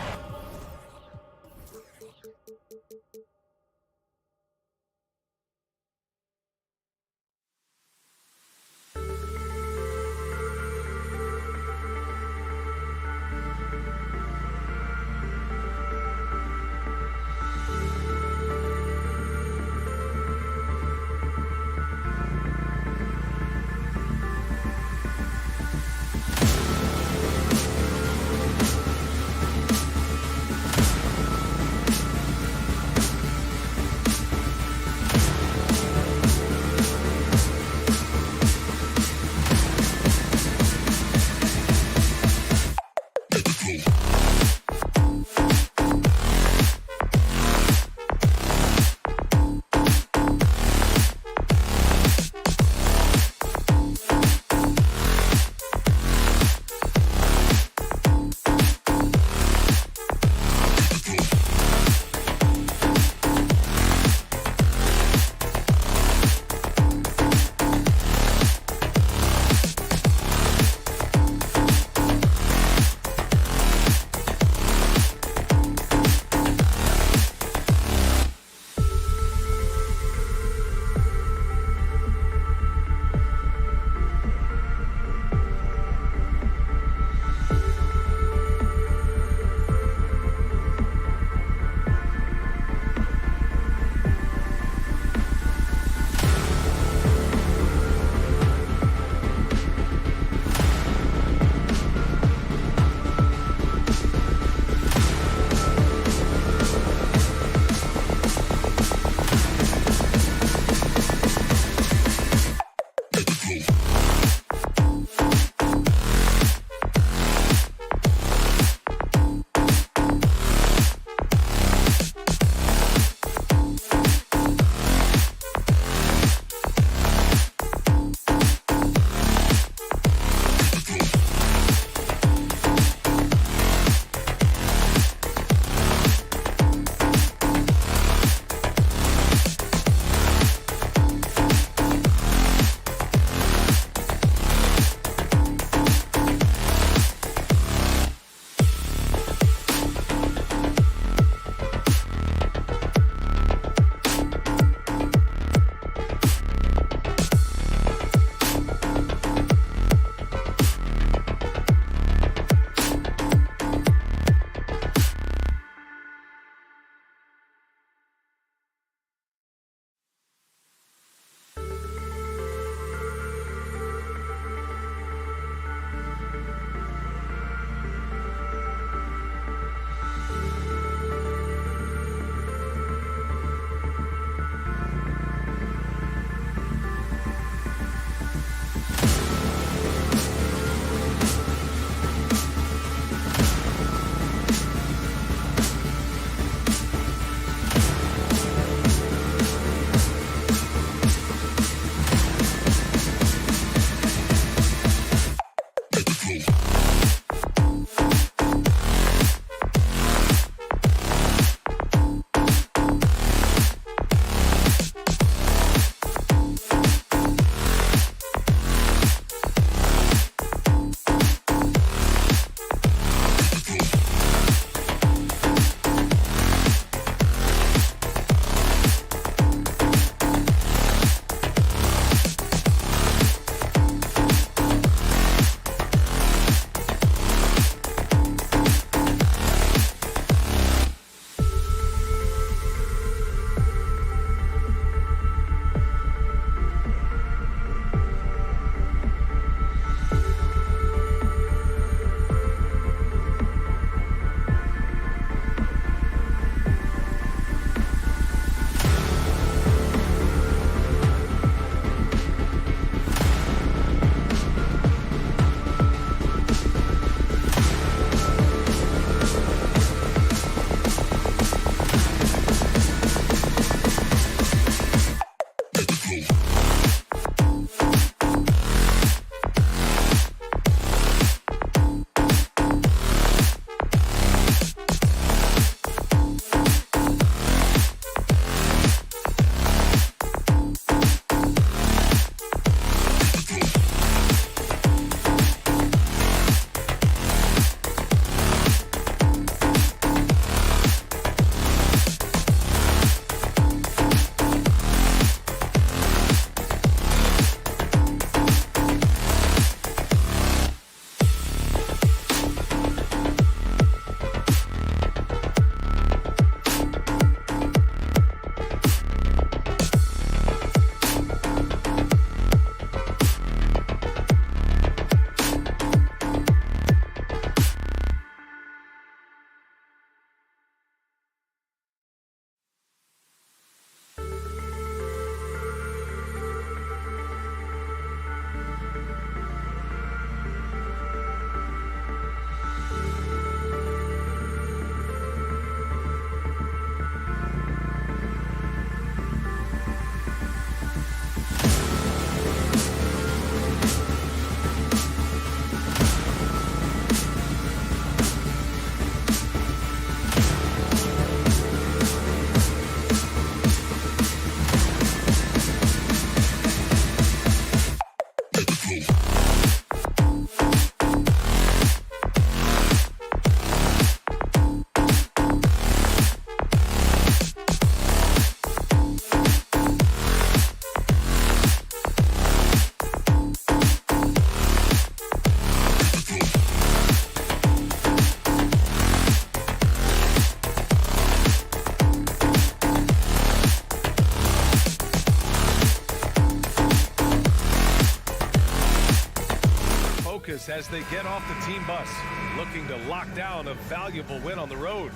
As they get off the team bus, looking to lock down a valuable win on the road.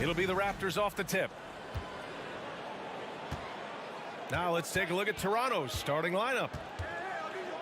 It'll be the Raptors off the tip. Now let's take a look at Toronto's starting lineup.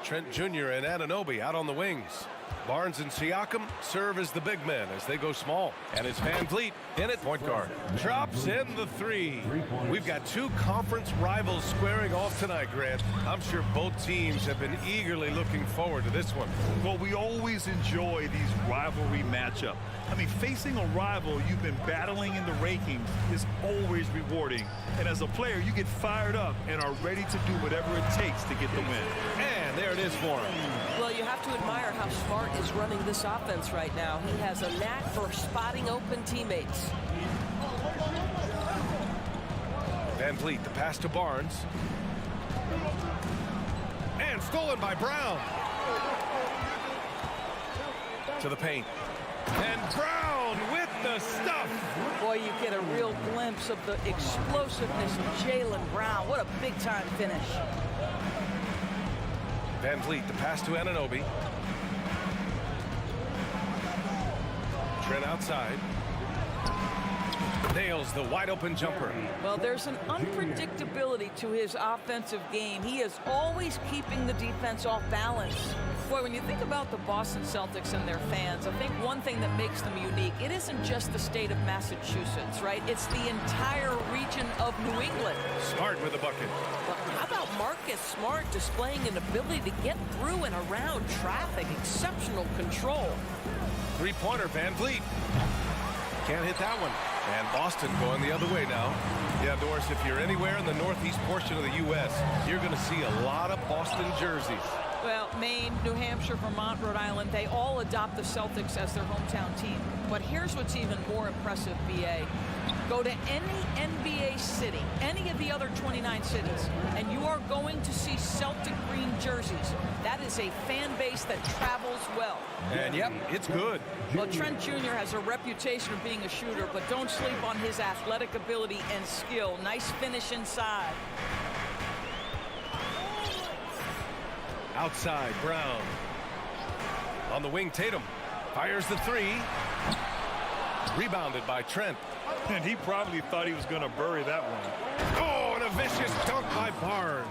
Trent Jr. and Anunoby out on the wings. Barnes and Siakam serve as the big men as they go small. And it's Van Vliet in at point guard. Drops in the three. We've got two conference rivals squaring off tonight, Grant. I'm sure both teams have been eagerly looking forward to this one. Well, we always enjoy these rivalry matchups. I mean, facing a rival you've been battling in the rankings is always rewarding. And as a player, you get fired up and are ready to do whatever it takes to get the win. And there it is for him. Well, you have to admire how Smart is running this offense right now. He has a knack for spotting open teammates. Van Vliet, the pass to Barnes. And stolen by Brown. To the paint. And Brown with the stuff. Boy, you get a real glimpse of the explosiveness of Jaylen Brown. What a big-time finish. Van Vliet, the pass to Anunoby. Trent outside. Nails the wide-open jumper. Well, there's an unpredictability to his offensive game. He is always keeping the defense off balance. Boy, when you think about the Boston Celtics and their fans, I think one thing that makes them unique, it isn't just the state of Massachusetts, right? It's the entire region of New England. Smart with the bucket. But how about Marcus Smart displaying an ability to get through and around traffic? Exceptional control. Three-pointer, Van Vliet. Can't hit that one. And Boston going the other way now. Yeah, Doris, if you're anywhere in the northeast portion of the U.S., you're going to see a lot of Boston jerseys. Well, Maine, New Hampshire, Vermont, Rhode Island, they all adopt the Celtics as their hometown team. But here's what's even more impressive, B.A. Go to any NBA city, any of the other 29 cities, and you are going to see Celtic green jerseys. That is a fan base that travels well. And yep, it's good. Well, Trent Jr. has a reputation of being a shooter, but don't sleep on his athletic ability and skill. Nice finish inside. Outside, Brown. On the wing, Tatum fires the three. Rebounded by Trent. And he probably thought he was going to bury that one. Oh, and a vicious dunk by Barnes.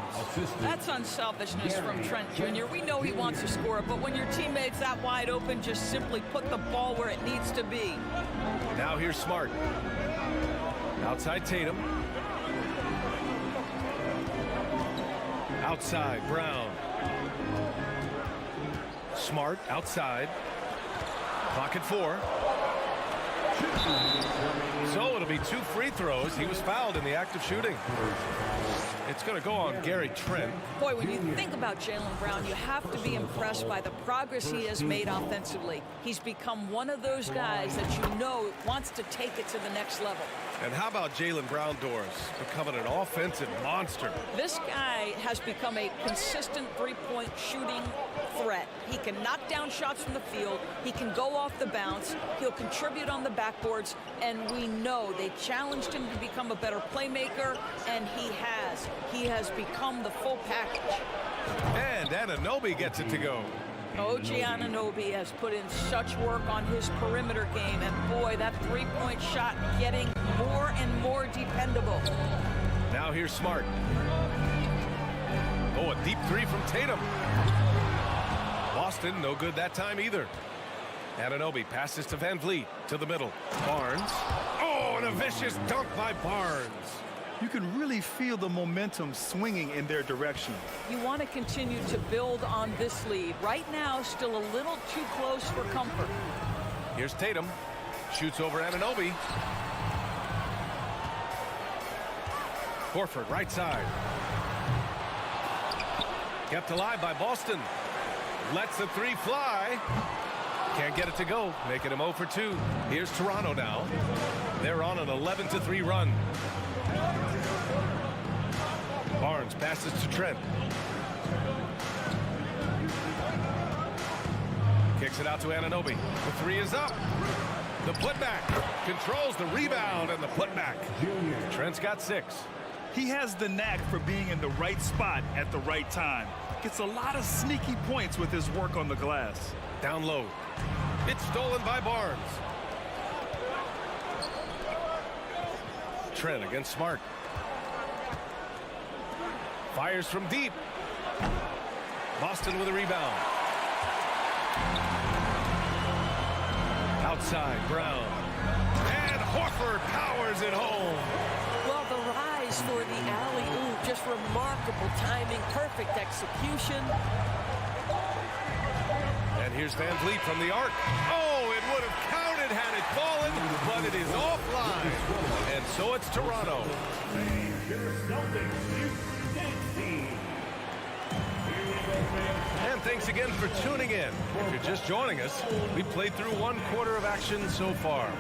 That's unselfishness from Trent Jr. We know he wants to score it, but when your teammate's that wide open, just simply put the ball where it needs to be. Now here's Smart. Outside Tatum. Outside Brown. Smart outside. Clock at 4. So it'll be 2 free throws. He was fouled in the act of shooting. It's going to go on Gary Trent. Boy, when you think about Jaylen Brown, you have to be impressed by the progress he has made offensively. He's become one of those guys that you know wants to take it to the next level. And how about Jaylen Brown, Doris, becoming an offensive monster? This guy has become a consistent three-point shooting threat. He can knock down shots from the field. He can go off the bounce. He'll contribute on the backboards. And we know they challenged him to become a better playmaker, and he has. He has become the full package. And Anunoby gets it to go. OG Anunoby has put in such work on his perimeter game, and boy, that three-point shot getting more and more dependable. Now here's Smart. Oh, a deep three from Tatum. Boston, no good that time either. Anunoby passes to Van Vliet to the middle. Barnes. Oh, and a vicious dunk by Barnes. You can really feel the momentum swinging in their direction. You want to continue to build on this lead. Right now, still a little too close for comfort. Here's Tatum. Shoots over Anunoby. Horford, right side. Kept alive by Boston. Lets the three fly. Can't get it to go, making him 0 for 2. Here's Toronto now. They're on an 11-3 run. Barnes passes to Trent. Kicks it out to Anunoby. The three is up. The putback. Controls the rebound and the putback. Trent's got 6. He has the knack for being in the right spot at the right time. Gets a lot of sneaky points with his work on the glass. Down low. It's stolen by Barnes. Trent against Smart. Fires from deep. Boston with a rebound. Outside, Brown. And Horford powers it home. Well, the rise for the alley-oop, just remarkable timing, perfect execution. And here's Van Vliet from the arc. Oh, it would have counted had it fallen, but it is offline. And so it's Toronto. And thanks again for tuning in. If you're just joining us, we played through 1 quarter of action so far.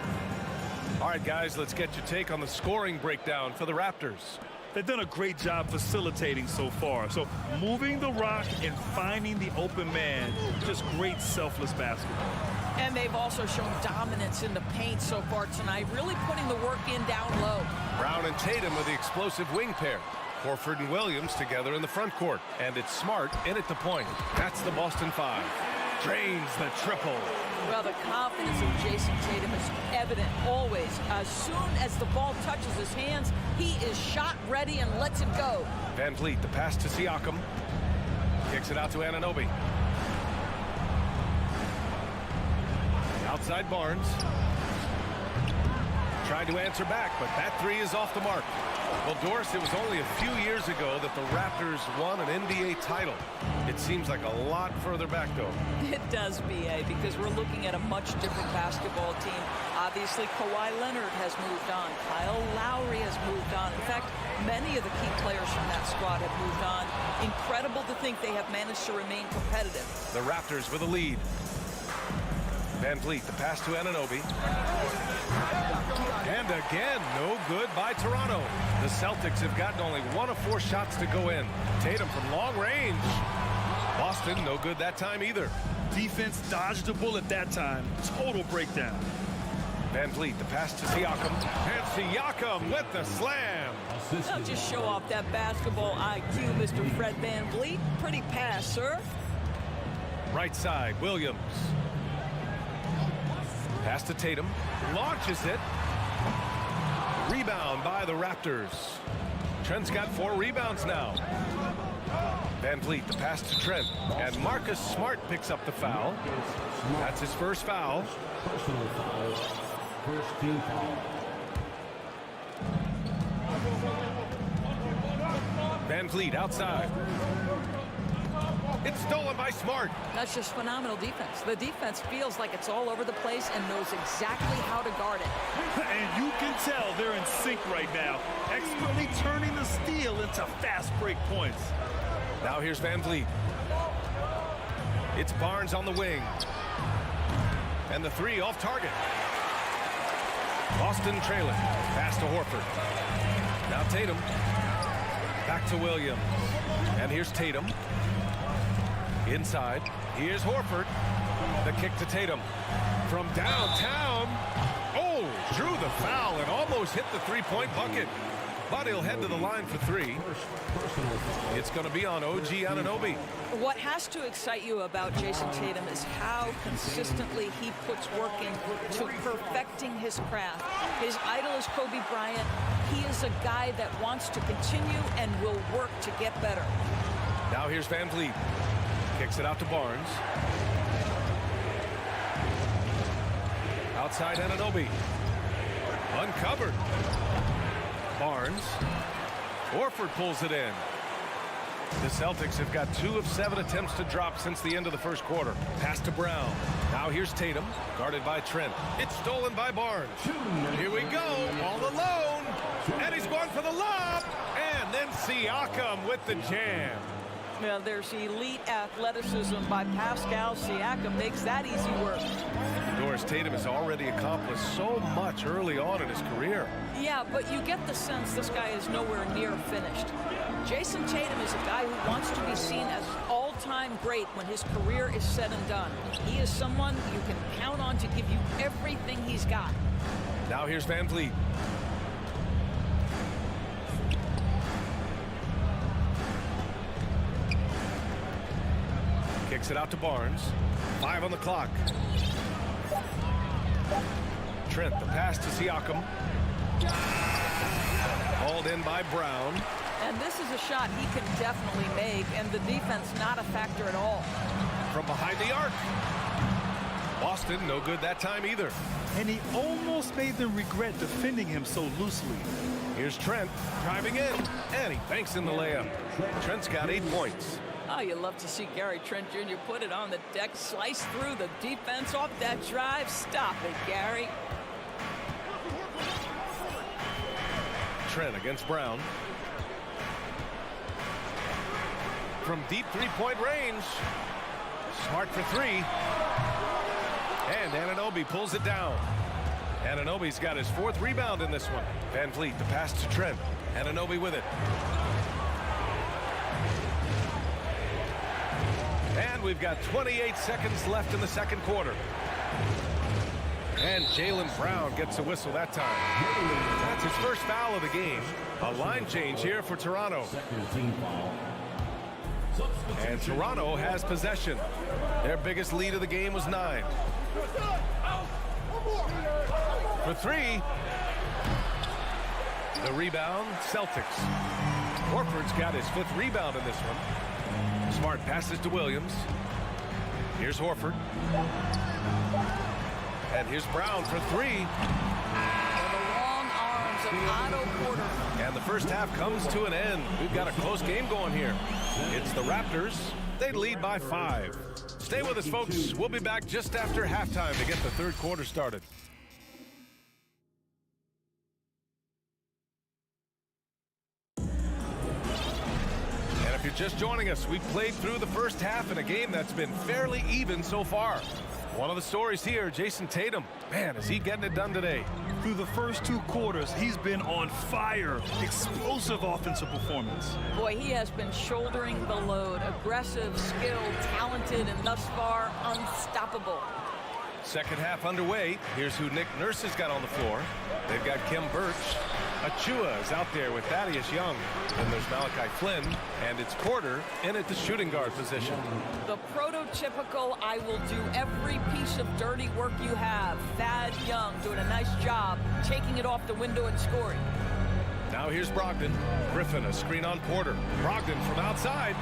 All right, guys, let's get your take on the scoring breakdown for the Raptors. They've done a great job facilitating so far. So moving the rock and finding the open man, just great selfless basketball. And they've also shown dominance in the paint so far tonight, really putting the work in down low. Brown and Tatum are the explosive wing pair. Horford and Williams together in the front court. And it's Smart in at the point. That's the Boston 5. Drains the triple. Well, the confidence of Jason Tatum is evident always. As soon as the ball touches his hands, he is shot ready and lets it go. Van Vliet, the pass to Siakam. Kicks it out to Anunoby. Outside Barnes. Tried to answer back, but that three is off the mark. Well, Doris, it was only a few years ago that the Raptors won an NBA title. It seems like a lot further back, though. It does, B.A., because we're looking at a much different basketball team. Obviously, Kawhi Leonard has moved on. Kyle Lowry has moved on. In fact, many of the key players from that squad have moved on. Incredible to think they have managed to remain competitive. The Raptors with a lead. Van Vliet, the pass to Anunoby. And again, no good by Toronto. The Celtics have gotten only 1 of 4 shots to go in. Tatum from long range. Boston, no good that time either. Defense dodged a bullet that time. Total breakdown. Van Vliet, the pass to Siakam. And Siakam with the slam. Now just show off that basketball IQ, Mr. Fred Van Vliet. Pretty pass, sir. Right side, Williams. Pass to Tatum. Launches it. Rebound by the Raptors. Trent's got 4 rebounds now. Van Vliet, the pass to Trent. And Marcus Smart picks up the foul. That's his first foul. Personal foul. First team foul. Van Vliet outside. It's stolen by Smart. That's just phenomenal defense. The defense feels like it's all over the place and knows exactly how to guard it. And you can tell they're in sync right now, expertly turning the steal into fast break points. Now here's Van Vliet. It's Barnes on the wing. And the three off target. Boston trailing. Pass to Horford. Now Tatum. Back to Williams. And here's Tatum. Inside. Here's Horford. The kick to Tatum. From downtown. Oh, drew the foul and almost hit the three-point bucket. But he'll head to the line for 3. It's going to be on OG Anunoby. What has to excite you about Jason Tatum is how consistently he puts work into perfecting his craft. His idol is Kobe Bryant. He is a guy that wants to continue and will work to get better. Now here's Van Vliet. Kicks it out to Barnes. Outside Anunoby. Uncovered. Barnes. Horford pulls it in. The Celtics have got 2 of 7 attempts to drop since the end of the first quarter. Pass to Brown. Now here's Tatum, guarded by Trent. It's stolen by Barnes. Here we go, all alone. And he's going for the lob. And then Siakam with the jam. Well, there's elite athleticism by Pascal Siakam. Makes that easy work. Doris, Tatum has already accomplished so much early on in his career. Yeah, but you get the sense this guy is nowhere near finished. Jason Tatum is a guy who wants to be seen as all-time great when his career is said and done. He is someone you can count on to give you everything he's got. Now here's Van Vliet. Kicks it out to Barnes. 5 on the clock. Trent, the pass to Siakam. Hauled in by Brown. And this is a shot he can definitely make, and the defense not a factor at all. From behind the arc. Boston, no good that time either. And he almost made them regret defending him so loosely. Here's Trent driving in, and he banks in the layup. Trent's got 8 points. Oh, you love to see Gary Trent Jr. put it on the deck, slice through the defense off that drive. Stop it, Gary. Trent against Brown. From deep three-point range. Smart for 3. And Anunoby pulls it down. Anunoby's got his 4th rebound in this one. Van Vliet, the pass to Trent. Anunoby with it. And we've got 28 seconds left in the second quarter. And Jaylen Brown gets a whistle that time. That's his first foul of the game. A line change here for Toronto. And Toronto has possession. Their biggest lead of the game was 9. For 3. The rebound, Celtics. Horford's got his 5th rebound in this one. Smart passes to Williams. Here's Horford. And here's Brown for 3. And the long arms of Otto Porter. And the first half comes to an end. We've got a close game going here. It's the Raptors. They lead by 5. Stay with us, folks. We'll be back just after halftime to get the third quarter started. And if you're just joining us, we've played through the first half in a game that's been fairly even so far. One of the stories here, Jason Tatum. Man, is he getting it done today. Through the first 2 quarters, he's been on fire. Explosive offensive performance. Boy, he has been shouldering the load. Aggressive, skilled, talented, and thus far, unstoppable. Second half underway. Here's who Nick Nurse has got on the floor. They've got Kim Birch. Achua is out there with Thaddeus Young. Then there's Malachi Flynn. And it's Porter in at the shooting guard position. The prototypical, I will do every piece of dirty work you have. Thad Young doing a nice job taking it off the window and scoring. Now here's Brogdon. Griffin, a screen on Porter. Brogdon from outside.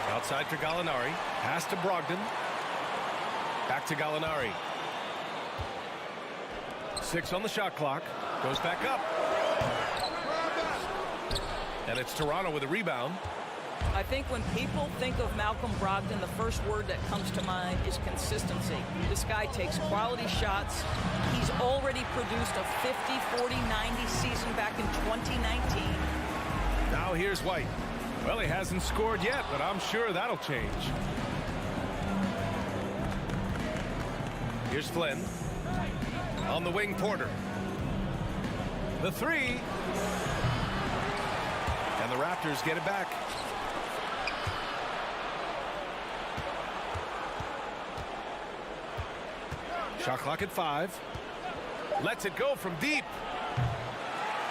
Outside for Gallinari. Pass to Brogdon. Back to Gallinari. 6 on the shot clock. Goes back up. And it's Toronto with a rebound. I think when people think of Malcolm Brogdon, the first word that comes to mind is consistency. This guy takes quality shots. He's already produced a 50, 40, 90 season back in 2019. Now here's White. Well, he hasn't scored yet, but I'm sure that'll change. Here's Flynn. On the wing, Porter. The 3. And the Raptors get it back. Shot clock at 5. Lets it go from deep.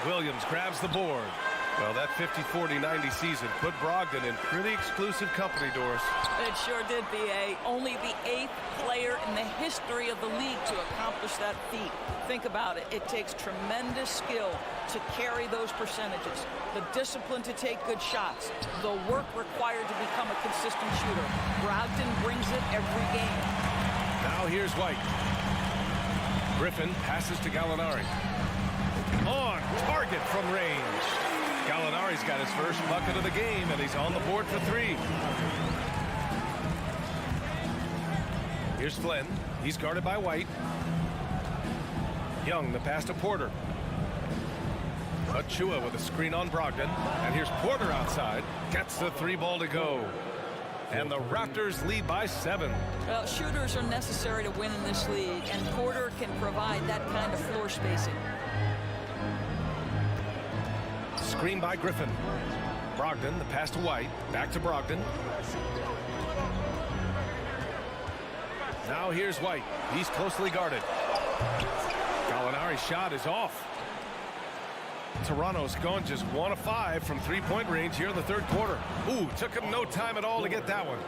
Williams grabs the board. Well, that 50, 40, 90 season put Brogdon in pretty exclusive company, Doris. It sure did, B.A. Only the 8th player in the history of the league to accomplish that feat. Think about it. It takes tremendous skill to carry those percentages. The discipline to take good shots. The work required to become a consistent shooter. Brogdon brings it every game. Now here's White. Griffin passes to Gallinari. On target from range. Gallinari's got his first bucket of the game, and he's on the board for 3. Here's Flynn. He's guarded by White. Young, the pass to Porter. Achua with a screen on Brogdon. And here's Porter outside. Gets the 3-ball to go. And the Raptors lead by 7. Well, shooters are necessary to win in this league, and Porter can provide that kind of floor spacing. Screen by Griffin. Brogdon, the pass to White. Back to Brogdon. Now here's White. He's closely guarded. Gallinari's shot is off. Toronto's gone just 1 of 5 from 3-point range here in the third quarter. Ooh, took him no time at all to get that one.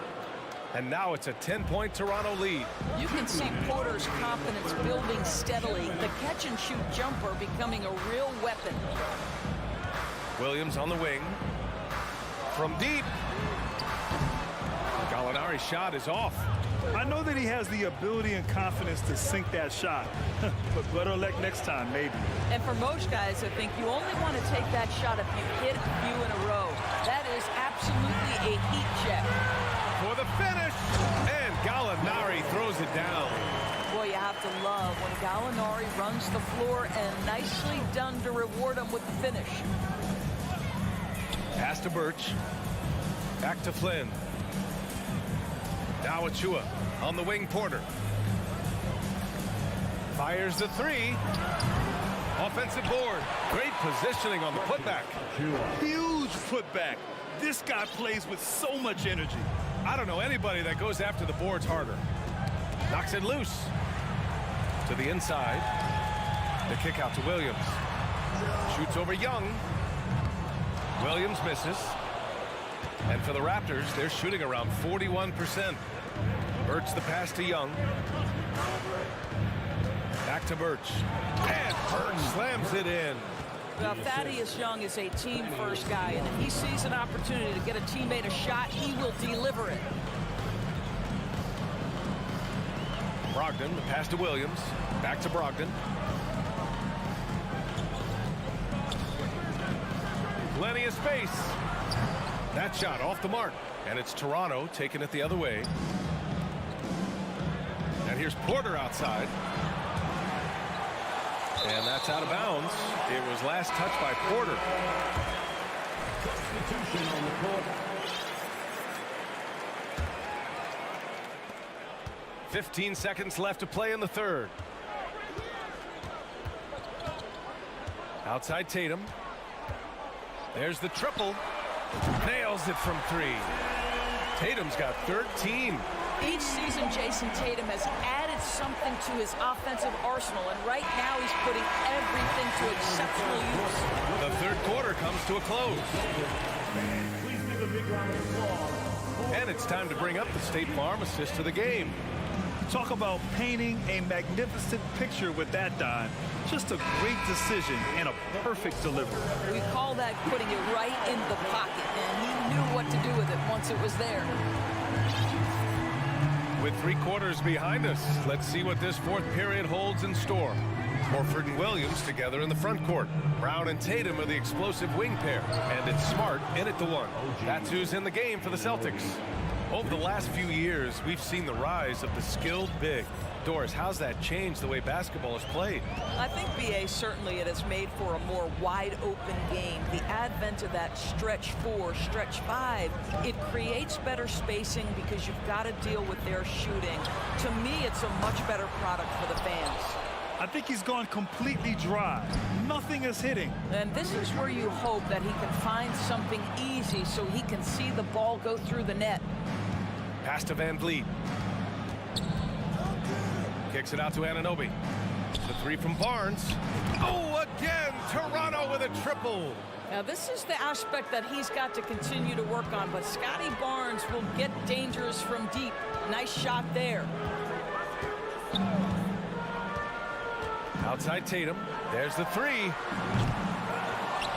And now it's a 10-point Toronto lead. You can see Porter's confidence building steadily. The catch-and-shoot jumper becoming a real weapon. Williams on the wing. From deep. Gallinari's shot is off. I know that he has the ability and confidence to sink that shot, but better luck next time, maybe. And for most guys, I think you only want to take that shot if you hit a few in a row. That is absolutely a heat check. For the finish, and Gallinari throws it down. Boy, you have to love when Gallinari runs the floor, and nicely done to reward him with the finish. Pass to Birch. Back to Flynn. Now Achua on the wing. Porter fires the 3. Offensive board. Great positioning on the putback. Huge putback. This guy plays with so much energy. I don't know anybody that goes after the boards harder. Knocks it loose. To the inside. The kick out to Williams. Shoots over Young. Williams misses. And for the Raptors, they're shooting around 41%. Birch the pass to Young. Back to Birch. And Birch slams it in. Well, Thaddeus Young is a team-first guy, and if he sees an opportunity to get a teammate a shot, he will deliver it. Brogdon, the pass to Williams. Back to Brogdon. Plenty of space. That shot off the mark. And it's Toronto taking it the other way. And here's Porter outside. And that's out of bounds. It was last touched by Porter. Substitution on the court. 15 seconds left to play in the third. Outside Tatum. There's the triple. Nails it from 3. Tatum's got 13. Each season, Jason Tatum has added something to his offensive arsenal, and right now he's putting everything to exceptional use. The third quarter comes to a close. Please give a big round of applause. And it's time to bring up the State Farm assist to the game. Talk about painting a magnificent picture with that dime. Just a great decision and a perfect delivery. We call that putting it right in the pocket, and he knew what to do with it once it was there. With 3 quarters behind us, let's see what this fourth period holds in store. Horford and Williams together in the front court. Brown and Tatum are the explosive wing pair, and it's Smart in at the 1. That's who's in the game for the Celtics. Over the last few years, we've seen the rise of the skilled big. Doris, how's that changed the way basketball is played? I think, B.A., certainly it has made for a more wide-open game. The advent of that stretch 4, stretch 5, it creates better spacing because you've got to deal with their shooting. To me, it's a much better product for the fans. I think he's gone completely dry. Nothing is hitting. And this is where you hope that he can find something easy so he can see the ball go through the net. Pass to Van Vliet. Kicks it out to Anunoby. The 3 from Barnes. Oh, again, Toronto with a triple. Now, this is the aspect that he's got to continue to work on, but Scotty Barnes will get dangerous from deep. Nice shot there. Outside Tatum. There's the 3.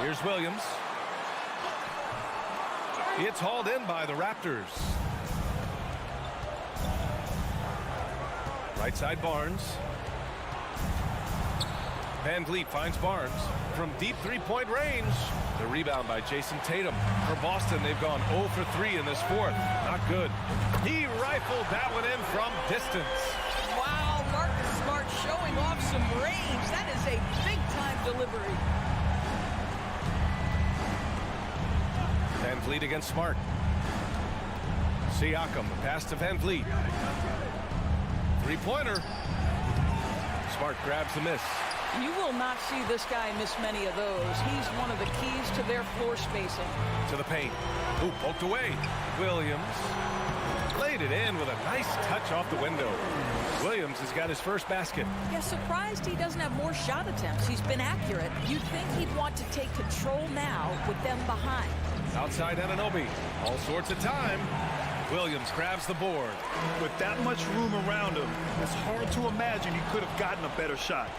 Here's Williams. It's hauled in by the Raptors. Right side Barnes. Van Vliet finds Barnes from deep 3-point range. The rebound by Jason Tatum. For Boston, they've gone 0 for 3 in this fourth. Not good. He rifled that one in from distance. Wow, Marcus Smart showing off some range. That is a big-time delivery. Vliet against Smart. Siakam, the pass to Van Vliet. Three-pointer. Smart grabs the miss. You will not see this guy miss many of those. He's one of the keys to their floor spacing. To the paint. Ooh, poked away. Williams laid it in with a nice touch off the window. Williams has got his first basket. Yeah, surprised he doesn't have more shot attempts. He's been accurate. You'd think he'd want to take control now with them behind. Outside Anunoby. All sorts of time. Williams grabs the board. With that much room around him, it's hard to imagine he could have gotten a better shot.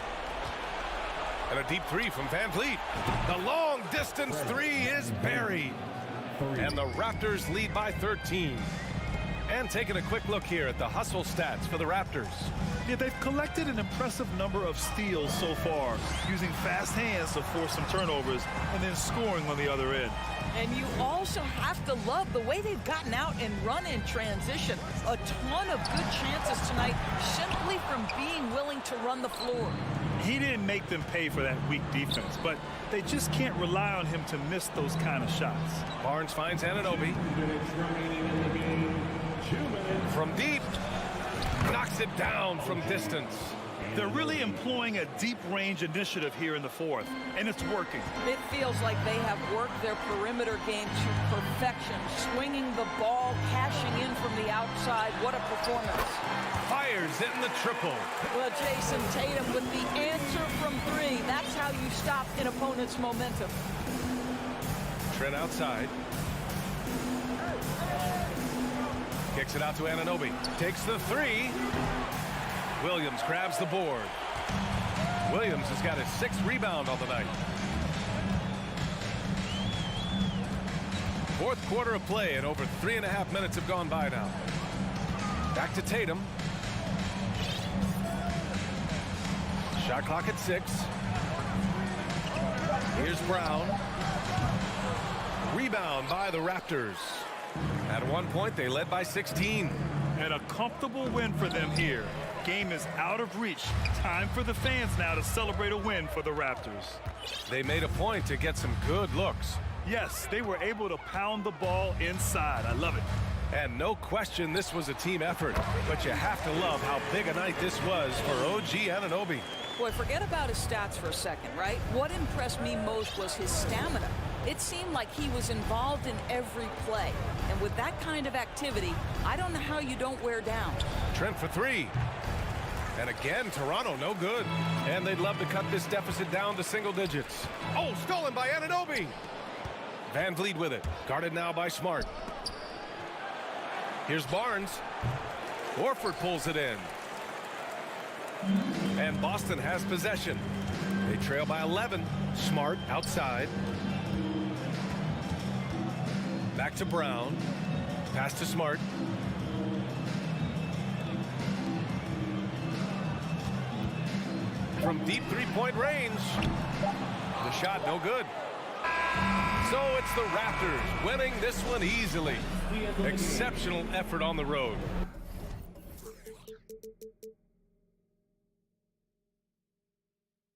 And a deep three from Van Vliet. The long distance three is buried. And the Raptors lead by 13. And taking a quick look here at the hustle stats for the Raptors. Yeah, they've collected an impressive number of steals so far, using fast hands to force some turnovers and then scoring on the other end. And you also have to love the way they've gotten out and run in transition. A ton of good chances tonight simply from being willing to run the floor. He didn't make them pay for that weak defense, but they just can't rely on him to miss those kind of shots. Barnes finds Anunoby. From deep, knocks it down from distance. They're really employing a deep-range initiative here in the fourth, and it's working. It feels like they have worked their perimeter game to perfection, swinging the ball, cashing in from the outside. What a performance. Fires in the triple. Well, Jason Tatum with the answer from three. That's how you stop an opponent's momentum. Trent outside. Kicks it out to Anunoby. Takes the three. Williams grabs the board. Williams has got his 6th rebound on the night. Fourth quarter of play, and over 3.5 minutes have gone by now. Back to Tatum. Shot clock at 6. Here's Brown. Rebound by the Raptors. At one point, they led by 16. And a comfortable win for them here. Game is out of reach. Time for the fans now to celebrate a win for the Raptors. They made a point to get some good looks. Yes, they were able to pound the ball inside. I love it. And no question this was a team effort. But you have to love how big a night this was for OG Anunoby. Boy, forget about his stats for a second, right? What impressed me most was his stamina. It seemed like he was involved in every play. And with that kind of activity, I don't know how you don't wear down. Trent for three. And again, Toronto no good. And they'd love to cut this deficit down to single digits. Oh, stolen by Anunoby. Van Vliet with it. Guarded now by Smart. Here's Barnes. Horford pulls it in. And Boston has possession. They trail by 11. Smart outside. Back to Brown. Pass to Smart. From deep three-point range. The shot no good. So it's the Raptors winning this one easily. Exceptional effort on the road.